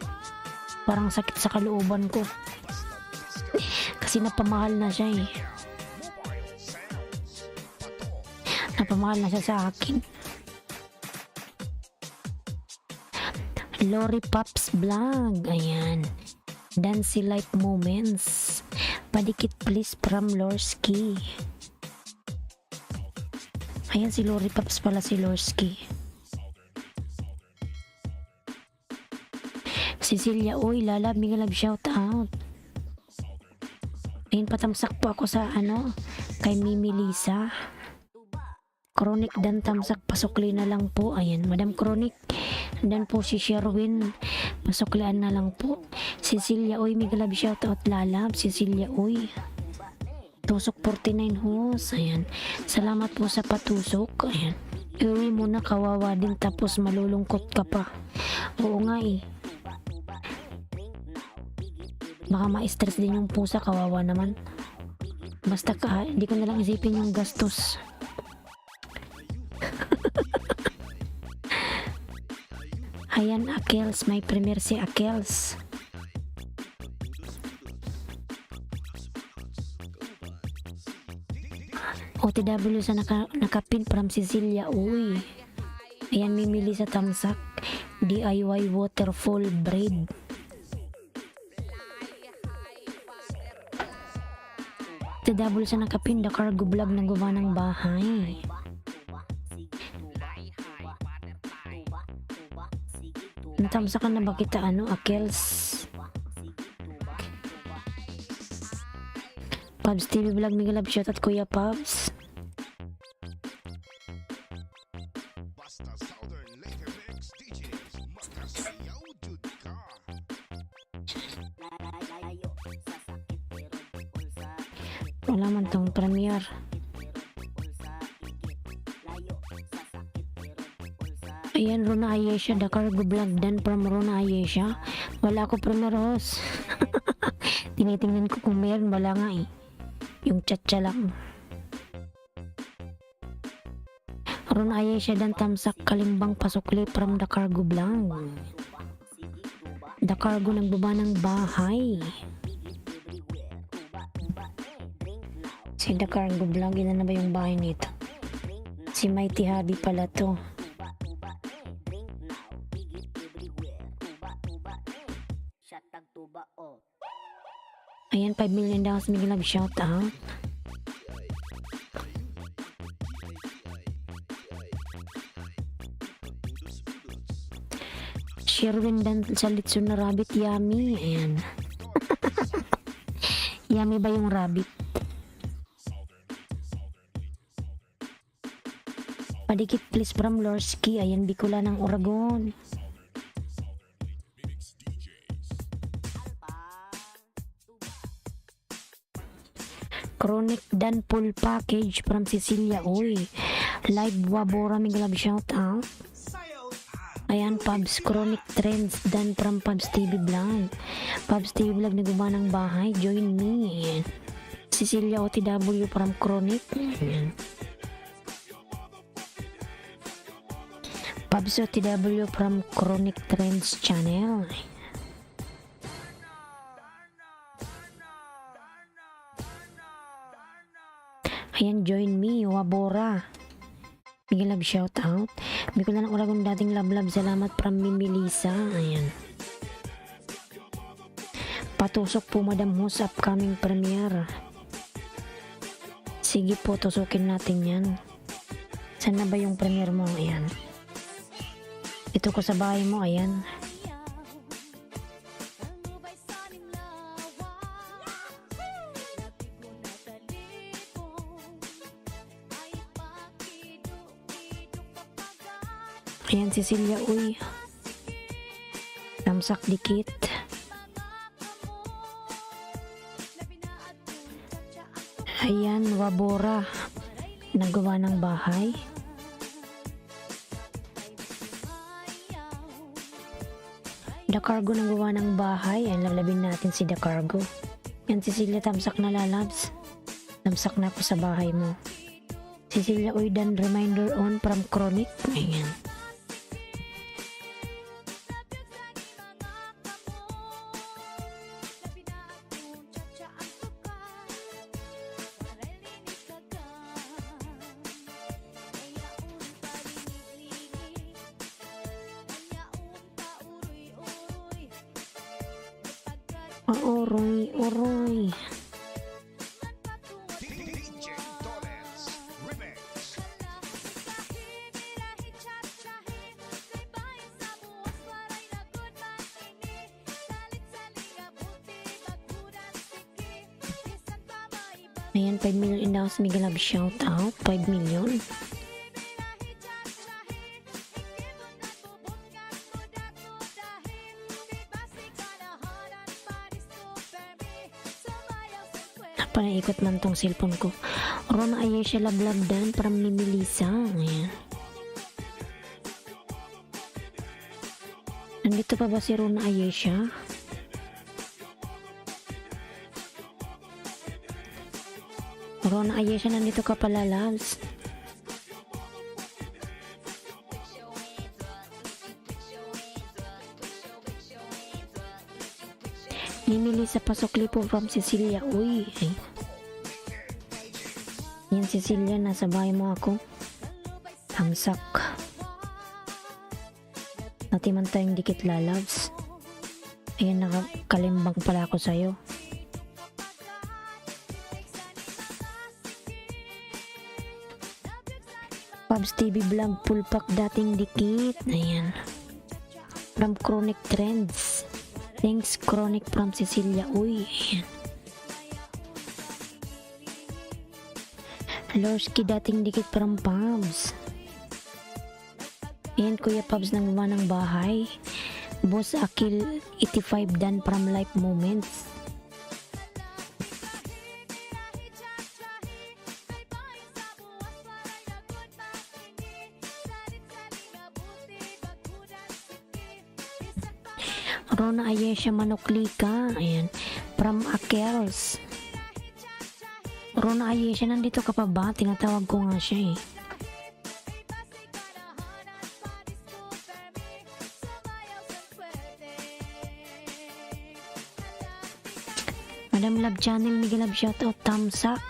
Speaker 1: Parang sakit sa kalooban ko. Kasi napamahal na siya eh. Napamahal na siya sa akin. Lori Pops Vlog. Ayan. Dancey Life Moments. Padikit please from Lorski. Ayan, si Lori Pops pala, si Lorski. Cecilia, uy, lalab, may love shout out. Ayun, patamsak po ako sa kay Mimi Lisa. Chronic dan tamsak, pasukli na lang po. Ayan, Madam Chronic. Dan po si Sherwin, pasuklian na lang po. Cecilia, uy, may love shout out, lalab. Cecilia, uy. Tusok 49 hos. Ayan, salamat po sa patusok. Ayan, iuwi mo na, kawawa din, tapos malulungkot ka pa. Oo nga eh. Baka ma-stress din yung pusa, kawawa naman. Basta hindi ko nalang isipin yung gastos. Ayan, Akels, may premier si Akels. OTW sa nakapin from Cecilia, uy. Ayan, mimili sa tamsak. DIY waterfall braid. OTW sa nakapin, the cargo vlog ng gumawa ng bahay. Natamsakan na ba kita, Akels? Pabs TV Vlog, may love shout at Kuya Pabs. Wala man tong premiere. Ayan, Rona Ayesha, the cargo vlog dan from Rona Ayesha. Wala ko premiere host. Tinitingnan ko kung meron, wala nga eh. Yung chatcha lang. Rona Ayesha dan tamsak kalimbang pasukli from the cargo vlog. The cargo nagbaba ng bahay. Si the cargo vlog, ilan na ba yung bahay nito? Si Mighty Hubby pala to. Ayan, 5 million daw sa Miguel Love shout out. Sherwin dan sa Litson na rabbit, yummy. Ayan. Yummy ba yung rabbit? Padikit please from Lorski. Ayan, Bicula ng Oragon. Chronic dan full package from Cecilia, uy. Live Wabora, may love shout out. Ayan, Pabs Chronic Trends dan from Pabs TV Vlog. Pabs TV Vlog na gumawa ng bahay, join me. Ayan. Cecilia OTW from Chronic. Ayan. Pabs OTW from Chronic Trends channel. Ayan, join me, Wabora. May love shout out. May ko na ng Oragon dating love. Salamat from Mimi Lisa. Ayan. Patusok po, Madam Host, upcoming premiere. Sige po, tusukin natin yan. Saan na ba yung premiere mo? Ayan. Ito ko sa bahay mo. Ayan. Ayan, Cecilia, uy. Tamsak dikit. Ayan, Wabora. Nagawa ng bahay. The Cargo nagawa ng bahay. Ayan, lalabin natin si The Cargo. Yan, Cecilia, tamsak na lalabs. Tamsak na ako sa bahay mo. Cecilia, uy, dan reminder on from Chronic. Ayan. Oroy, oroy.
Speaker 4: DJ Dollars Remix.
Speaker 1: Ayan, 5 million in the house. Miguel Love shout out. 5 million. Panaikot man tong cellphone ko. Rona Ayesha Lablabdan from ni Melissa. Ayan. Nandito pa ba si Rona Ayesha? Rona Ayesha, nandito ka pala, loves. Ni Melissa Pasokli po from Cecilia. Uy, ay. Yan, Cecilia, nasa bahay mo ako. Tamsak. Natiman tayong dikit, lalabs. Ayan, nakakalimbang pala ako sa'yo. Pabs TV Vlog, full pack dating dikit. Ayan. From Chronic Trends. Thanks, Chronic from Cecilia. Uy, ayan. Lorski, dating dikit from Pabs. Ayan, Kuya Pabs, nang gawa ng bahay. Boss Akil 85 dan from Life Moments. Rona Ayesha Manoklika. Ayan. From Akels. Rona Ayesha, nandito ka pa ba? Tinatawag ko nga siya eh. Madam Love Channel, Miguel Love shoutout, Tamsak.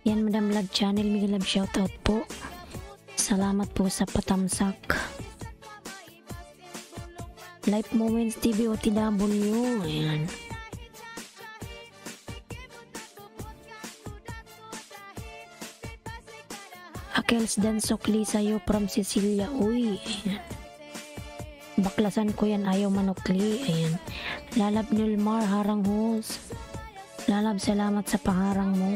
Speaker 1: Yan, Madam Love Channel, Miguel Love shoutout po. Salamat po sa patamsak. Life Moments TV OTW. Ayan. Akels dan Sokli sa'yo from Cecilia. Uy, ayan. Baklasan ko yan, ayaw manukli. Ayan. Lalab Nilmar, harang hos. Lalab, salamat sa paharang mo.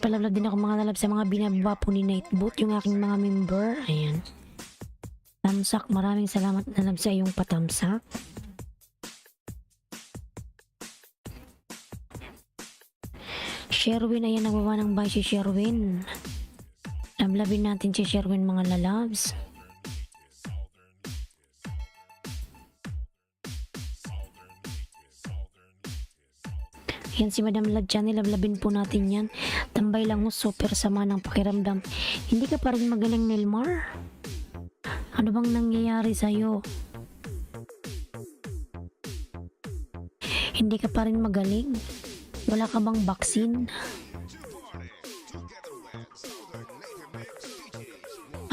Speaker 1: Palablab din ako mga lalab sa mga binababa po ni Nightboot, yung aking mga member. Ayan. Tamsak, maraming salamat lalab sa iyong patamsak. Sherwin, ayan, nagawa ng bahay si Sherwin. Lablabin natin si Sherwin, mga lalabs. Yan si Madam Love Channel, lablabin po natin yan. Tambay lang mo, super sama ng pakiramdam. Hindi ka pa rin magaling, Nilmar? Ano bang nangyayari sa'yo? Hindi ka pa rin magaling? Wala ka bang vaccine?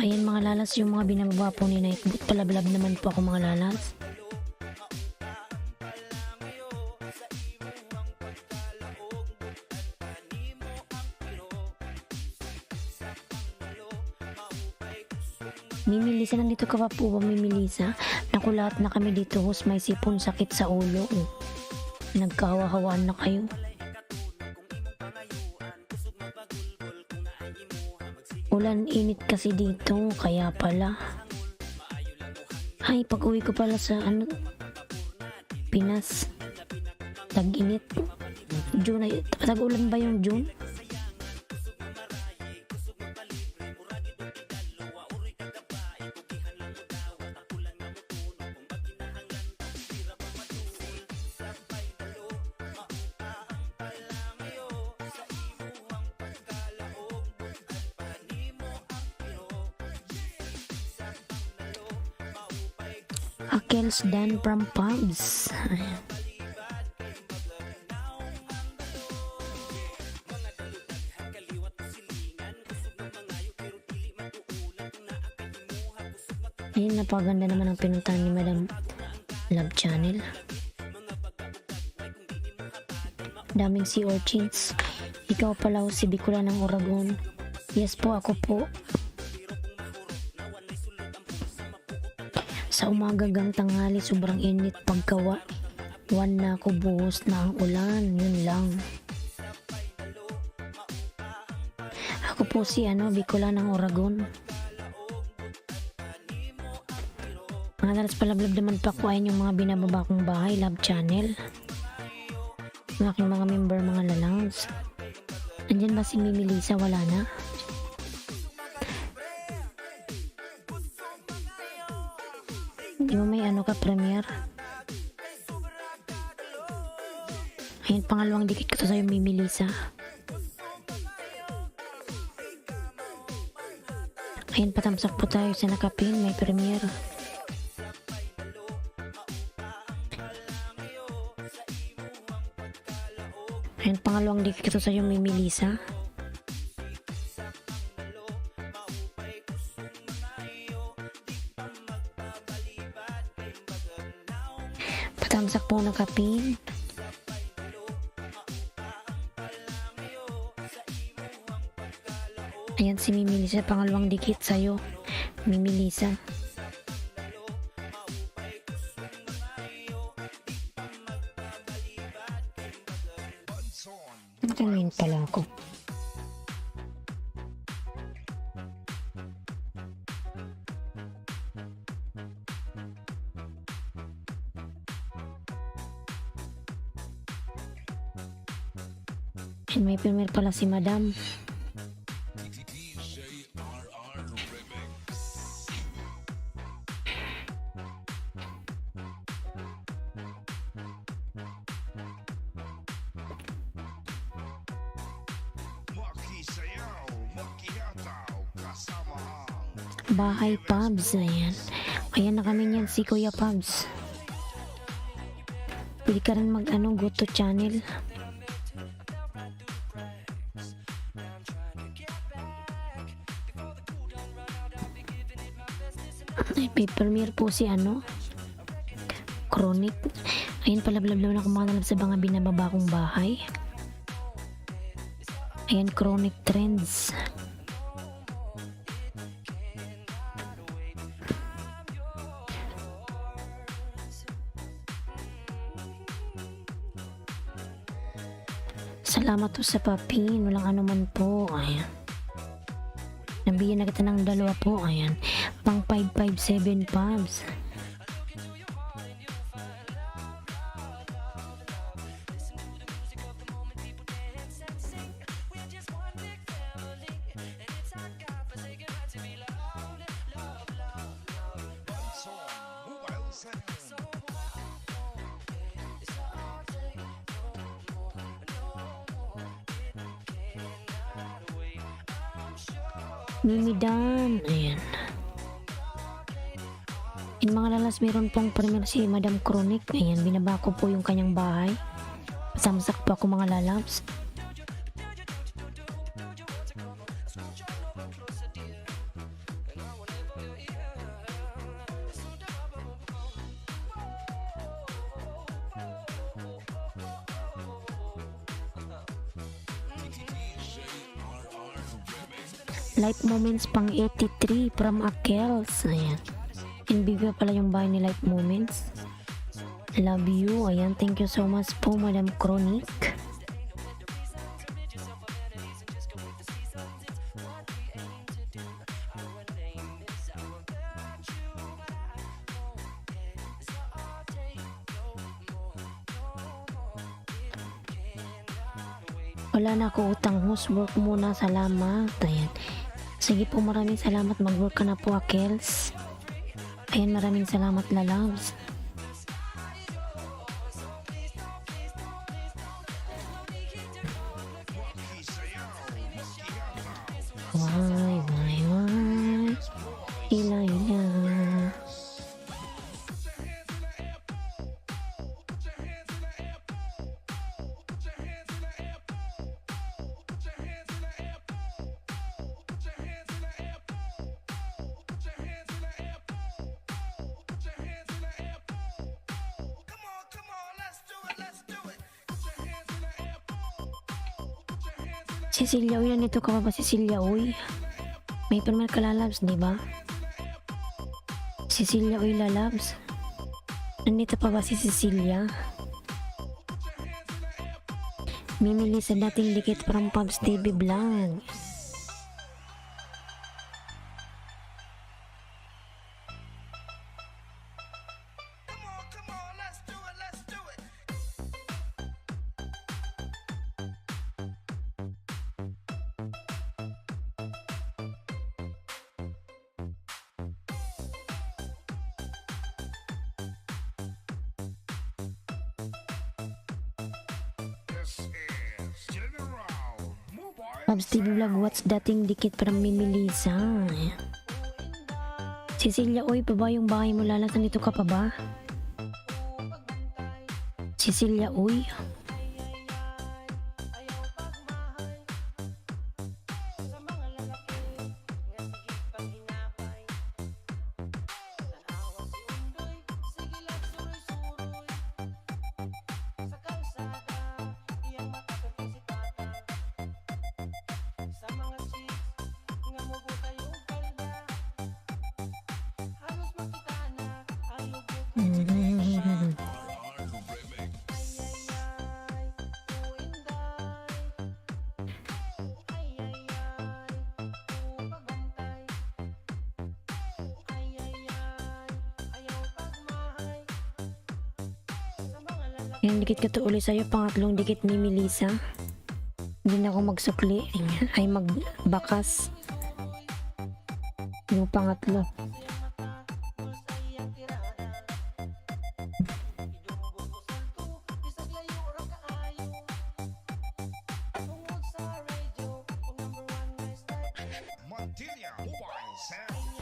Speaker 1: Ayan mga lalas, yung mga binababa po ni Nightboot. Palablab naman po ako, mga lalas. Mimilisa, nandito ka pa po ba, Mimilisa? Naku, lahat na kami dito, host, may sipon, sakit sa ulo. Nagkahawa-hawaan na kayo. Ulan, init kasi dito, kaya pala. Ay, pag uwi ko pala sa Pinas, tag-init. June ay, tag-ulan ba yung June? Akels Dan from Pubs. Ayan. Ayun, napaganda naman ang pinuntahan ni Madam Love Channel. Daming sea urchins. Ikaw pala ho si Bicula ng Oragon. Yes po, ako po. Sa umaga gang tanghali, sobrang init pagkawa. Wan na ako, buhos na ang ulan. Yun lang. Ako po si Bicula ng Oragon. Mga dalas palablab naman pa ko ayun yung mga binababa kong bahay, Love Channel. Ang aking mga member, mga lalangs. Andyan ba si Mimi Lisa? Wala na. Di mo may ka, premiere? Ayun, pangalawang dikit ko to sa'yo, Mimi Lisa. Ayun, patamsak po tayo sa nakapin, may premiere. Ayun, pangalawang dikit ko sa'yo, Mimi Lisa. Patamsak po ng kapin. Ayan si Mimi Lisa, pangalawang dikit sa'yo, Mimi Lisa. Nakaluin pala ako. And may premiere pala si Madam. Bahay Pubs, ayan. Ayan na kami niyan, si Kuya Pubs. Pwede ka rin go to channel. Ay, may premiere po si Chronic. Ayan, palablablaw na kumanalab sa mga binababa kong bahay. Ayan, Chronic Trends. Salamat po sa papin. Walang anuman po. Ayan. Nabigyan na kita ng 2 po. Ayan. Pang 557 Pubs. Mimi Dan. Ayan. In mga lalas, meron pong premiere si Madam Chronic. Ayan, binaba ko po yung kanyang bahay. Samsak po ako, mga lalabs. Life Moments pang 83 from Akels. Ayan. Inbigay pala yung bahay ni Life Moments. Love you. Ayan. Thank you so much po, Madam Chronic. Wala na ako utang host. Work muna. Salamat. Ayan. Sige po, maraming salamat. Mag-work ka na po, Akels. Ayan, maraming salamat, lalabs. Why? Ila, ila. Cecilia, uy, nandito ka pa ba, Cecilia, uy? May permel ka, lalabs, di ba? Cecilia, uy, lalabs. Nandito pa ba si Cecilia? Mimili sa dating dikit from Pubs TV Vlog.
Speaker 4: This is General Mobile
Speaker 1: Pubs TV Vlog, what's dating dikit from Mimilisa? Cecilia, uy, pa ba yung bahay mo, lalas? Nandito ka pa ba? Cecilia, uy. Yung dikit ko to uli sa'yo, pangatlong dikit ni Melissa. Hindi na ako magsukli, ay magbakas. Yung pangatlo.
Speaker 4: Montilla Mobile Sound.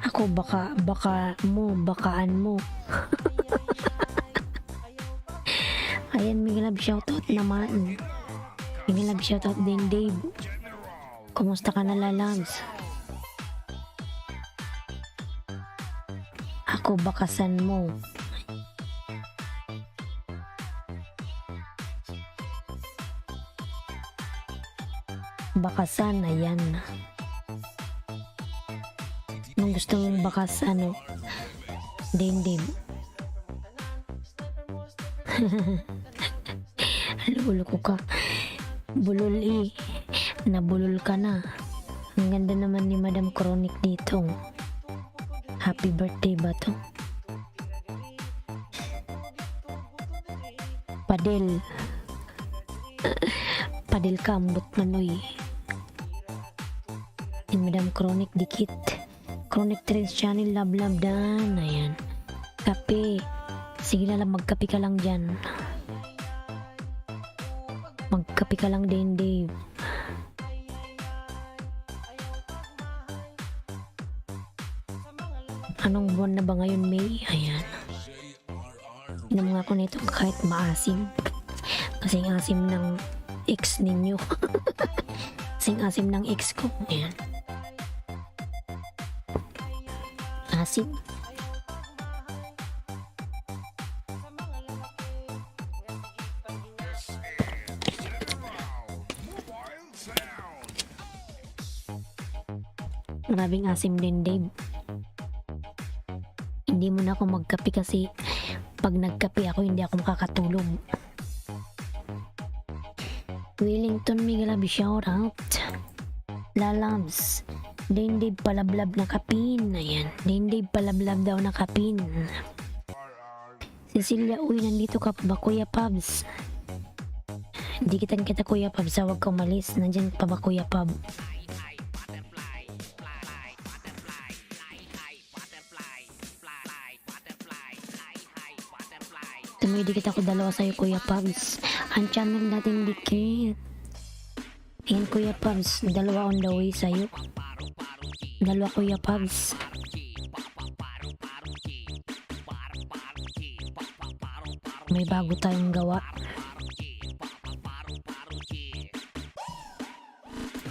Speaker 1: Ako bakaan mo. Ayan, may love shoutout naman. May love shoutout din, Dave. Kumusta ka na, lalabs? Ako bakasan mo. Bakasan, ayan. Nung gusto mong bakas, Dave. Lulo ko ka. Bulol eh. Nabulol ka na. Ang ganda naman ni Madam Chronic dito. Happy birthday ba to? Padel. Padel kambot manoy. Ni Madam Chronic dikit. Chronic Trends Channel, love dan. Ayan. Kape. Sige na lang, magkape ka lang dyan. Magkape ka lang din, Dave. Anong buwan na ba ngayon, May? Ayan. Inom nga ako nito kahit maasim. Kasing asim ng ex ninyo. Kasing asim ng ex ko. Ayan. Asim.
Speaker 4: Mobile Sound.
Speaker 1: Maraming asim din, Dave. Hindi mo na ako magkape kasi pag nagkape ako, hindi ako makakatulog. Wellington Migalabi, shout out. Lalabs. Dave palablab na kapin. Ayan. Dave palablab daw na kapin.
Speaker 4: RRQ
Speaker 1: Cecilia, uy, nandito ka pa ba, Kuya Pabs? Hindi kita Kuya Pabs, huwag ka umalis. Nandyan pa ba, Kuya Pab? Tumidikit ako dalawa sa'yo, Kuya Pabs. Ang channel natin dikit. Ayan, Kuya Pabs, dalawa on the way sa'yo. Dalawa, Kuya Pabs. May bago tayong gawa.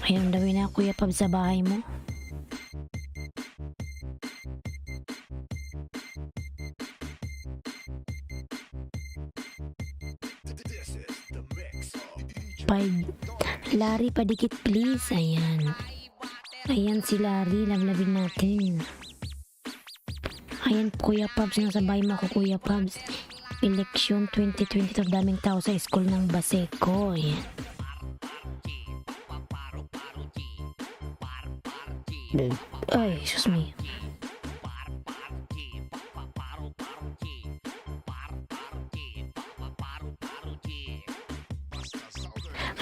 Speaker 1: Ayan, dawi na, Kuya Pabs, sa bahay mo. Five. Larry, padikit please. Ayan. Ayan si Larry, lablabin natin. Ayan, Kuya Pabs, nasa bahay mo ako, Kuya Pabs. Election 2022, daming tao sa school ng Baseco. Ayan. Ay, excuse me.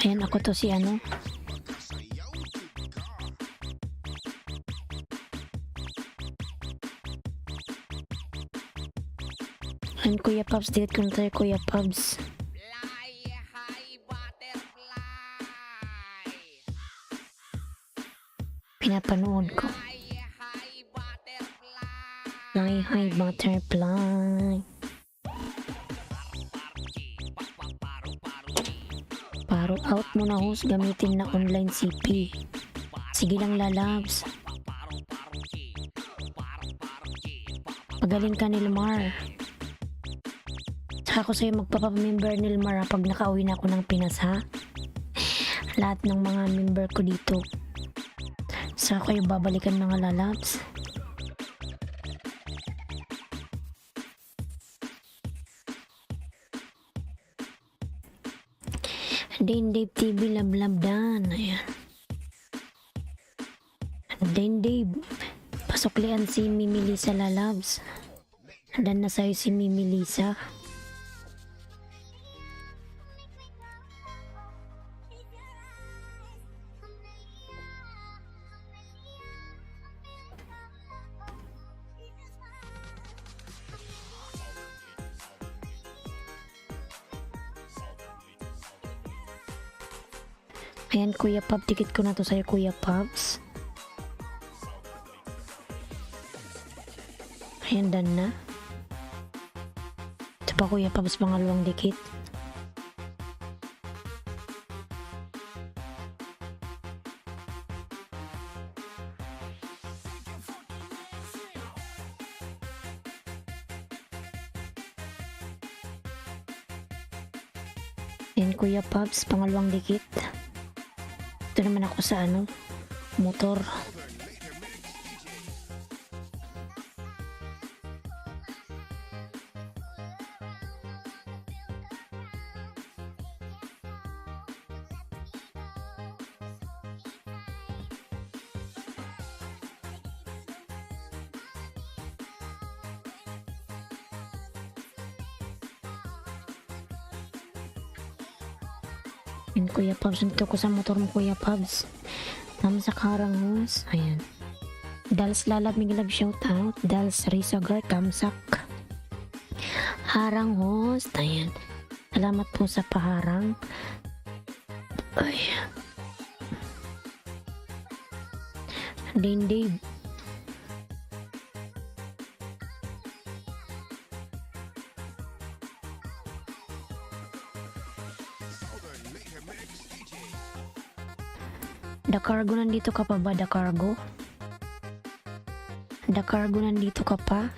Speaker 1: Ayan, ako to si ano. Ayan, Kuya Pabs, dikit ko na tayo, Kuya Pabs. Pinapanood ko. Fly high butterfly. Paro out mo na, host, gamitin na online CP. Sige lang, lalabs. Magaling ka, Nilmar. Saka ako sa'yo magpapamember, Nilmar, pag nakauwi na ako ng Pinas, ha? Lahat ng mga member ko dito. Saka kayo babalikan, mga lalabs. Dave TV, love dan. Ayan. Dave, pasuklian si Mimi Lisa, lalabs. Dan na sa'yo si Mimi Lisa. Ayan, Kuya Pab, tikit ko na to sa'yo, Kuya Pabs. Ayan, dan na. Ito pa, Kuya Pabs, pangalawang dikit. Ayan, Kuya Pabs, pangalawang dikit. Ito naman ako sa ano, motor. Ayan, Kuya Pabs, nito ko sa motor mo, Kuya Pabs. Tamsak harang hos. Ayan. Dals lalab, miglab shout out. Dals Risogar, tamsak harang hos. Ayan. Salamat po sa paharang. Ay. Dave. The Cargo, nandito ka pa ba, The Cargo? The Cargo, nandito ka pa?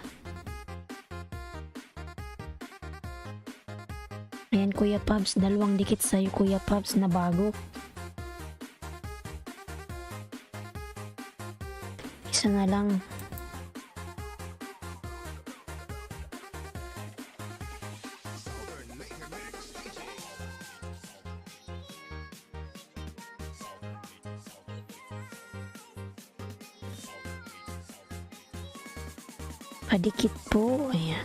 Speaker 1: Ayan, Kuya Pabs, dalawang dikit sa'yo, Kuya Pabs, na bago. Isa na lang. Padikit po. Ayan.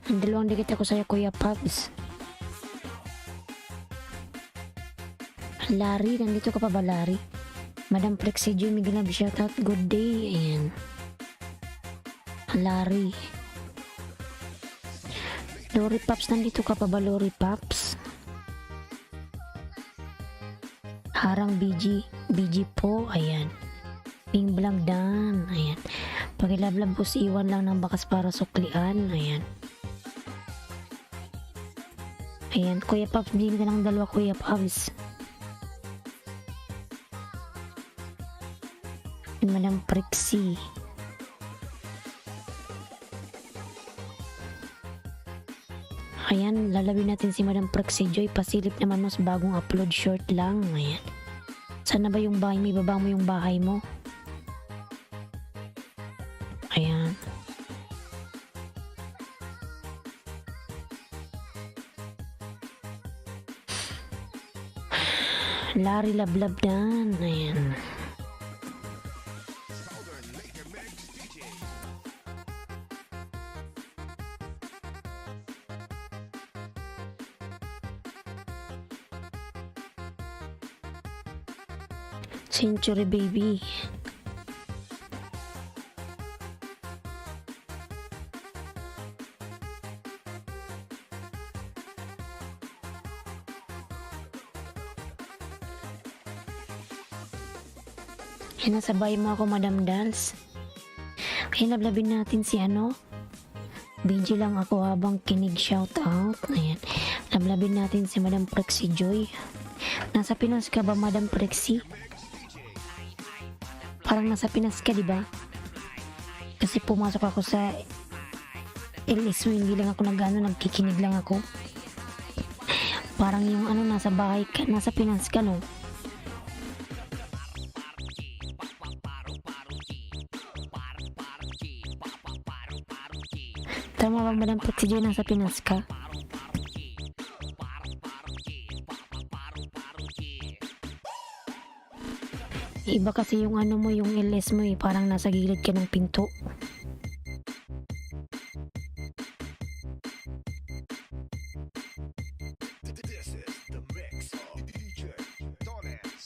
Speaker 1: Ang dalawang dikit ako sa'yo, Kuya Pabs. Larry, nandito ka pa ba, Larry? Madam Plexi Joy, Miguel Love, shoutout. Good day. Ayan. Larry. Lori Pops, nandito ka pa ba, Lori Pops? Harang BG. BG po. Ayan. Ping Blank Dan. Ayan. Pakilablab po si iwan lang ng bakas para suklian. Ayan. Ayan. Kuya Pops, bilhin ka ng dalawa, Kuya Pops. Madam Prixie. Ayan, lalawin natin si Madam Prixie Joy. Pasilip naman mas bagong upload short lang. Ayan. Sana ba yung bahay mo? Ibaba mo yung bahay mo. Ayan. Larry Lablab Dan. Ayan.
Speaker 4: Southern Lake Mix DJ.
Speaker 1: Century Baby. Yan, nasabay mo ako, Madam Dals. Kaya lablabin natin si ano. Video lang ako habang kinig, shout out. Ayan. Lablabin natin si Madam Prexie Joy. Nasa Pinas ka ba, Madam Prexie? Parang nasa Pinas ka, di ba? Kasi pumasok ako sa LSU, hindi lang ako nagkikinig lang ako. Parang yung ano, nasa bahay ka, nasa Pinas ka, no? Tama ba, Madam Prexie Joy, nasa Pinas ka? Iba kasi yung ano mo, yung LS mo parang nasa gilid ka ng pinto.
Speaker 4: This is the mix of DJ Dones.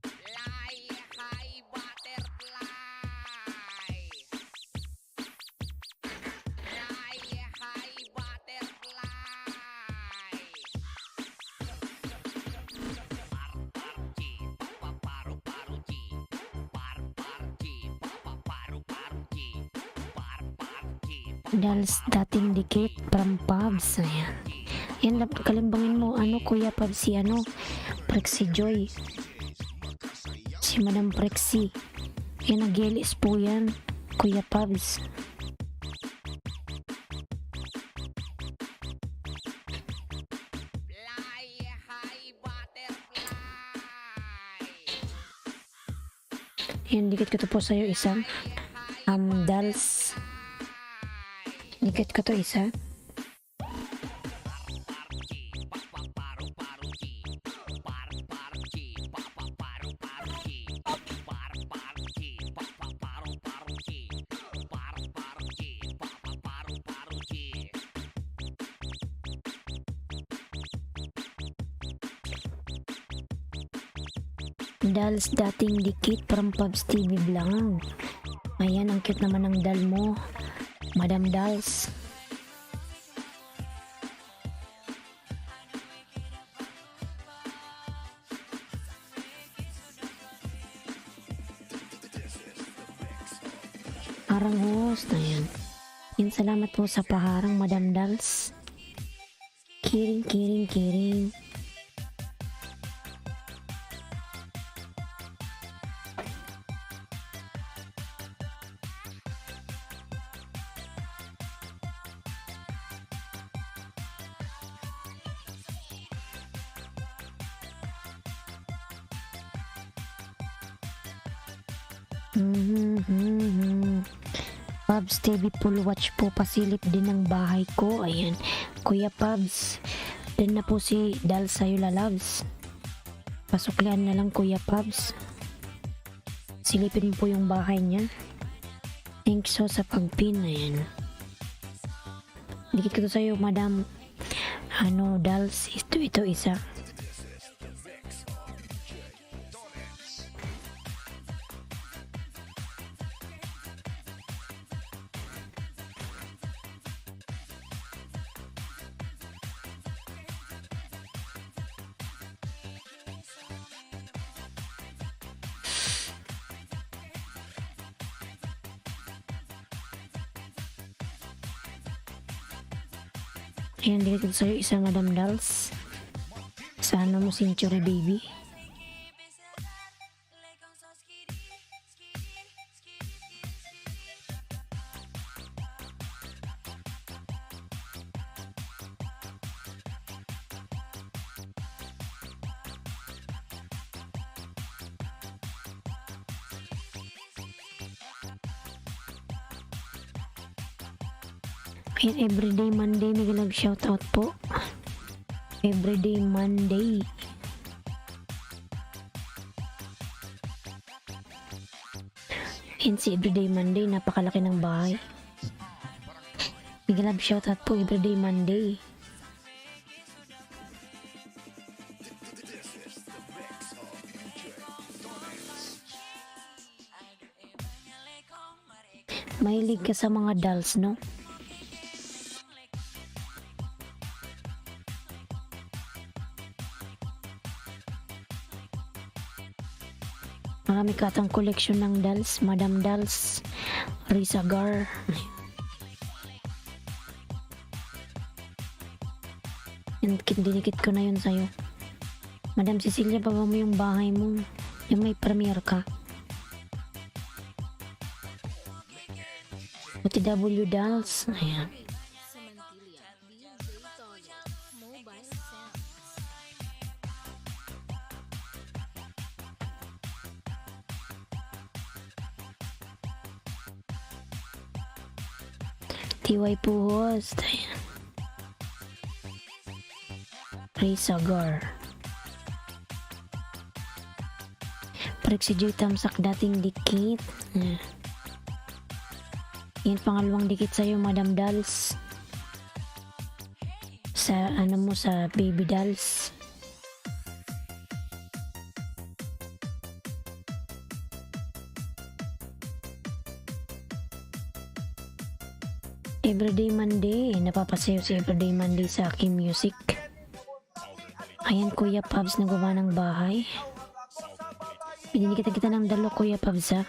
Speaker 5: Fly high butterfly. Fly high butterfly.
Speaker 1: Dals dating dikit from Pubs. Ayan. Yan, kalimbangin mo, ano, Kuya Pubs, si ano, Prexie Joy. Si Madam Prexie. Yan, nag-LS po yan, Kuya Pubs.
Speaker 5: Fly high butterfly.
Speaker 1: Yan, dikit ko to po sa'yo isa. Dals. Dikit ko to isa. Dals dating dikit from Pubs TV Vlog. Ayan, ang cute naman ng dal mo, Madam Dals. Harang host, ayan. Yan, salamat po sa paharang, Madam Dals. Kiring, kiring, kiring. Pubs TV full watch po, pasilip din ng bahay ko. Ayan, Kuya Pubs. Din na po si Dal Sayula Loves. Pasuklian na lang, Kuya Pubs. Silipin mo po yung bahay niya. Thanks so sa pagpin. Ayan. Dikit ko to sa'yo, madam. Ano, dolls. Ito isa. Ayan, dikit ko to sa'yo, isa, madam dolls. Sa ano mo, Century Baby. Ayan, everyday Monday, mega love shoutout po. Everyday Monday. Ayan si Everyday Monday, napakalaki ng bahay. Mega love shoutout po, Everyday Monday. Mahilig ka sa mga dolls, no? Marami ka atang collection ng dolls, Madam Dolls, Risa Gar. Yan, dinikit ko na yun sa'yo. Madam Cecilia, baba mo yung bahay mo. Yung may premiere ka. OTW Dolls. Ayan. TY Puhos. Ayan. Risa Gar. Parek si Joy Tamsak, dating dikit. Ayan. Yan, pangalawang dikit sa'yo, Madam Dolls. Sa ano mo, sa Baby Dolls. Everyday Monday, napapasayo si Everyday Monday sa aking music. Ayan, Kuya Pabs, nagawa ng bahay. Pininikita kita ng dalo, Kuya Pabs, ha?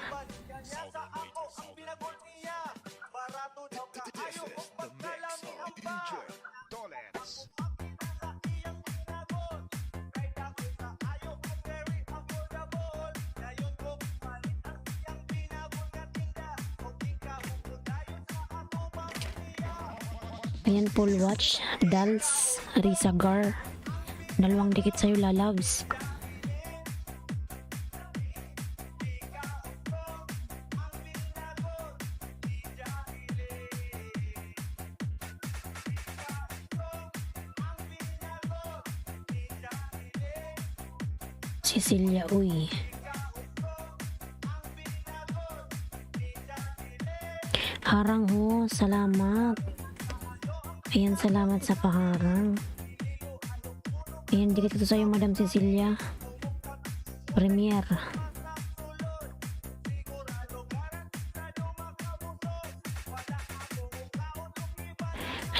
Speaker 1: Ayan, full watch, Dolls, Risa Gar. Dalawang dikit sa'yo, lalabs. Cecilia, uy. Harang ho, salamat. Ayan, salamat sa paharang. Ayan, dikit ito sa'yo, Madam Cecilia. Premier.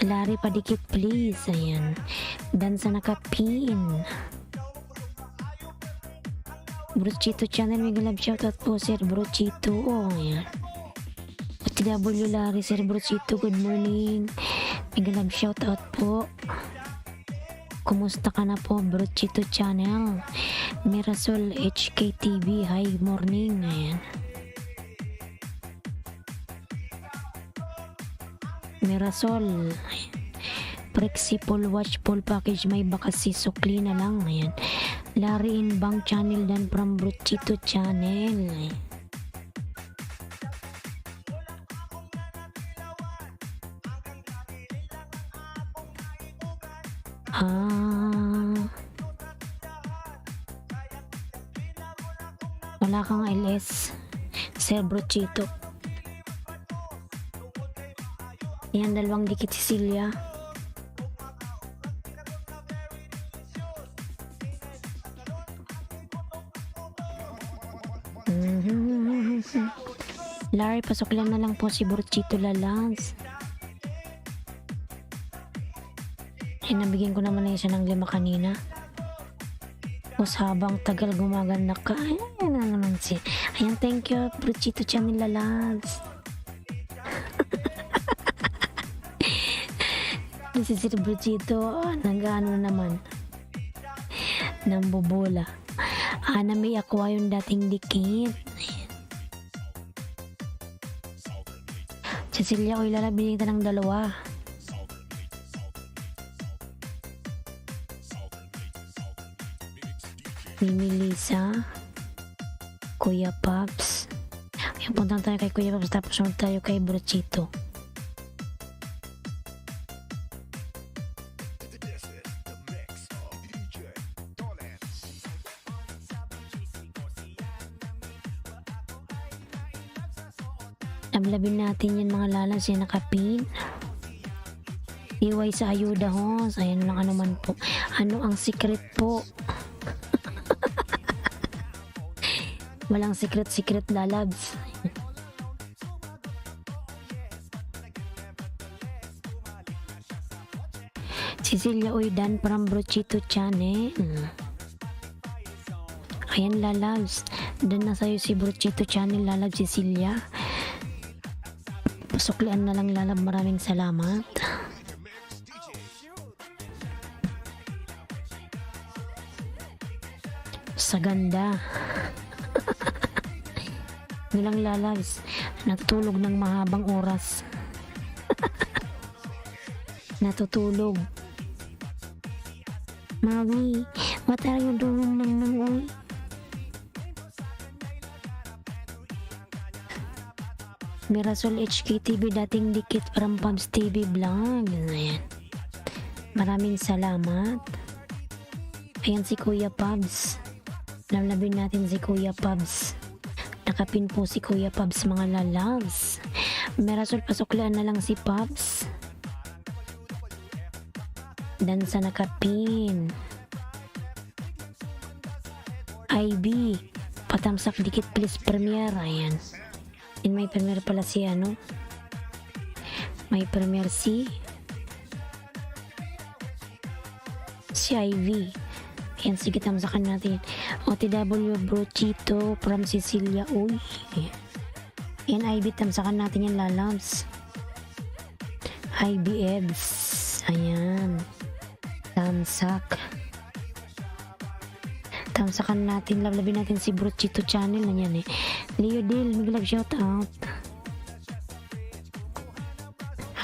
Speaker 1: Lari, padikit please. Ayan. Dansa nakapin. Brochito channel, mega love shoutout po, Sir Brochito. Oh, ayan. TW Lari, Sir Brochito, good morning. Mega love shoutout po. Kumusta ka na po, Brochito channel? Mirasol HKTV, hi morning. Ayan. Mirasol. Prexy full watch full package, may bakasi sukli na lang. Ayan. Larry in Bank channel dan from Brochito channel. Wala kang LS, Sir Brochito. Ayan, dalawang dikit si Silya. Larry, pasok lang na lang po si Burchito Lalans. Eh, nabigyan ko naman na isa ng 5 kanina. Tapos habang tagal gumagana ka, ayan na naman si... Ayan, thank you, Burchito Channel Lalans. Si Sir Burchito, nag-ano naman. Nambobola. Ana, may aqua yung dating dikit. Cecilia, oy, lalabing kita ng 2. Mimi Lisa, Kuya Paps. Ayan, punta tayo kay Kuya Paps, tapos sunod tayo kay Burchito.
Speaker 4: This is the mix of DJ Donance.
Speaker 1: Lablabin natin yan mga Lalans, yan nakapin. Iway sa ayuda hos. Ayan lang ano man po. Ano ang secret po? Walang secret Lalabs. Cecilia Oidan from Burchito Channel. Ayan Lalabs. Dan na sa'yo si Burchito Channel Lalabs Cecilia. Pasuklian na lang Lalab. Maraming salamat. Sa ganda. Nilang Lalabs. Natutulog ng mahabang oras. Natutulog. Mami, what are you doing nang Mirasol HKTV, dating dikit from Pabs TV Vlog. Ayan. Maraming salamat. Ayan si Kuya Pabs. Lalabin natin si Kuya Pabs. Nakapin po si Kuya Pabs mga Lalabs. Mirasol, pasuklaan na lang si Pabs. Dan sa nakapin. IB, patamsak dikit please premiere. Ayan. And may premiere pala si ano. May premiere si Ivy. Ayan, sige, tamsakan natin. OTW Burchito from Cecilia. Uy. Ayan, Ivy, tamsakan natin yung Lalabs. Ivy Ebs. Ayan. Tamsak. Tamsakan natin, lablabin natin si Burchito Channel na yan eh. Leo Dale, mag-love shoutout.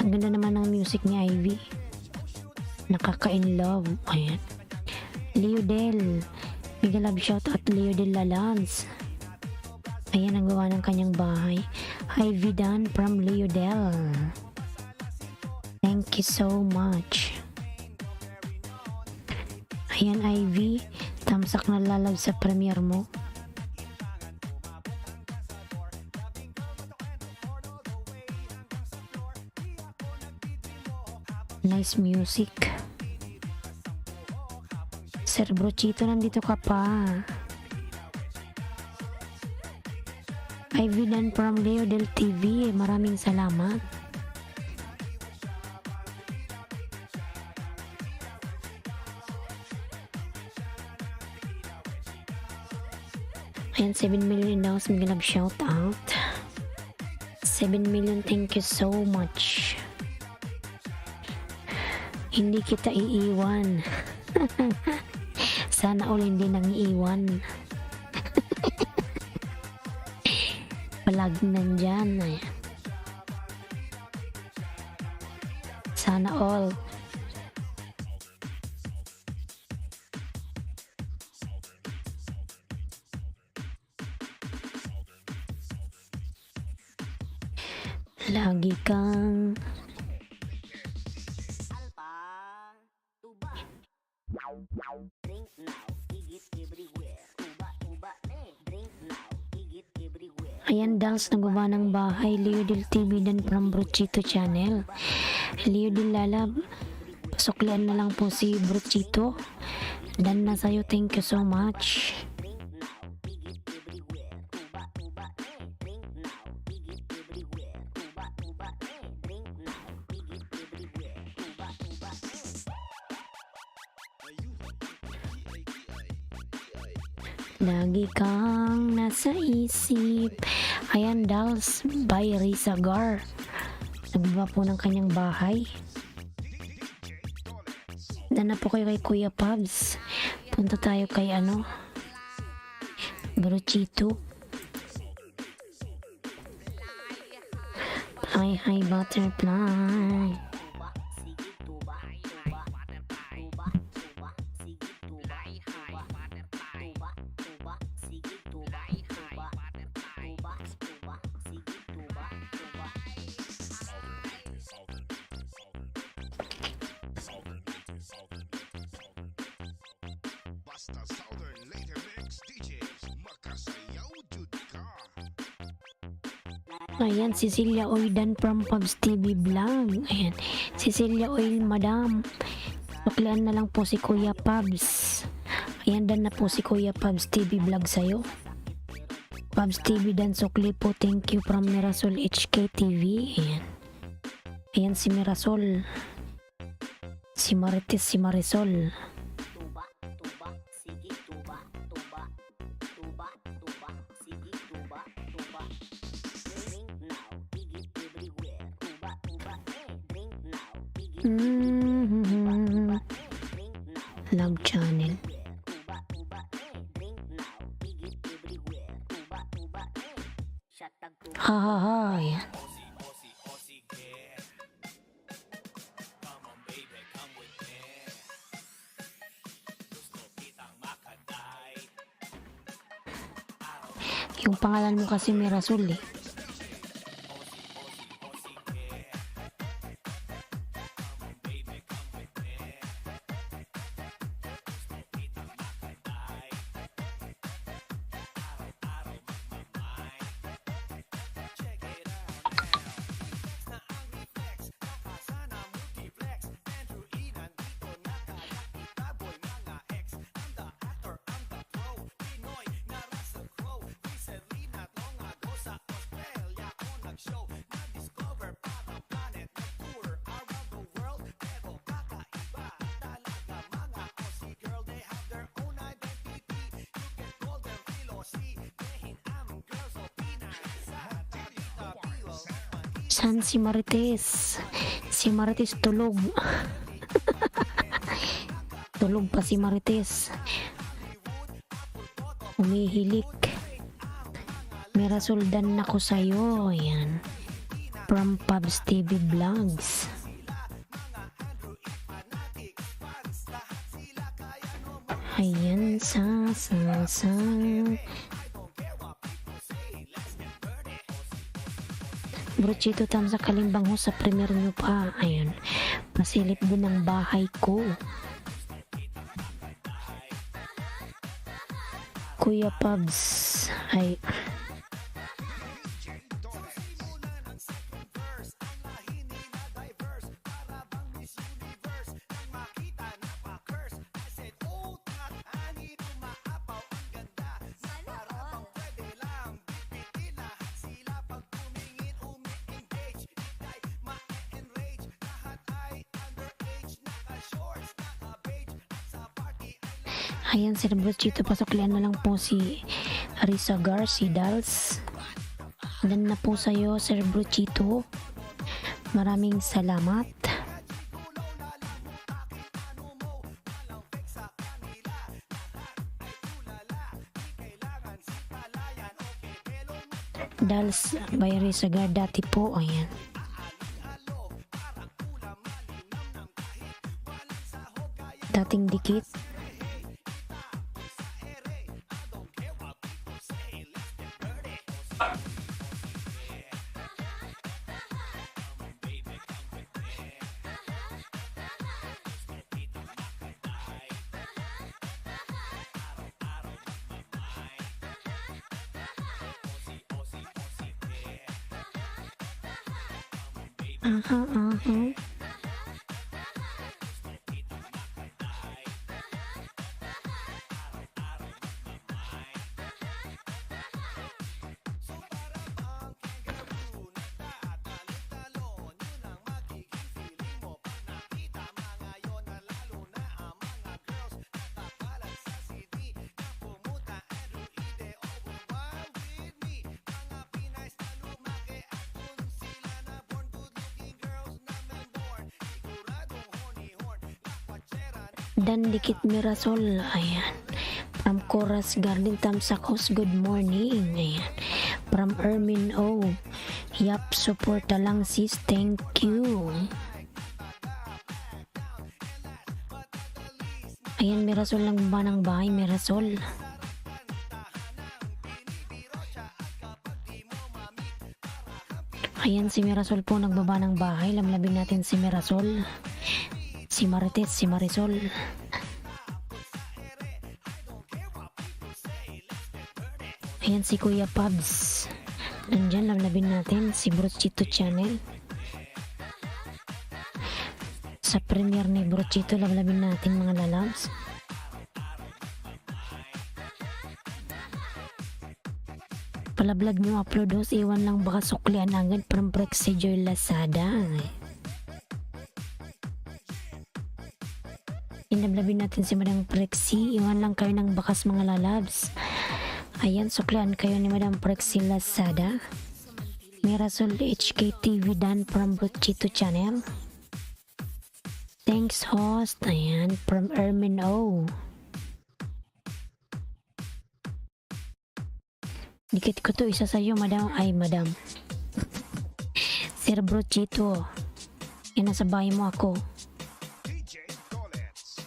Speaker 1: Ang ganda naman ng music ni Ivy. Nakaka-in love. Ayan. Leo Dale, mag-love shoutout Leo Dale Lalans. Ayan ang gawa ng kanyang bahay. Ivy Dan from Leo Dale. Thank you so much. Ayan Ivy, tamsak na Lalab sa premiere mo. Nice music. Sir Burchito, nandito ka pa. Ivy Dan from Leo Del TV, maraming salamat. Ayan, 7 million daw. Mag-love shout out. 7 million, thank you so much. Hindi kita iiwan. Sana all hindi nang iiwan. Palag nandyan. Ayan. Sana all. Lagi kang
Speaker 3: Alpha, tuba. Drink now, igit everywhere. Tuba, tuba, drink now, igit everywhere.
Speaker 1: Ayan, Dals, nagawa ng bahay. Leodil TV dan from Brochito Channel. Leodil Lalab, pasuklian na lang po si Brochito. Dan na sa'yo, thank you so much. Lagi kang nasa isip. Ayan, Dals by Risa Gar. Nagbiba po ng kanyang bahay. Na po kayo kay Kuya Pabs. Punta tayo kay Brochito. Hi butterfly.
Speaker 4: Basta Southern later mix DJs makasayaw jud ka.
Speaker 1: Ayan, Cecilia Oidan from Pabs TV Vlog. Ayan, Cecilia Oil Madam. Suklian na lang po si Kuya Pabs. Ayan, dan na po si Kuya Pabs TV Vlog sa'yo. Pabs TV dan sukli po. Thank you from Mirasol HK TV. Ayan. Ayan si Mirasol. Si Marites, si Marisol. Love channel. Ha ha ha. Ayan. Yung pangalan mo kasi Mirasol eh. San si Marites? Si Marites tulog. Tulog pa si Marites. Umihilik. Mirasuldan na ko sa'yo. Ayan. From Pabs TV Vlogs. Ayan, sa. Brochito tam sa kalimbang ho sa premier nyo pa. Ayun. Pasilip din ang bahay ko. Kuya Pabs. Ay. Ayan, si Brochito, pasuklian na lang po si Risa Gar, si Dals. Dan na po sa'yo, Sir Brochito. Maraming salamat. Dals by Risa Gar, dati po, ayan. Dating dikit. Aha, aha. Dan dikit Mirasol, ayan. From Chorus Garden Tamsak House, good morning, ayan. From Ermin O, yap, suporta lang sis, thank you. Ayan, Mirasol lang ba ng bahay, Mirasol? Ayan, si Mirasol po nagbaba ng bahay, lamlabin natin si Mirasol. Si Marites, si Marisol. Ayan si Kuya Pabs. Nandyan, lamlabin natin si Brochito Channel. Sa premiere ni Brochito, lamlabin natin mga lalabs. Palablag nyo upload host, iwan lang baka suklian agad from Prexi Joy Lazada. Inablabin natin si Madam Prexi, iwan lang kayo ng bakas mga lalabs. Ayan, suklian kayo ni Madam Prexi Lazada. Mirasol HKTV dan from Brochito Channel. Thanks host, ayan, from Ermin O. Dikit ko to, isa sa'yo, madam. Ay, madam. Sir Brochito. Yan, nasa bahay mo ako.
Speaker 4: DJ Dolens.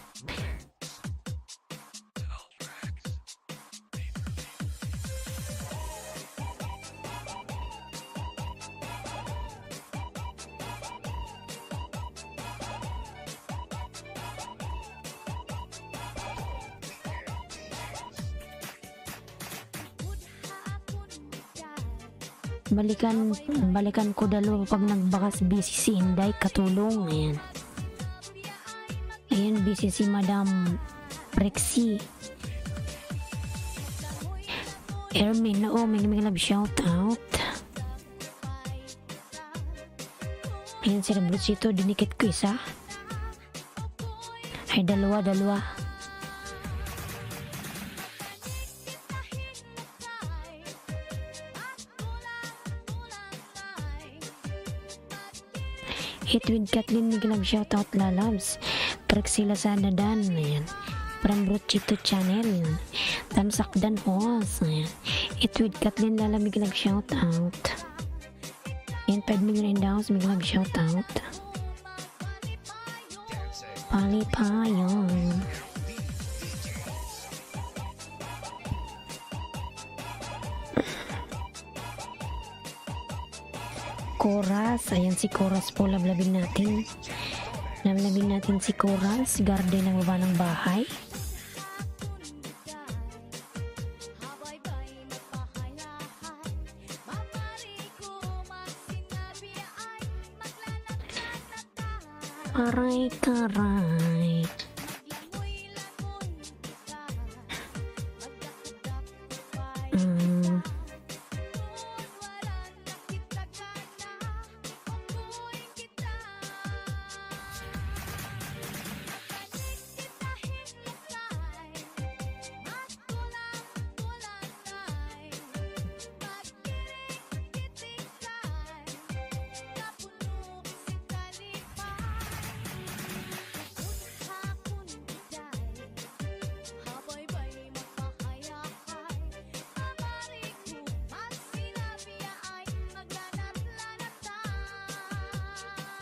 Speaker 1: Balikan ko dalawa pag nagbakas busy si Inday katulong. Ayan. Ayan, busy si Madam Prexi. Ermin, oo, may love shout out. Ayan, si Brochito, dinikit ko isa. Ay, dalawa. Hit with Kathleen, naglag shoutout lalabs. Prexi Lazada dan, ayan. From Brochito Channel. Tamsak dan host, ayan. Hit with Kathleen lalamig lag shoutout. Ayan, 5 million in the house, miglag shoutout. Palipayon. Chorus, ayan si Chorus po, lablabin natin si Chorus, garden ng baba ng bahay. Aray.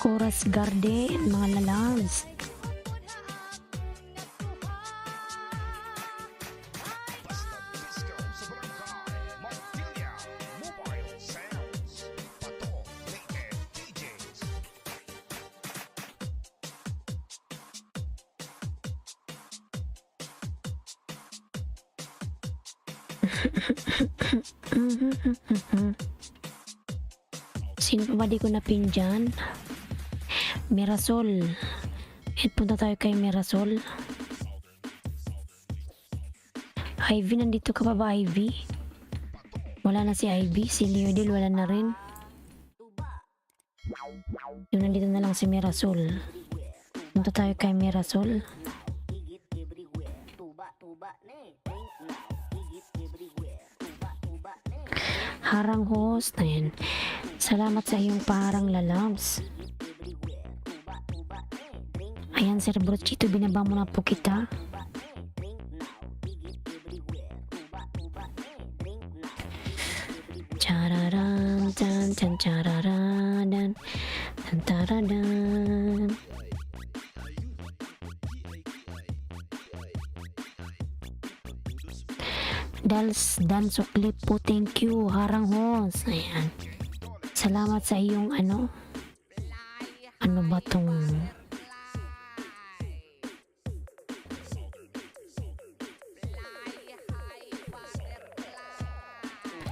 Speaker 1: Chorus Garden, mga lalabs.
Speaker 4: Basta Disco sa Barangay Magpilya Mobile Sounds. Pato Native DJs.
Speaker 1: Sino pa ba di ko napin dyan? Mirasol. At punta tayo kay Mirasol. Ivy, nandito ka pa ba, Ivy? Wala na si Ivy. Si Leodil, wala na rin. Yung nandito na lang si Mirasol. Punta tayo kay Mirasol.
Speaker 3: Higit everywhere. Tuba, tuba, ne. Drink now. Higit everywhere. Tuba, tuba, ne.
Speaker 1: Harang host. Ayan. Salamat sa iyong parang lalabs.
Speaker 3: Everywhere. Tuba, tuba, ne. Drink
Speaker 1: Ayan, Sir Brochito, binaba mo na po kita.
Speaker 3: tuba, ne. Drink now. Higit everywhere. Tuba, tuba, ne. Drink now. Higit everywhere.
Speaker 1: Chararan, chan, chan, chararadan. Tan, taradan. Dan Suklit po, thank you. Harang host. Ayan. Salamat sa iyong ano ba tong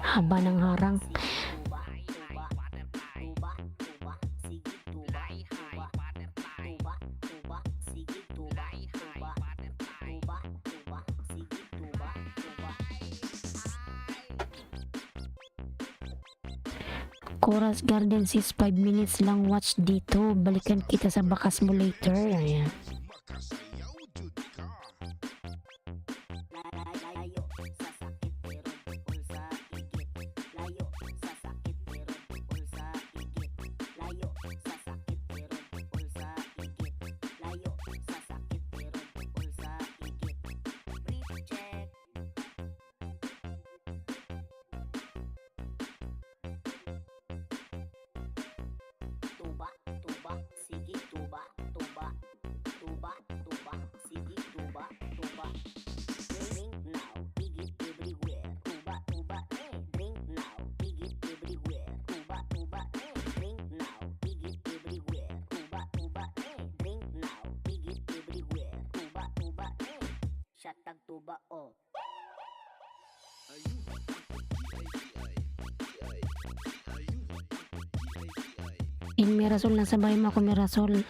Speaker 1: haba ng harang.
Speaker 3: Tuba, tuba, tuba, tuba, sige tuba, tuba, tuba, tuba, sige tuba, tuba, tuba, tuba, sige tuba, tuba.
Speaker 1: Chorus Garden sis, 5 minutes lang watch dito. Balikan kita sa bakas mo later. Ayan.
Speaker 3: Layo sa sakit pero bukol sa igit. Layo sa sakit pero bukol sa igit. Layo sa sakit pero bukol sa igit. Layo sa sakit pero bukol sa igit. Breathe check. Tuba, tuba, sige tuba, tuba. Tuba, tuba, sige tuba, tuba. Drink now, higit everywhere. Tuba, tuba, eh. Drink now, higit everywhere. Tuba, tuba, eh. Drink now, higit everywhere. Tuba, tuba, eh. Drink now, higit everywhere. Tuba, tuba, eh. Shot tag tuba, oh.
Speaker 1: In Mirasol, nasa bahay mo ako, Mirasol.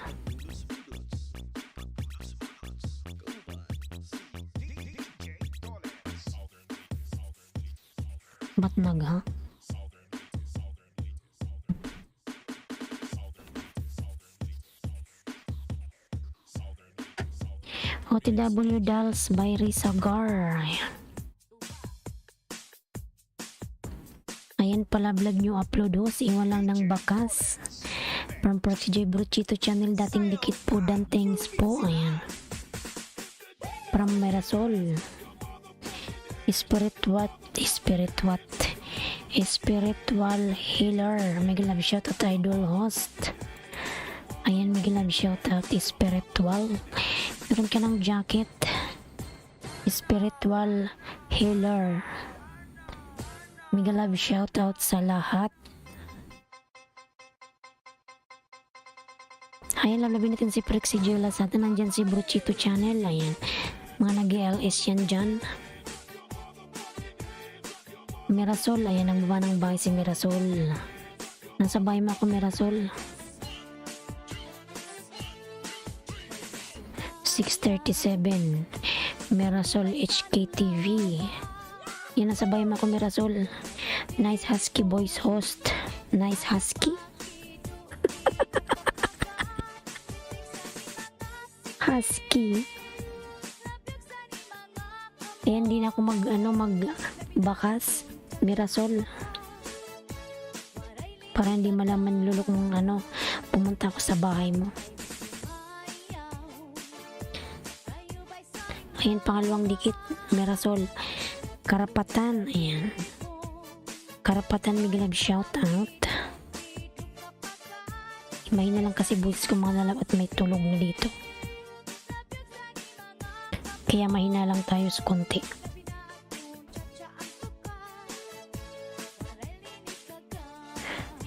Speaker 1: Ba't nagha? OTW Dolls by Risa Gar. Ayan. Ayan pala vlog nyo upload host. Iwan lang ng bakas. From Proxy Brochito channel. Dating dikit po. Dan thanks po. Ayan. From Mirasol. Spiritual healer. Mega love shoutout idol host. Ayan, mega love shoutout spiritual. Meron ka ng jacket. Spiritual healer. Mega love shoutout sa lahat. Ayan, lalabin natin si Prexy Giola sa atin. Nandyan si Brochito channel. Ayan. Mga nag-LS yan dyan. Mirasol, ayan ang baba ng bahay si Mirasol. Nasa bahay mo ako, Mirasol. 6:37 Mirasol HKTV. Yan, nasa bahay mo ako, Mirasol. Nice husky voice host. Nice husky? Husky. Ayan, di na ako magbakas. Mirasol. Para hindi malaman lulok ng pumunta ako sa bahay mo. Ayan, pangalawang dikit. Mirasol. Karapatan. Ayan. Karapatan, biglag shout out. Imahin na lang kasi buwis ko mga lalab at may tulog na dito. Kaya mahina lang tayo sa konti.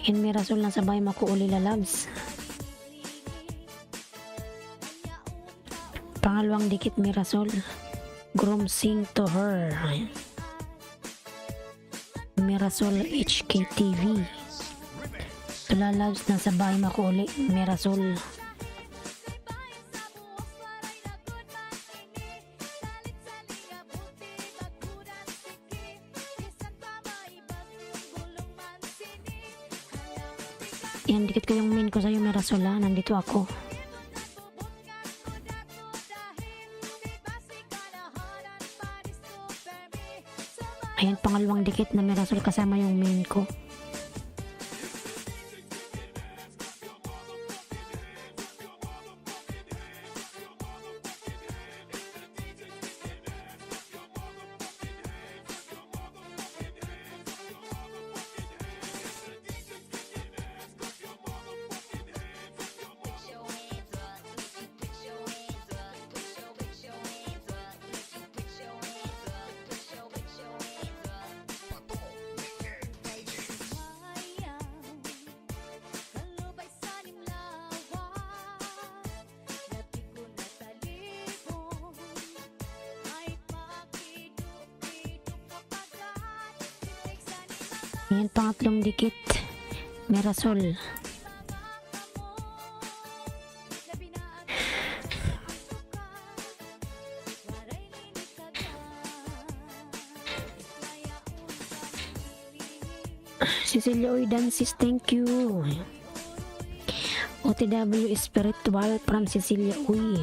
Speaker 1: Yan, Mirasol lang sa bahay makuuli lalabs. Pangalawang dikit, Mirasol. Groom sing to her. Ayan. Mirasol HKTV. Lalabs na sa bahay makuuli, Mirasol. Yan, dikit ko yung main ko sa'yo, Mirasol ha. Nandito ako. Ayan, pangalawang dikit na Mirasol kasama yung main ko. Ayan, pangatlong dikit. Mirasol. Cecilia Uy Dancis, thank you. OTW Spiritual from Cecilia Uy.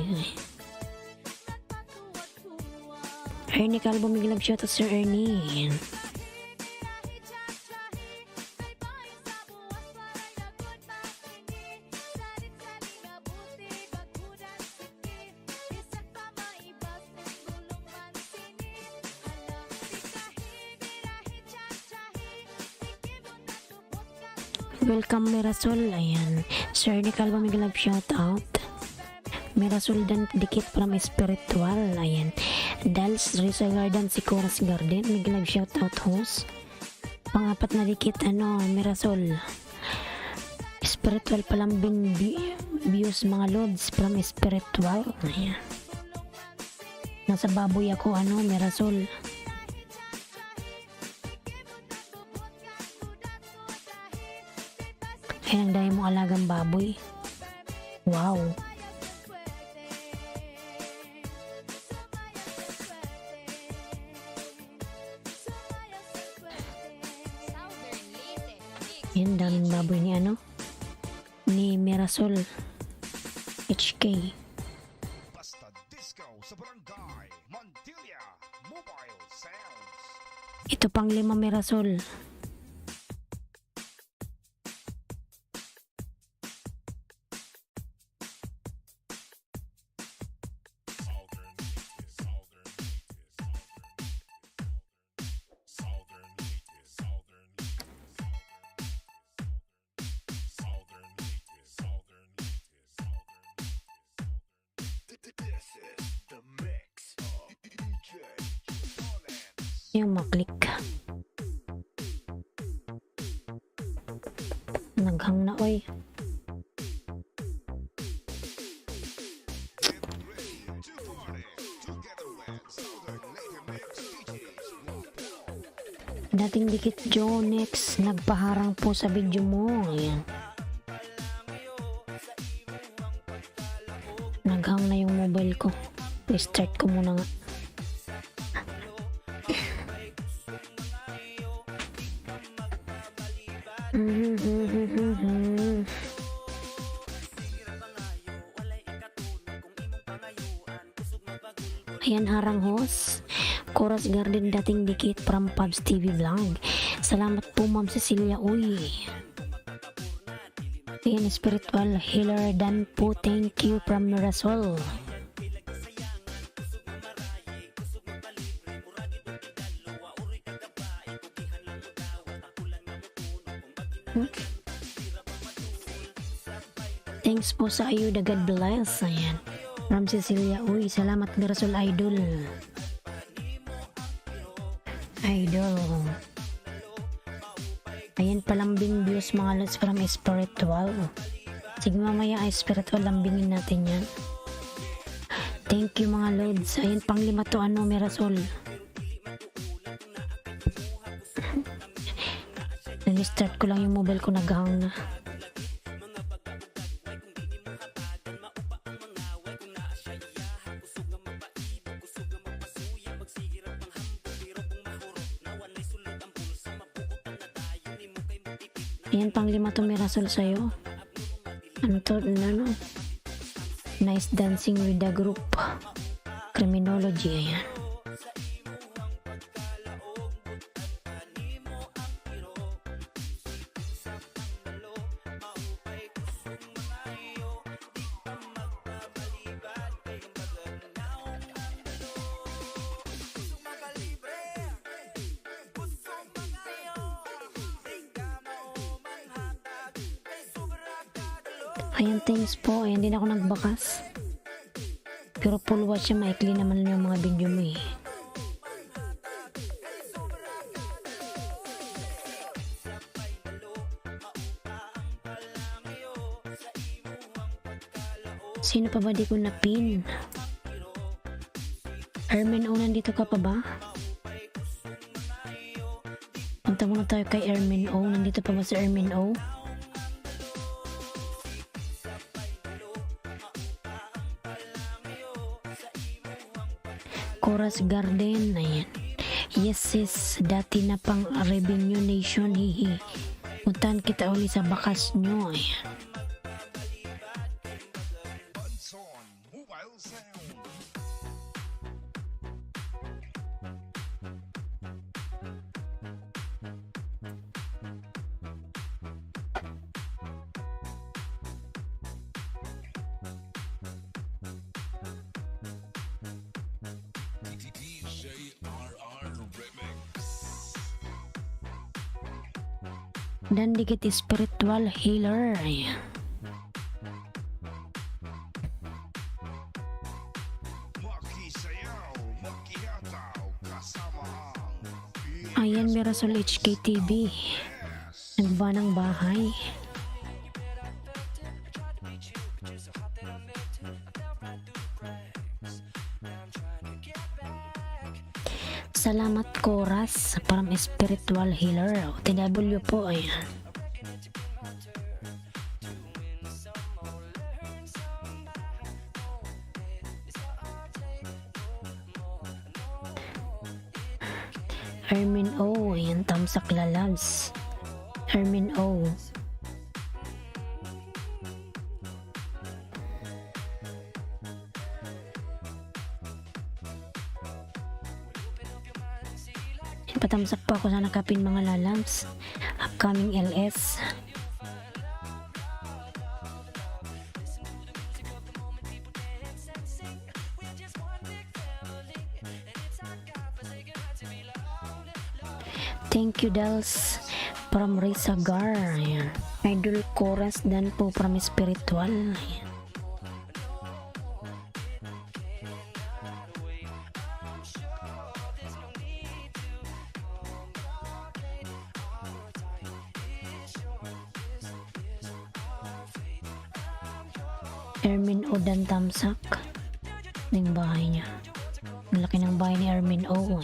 Speaker 1: Ernie Calvo, may love shoutout Sir Ernie. Welcome Mirasol. Ayan, Sir Ernie Calvo, may love shoutout. Mirasol dan dikit from Spiritual. Ayan, Dals Risa Garden, si Coras Garden, may love shoutout host. Pangapat na dikit, Mirasol. Spiritual Palambing views mga lods from Spiritual. Ayan, nasa baboy ako, Mirasol. Ayan, ang dahil mo alagang baboy. Wow. Ayan, daming baboy ni Mirasol HK.
Speaker 4: Basta Disco sa Barangay Montilla Mobile Sounds.
Speaker 1: Ito pang 5 Mirasol.
Speaker 4: This is the mix of DJ Donance.
Speaker 1: Yung maklik. Naghang na oy.
Speaker 4: Get ready to party together with Southern Lady Mix DJs.
Speaker 1: Dating dikit Jonex, nagpaharang po sa video mo. Ayan. Naghang na yung mobile ko. I-start ko muna nga. Ayan, harang host. Coras Garden, dating dikit from Pubs TV Vlog. Salamat po Ma'am Cecilia Uy. Ayan, Spiritual Healer Dan po, thank you from Mirasol. Thanks po sa iyo, the God bless. Ayan, from Cecilia Uy, salamat Mirasol Idol. Ayan, palambing views mga lods from Spiritual. Sige, mamaya ay Spiritual, lambingin natin yan. Thank you mga lods. Ayan, pang 5 to Mirasol. Nag-start ko lang yung mobile ko, naghang na. Ayan, pang 5 to Mirasol sa'yo. Ano to? Ano? Nice dancing with the group. Criminology, ayan. Ayan, thanks po. Ayan, din ako nagbakas. Pero full watch siya, maikli naman yung mga video mo eh. Sino pa ba di ko na-pin? Ermin O, nandito ka pa ba? Punta muna tayo kay Ermin O. Nandito pa ba si Ermin O? Chorus Garden, ayan. Yes sis, dati na pang Revenue Nation, hihi. Puntahan kita uli sa bakas nyo, ayan.
Speaker 4: Bunson Mobile Sound.
Speaker 1: Dan dikit spiritual healer, ayan.
Speaker 4: Makisayaw, makihataw, kasama ang
Speaker 1: Ayan, Mirasol HKTV. Nagba ng bahay. Salamat Chorus from Spiritual Healer. TW po, ayan. Ermin O, ayan, Tamsak Lalabs. Ermin O. Patamsak po ako sa nakapin mga lalabs. Upcoming LS. Thank you Dels from Risagar. Ayan. Idol Chorus dan po from Spiritual. Ayan. Ermin O dan Tamsak ng bahay niya. Ang laki ng bahay ni Ermin O.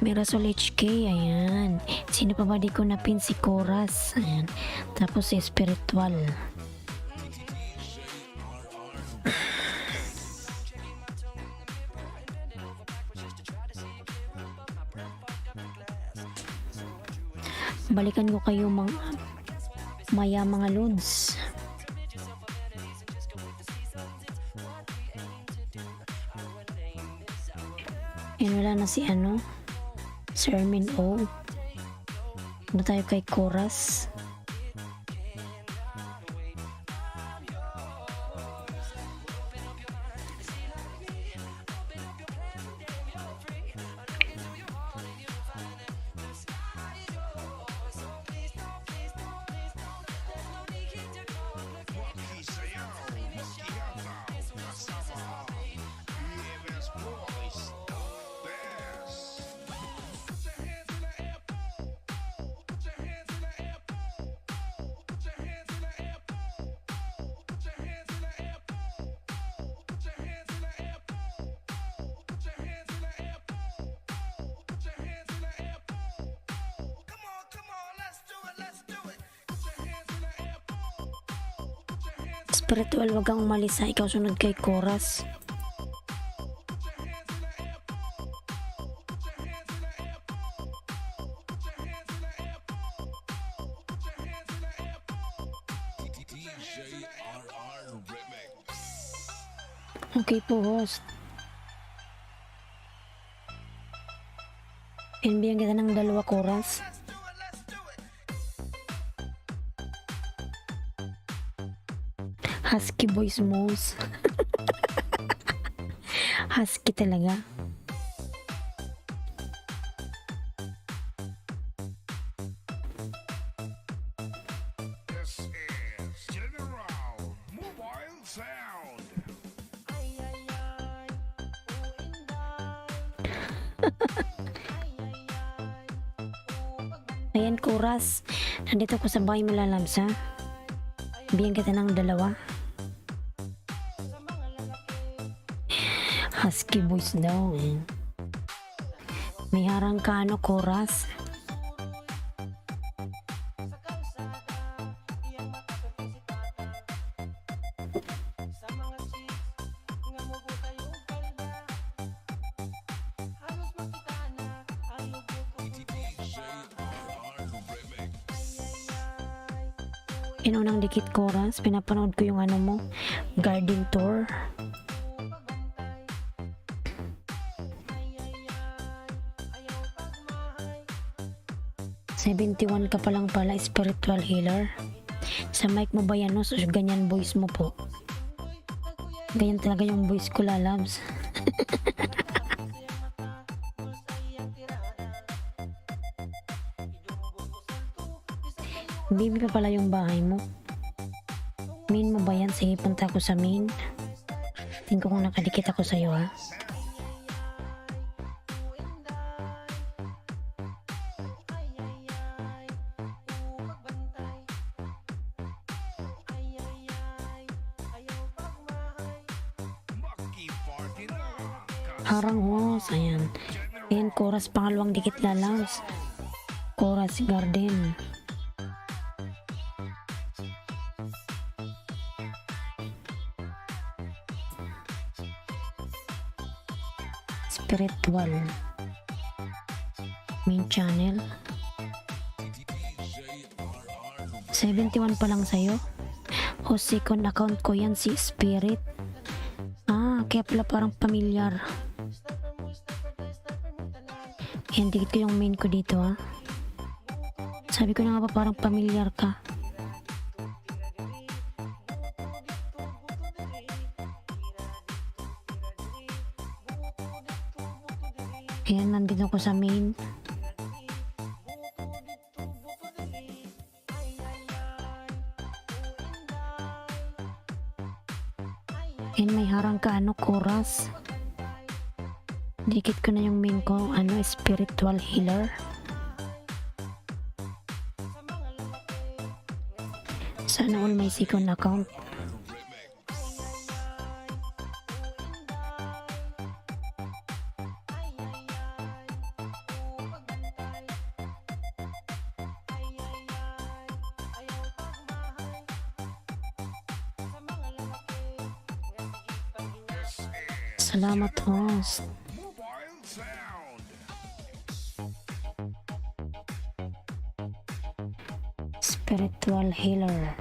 Speaker 1: Mirasol HK, ayan. Sino pa ba di ko napin? Si Chorus, ayan. Tapos si Spiritual. Balikan ko kayo maya mga lods. Yan, wala na si ano, si Ermin O. Ano tayo kay Chorus.
Speaker 4: makisayaw, makihataw, kasama ang EMS Boys, the best. Put your hands in the air, put your hands in the air, put your hands in the air, put your hands in the air, put your hands in the air, put your hands in the air, put your hands in the air. Come on, let's do it, let's do it. Put your hands in the air, put your hands.
Speaker 1: Spiritual, wag kang umalis ha. Ikaw sunod kay Chorus. Okay po, host. Inbigyan kita ng 2 chorus. Husky voice moves. Husky talaga.
Speaker 4: This is General Mobile Sound.
Speaker 1: Ayan, chorus. Nandito ko sa bahay mo lalabs, ha? Bigyan kita ng 2. Husky voice daw. May harang ka ano, chorus. Inunang dikit chorus, pinapanood ko yung ano mo, garden tour. "71 ka pa lang pala, spiritual healer. Sa mic mo ba yan, no? So, ganyan voice mo po. Ganyan talaga yung voice ko, lalabs. Bibi pa pala yung bahay mo. Main mo ba yan? Sige, punta ako sa main. Tingin ko kung nakadikit ako sa'yo, ha? Harang hos, ayan. Ayan, chorus, pangalawang dikit lalabs. Chorus, garden. Spiritual. Main channel. 71 pa lang sa'yo. O second account ko yan, si Spirit. Ah, kaya pala parang familiar. Yan, dikit ko yung main ko dito, ha. Sabi ko na nga ba parang familiar ka. Ayan, nandito ko sa main. Ayan, may harang ka ano, chorus. Dikit ko na yung main ko, ano, spiritual healer. Sana all may second account. Salamat, host.
Speaker 4: Mobile Sound.
Speaker 1: Spiritual healer.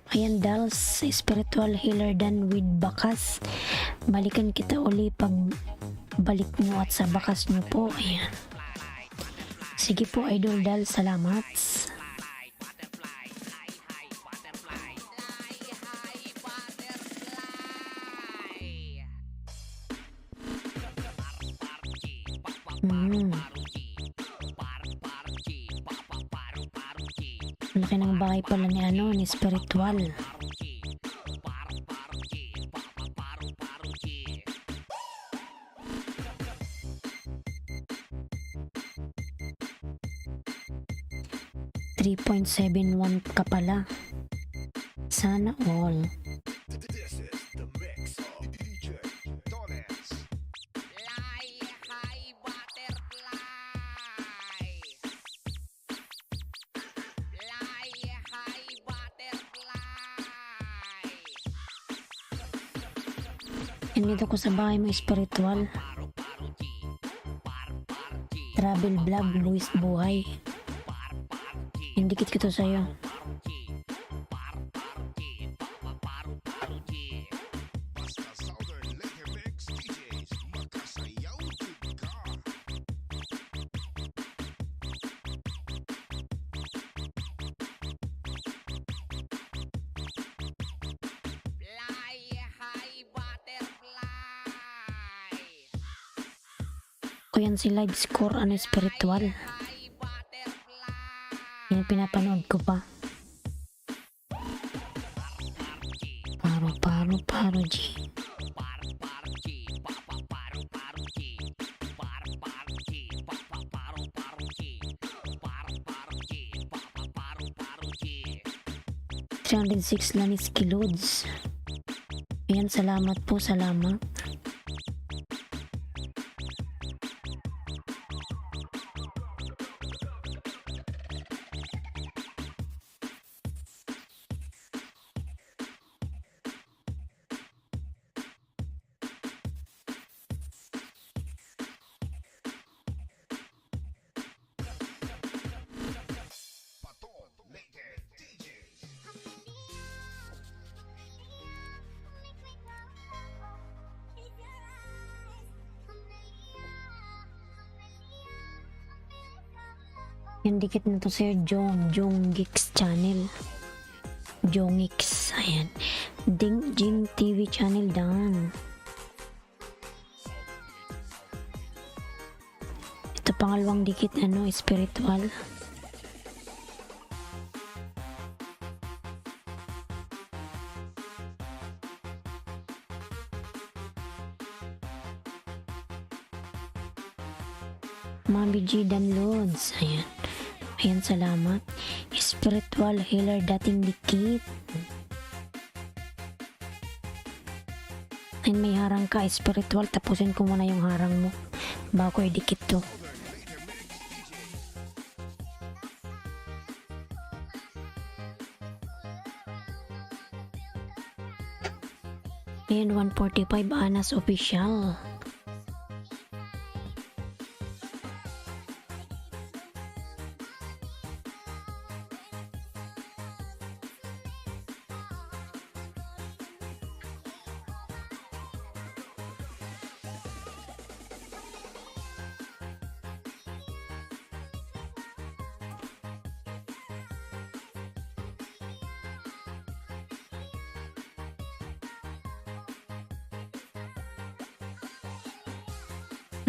Speaker 1: Ayan, Dals, spiritual healer dan with bakas. Balikan kita uli pag balik nyo at sa bakas nyo po. Ayan. Sige po, Idol Dal, salamat. Laki ng bahay pala ni ano, ni spiritual. $3.71 ka pala. Sana all.
Speaker 4: This is the mix of DJ Dones.
Speaker 5: Fly high butterfly. Fly high butterfly.
Speaker 1: Nandito ko sa bahay mo spiritual. Travel vlog, Luis Buhay. Indikit ko to sa'yo.
Speaker 4: Basta Southern Lake MX DJs, magkasayaw ka.
Speaker 5: Fly high butterfly.
Speaker 1: O yan si live score, ano spiritual.
Speaker 5: High butterfly.
Speaker 1: Yan pinapanood ko pa. Paro G. $306 Lanis Kilods. Ayan, salamat po, salamat.
Speaker 4: Pato Lake DJs.
Speaker 1: Yan, dikit na to Sir Jong Geeks channel. Jongix, ayan. Jing TV channel dan. Ito pangalawang dikit, ano, spiritual. Mami G downloads. Ayan. Ayan, salamat. Spiritual healer dating dikit. Ayan, may harang ka, spiritual. Tapusin ko muna yung harang mo bago idikit to. Ayan, 145 Anas official.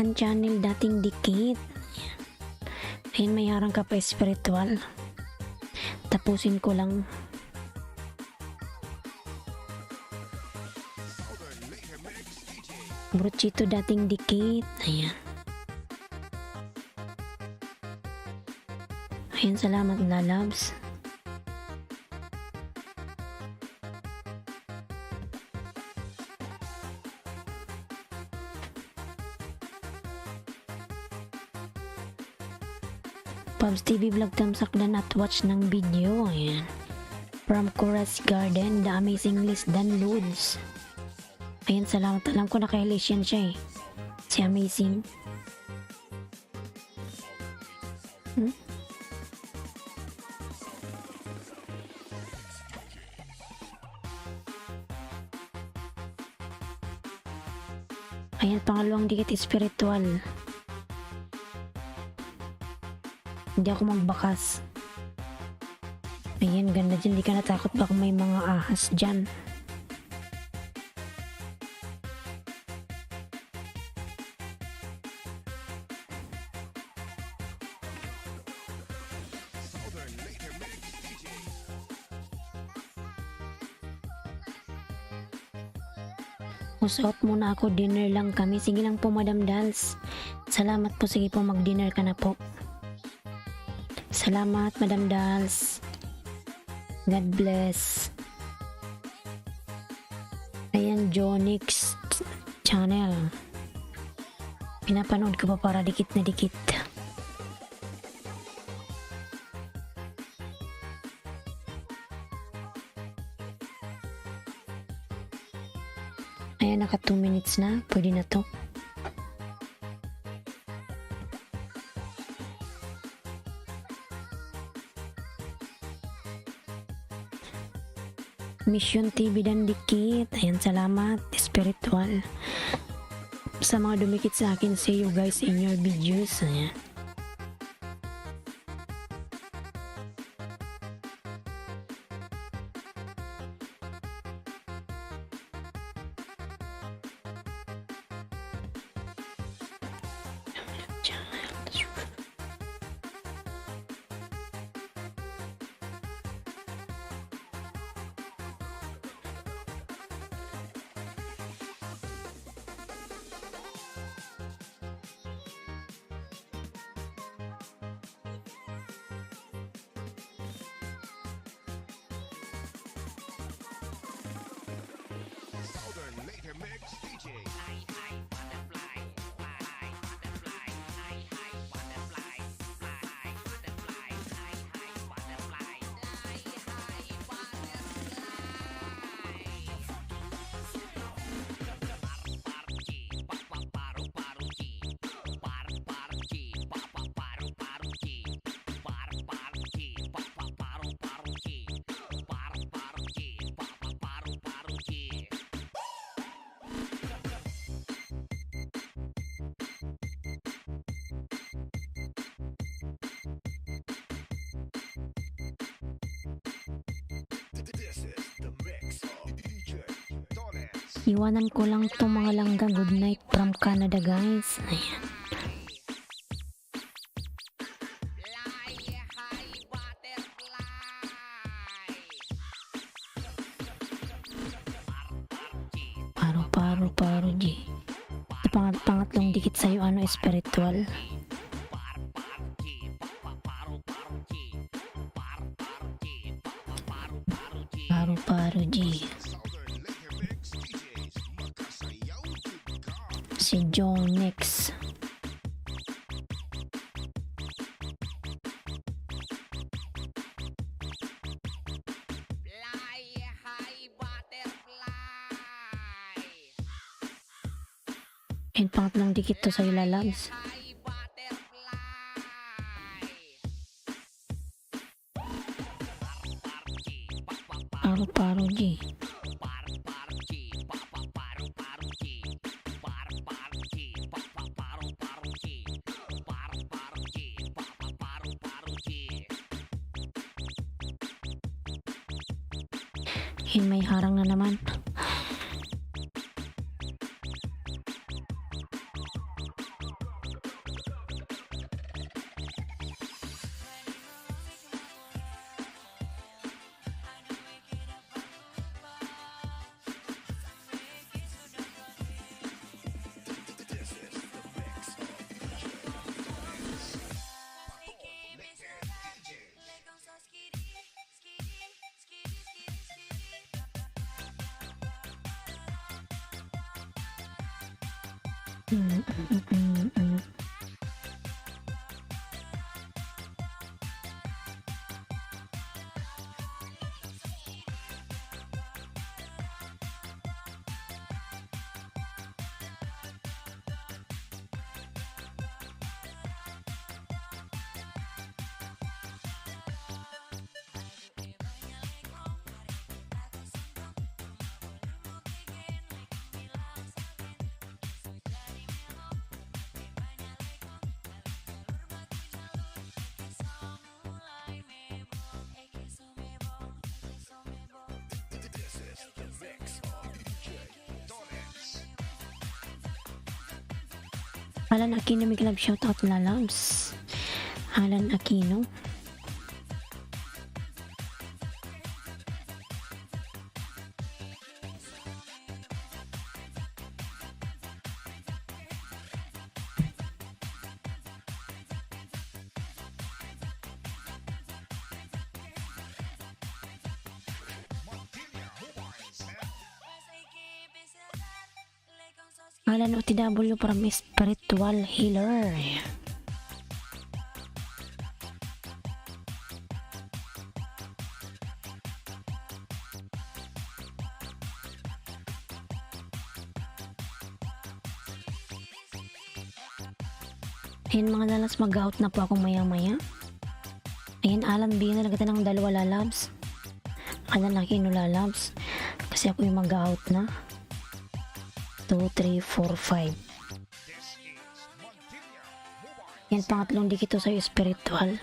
Speaker 1: Ang channel dating dikit. Ayan, may harang ka pa spiritual. Tapusin ko lang. Brochito dating dikit. Ayan. Ayan, salamat lalabs. Pabs TV Vlog tamsakdan at watch ng video. Ayan. From Chorus Garden, The Amazing List downloads. Ayan, salamat. Alam ko naka-release yan siya eh. Si Amazing. Ayan, pangalawang dikit spiritual. Hindi ako magbakas. Ayan, ganda dyan. Di ka natakot, baka may mga ahas dyan. Usap muna ako, dinner lang kami. Sige lang po, Madam Dals. Salamat po, sige po, mag-dinner ka na po. Salamat, Madam Dals. God bless. Ayan, Jonix channel. Pinapanood ko pa para dikit na dikit. Ayan, naka 2 minutes na. Pwede na to. Mission TV dan dikit. Ayan, salamat. Spiritual. Sa mga dumikit sa akin, see you guys in your videos. Ayan.
Speaker 4: Southern Native Mix DJ. This is the mix of DJ Dones.
Speaker 1: Iwanan ko lang to mga langga. Good night from Canada, guys. Ayan. Paro G. Pangatlong dikit sa'yo, ano, spiritual. Paro G.
Speaker 4: Southern Native Mix DJs. Makasayaw ka.
Speaker 1: Si John Nix.
Speaker 5: Fly high butterfly.
Speaker 1: And pangatlong dikit to sa'yo, lalabs.
Speaker 5: High butterfly.
Speaker 1: Paro G. And may harang na naman. Alan Aquino, may club shoutout, lalabs. Alan Aquino. Alan OTW from Spiritual Healer. Ayan mga lalabs, mag-out na po ako maya maya. Ayan, Alan B na nagata ng 2 lalabs. Alan laki no lalabs. Kasi ako yung mag-out na. 2, 3, 4, 5. Yan, pangatlong dikit to sa'yo, spiritual.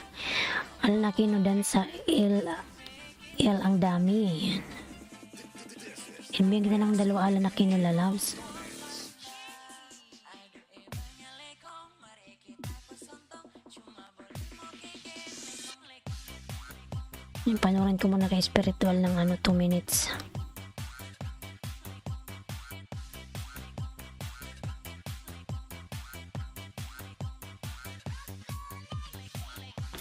Speaker 1: Alan laki no dan sa L ang dami. Yan, bigyan kita ng 2 Alan laki no lalabs. Yung panoorin ko muna kay spiritual ng 2 minutes.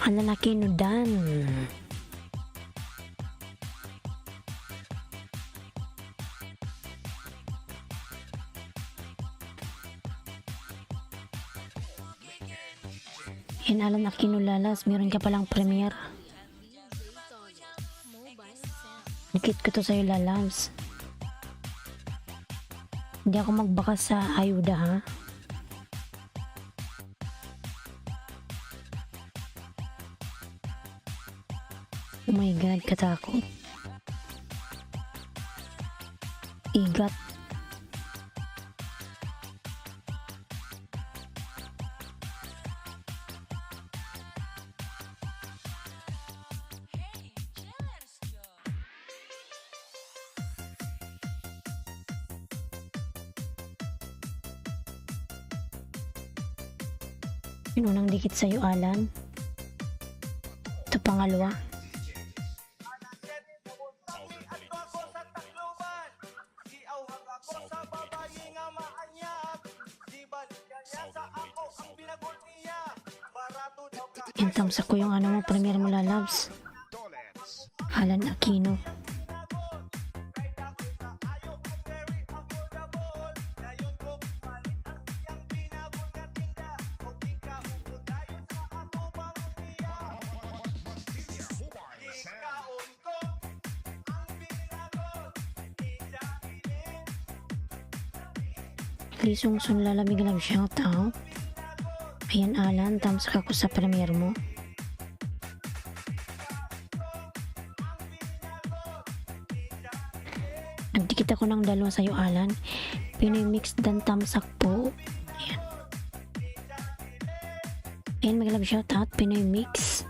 Speaker 1: Ang lalaki no dan. Yan, Alan Aquino Lalas, meron ka palang premiere. Dikit ko to sa'yo, lalabs. Hindi ako magbakas sa ayuda, ha? Oh my God, katakot. Igat. Yung unang dikit sa'yo, Alan. Ito pangalawa. Intamsa ko yung mo, premier mo lalabs. Alan Aquino. Lisong sun lalamig lang shout out. Ayan, Alan, tamsak ako sa premier mo. Nagdikit ako ng 2 sa'yo, Alan. Pinoy mix dan tamsak po. Ayan. Ayan, mag-love shout out, Pinoy mix.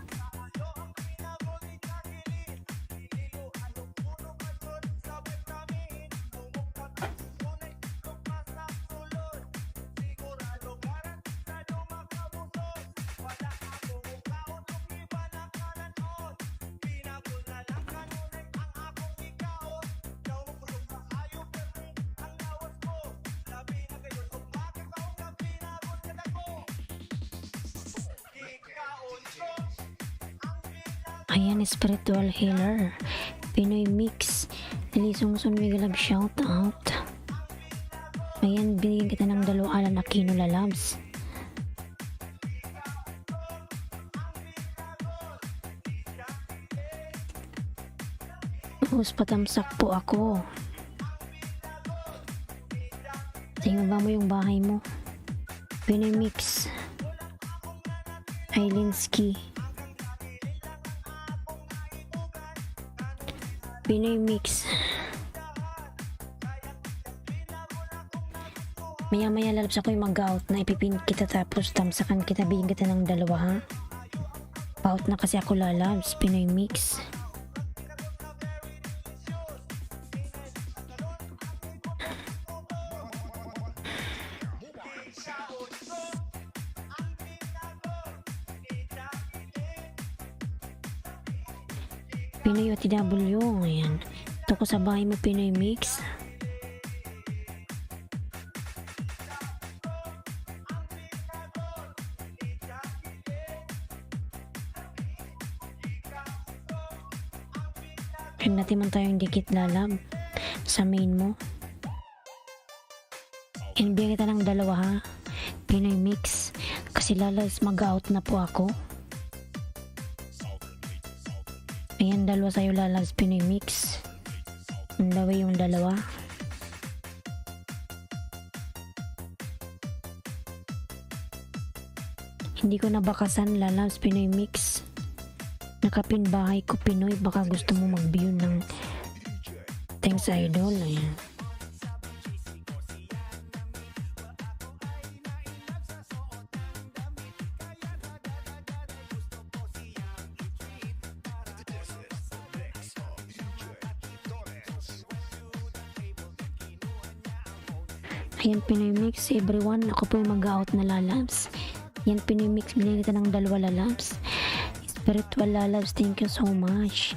Speaker 1: Ayan, spiritual healer. Pinoy mix. Lisong sun love shout out. Ayan, binigyan kita ng 2 Alan Aquino lalabs. Tapos patamsak po ako. Tingnan ba mo yung bahay mo? Pinoy mix. Ailinski. Pinoy mix. Maya maya lalabs ako yung mag-out na ipipin kita tapos tamsakan kita, bigyan kita ng 2, ha? Out na kasi ako, lalabs. Pinoy mix. Pinoy OTW, ayan. Ito ko sa bahay mo, Pinoy mix. Ayan, natin man tayong dikit, lalab sa main mo. Ayan, bigyan kita ng 2, ha? Pinoy mix. Kasi lalabs, mag-out na po ako. Ayan, 2 sa'yo, lalabs, Pinoy mix. Ang dawa yung 2. Hindi ko nabakasan lalabs Pinoy Mix. Nakapin bahay ko Pinoy, baka gusto mo mag-view ng thanks idol. Ayan. Ayan Pinoy Mix everyone, ako po yung mag-out na lalabs. Yan Pinoy Mix, binili kita ng 2 lalabs. Spiritual lalabs, thank you so much.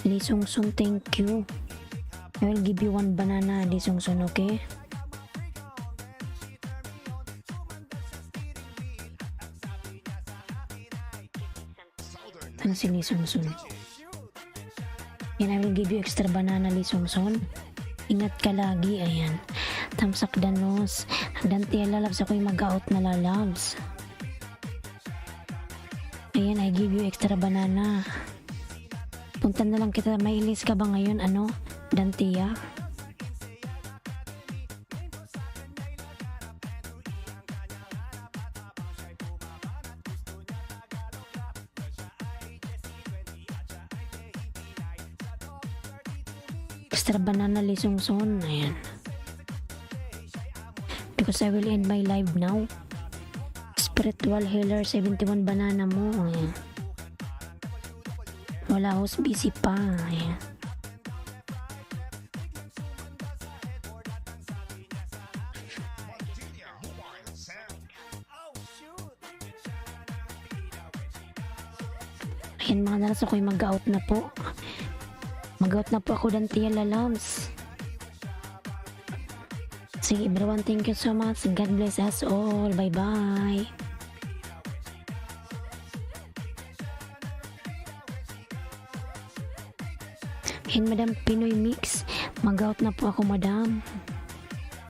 Speaker 1: Lee Sung Sung, thank you. I will give you 1 banana, Lee Sung Sung, okay? Ano si Lee Sung Sung? Yan, I will give you extra banana, Lee Sung Sung. Ingat ka lagi, ayan. Thumbs up danos. Dante lalabs, ako yung mag-out na lalabs. Ayan, I give you extra banana. Punta na lang kita, may ilis ka ba ngayon, ano? Dantia? Extra banana lisungson, ayan. Because I will end my live now. Spiritual healer 71 banana mo, ayan. Wala host, busy pa, ayan. Ayan mga nalas, ako'y mag-out na po. Mag-out na po ako Dantia lalabs. Sige everyone, thank you so much. God bless us all. Bye bye. Ayan Madam Pinoy Mix. Mag-out na po ako Madam.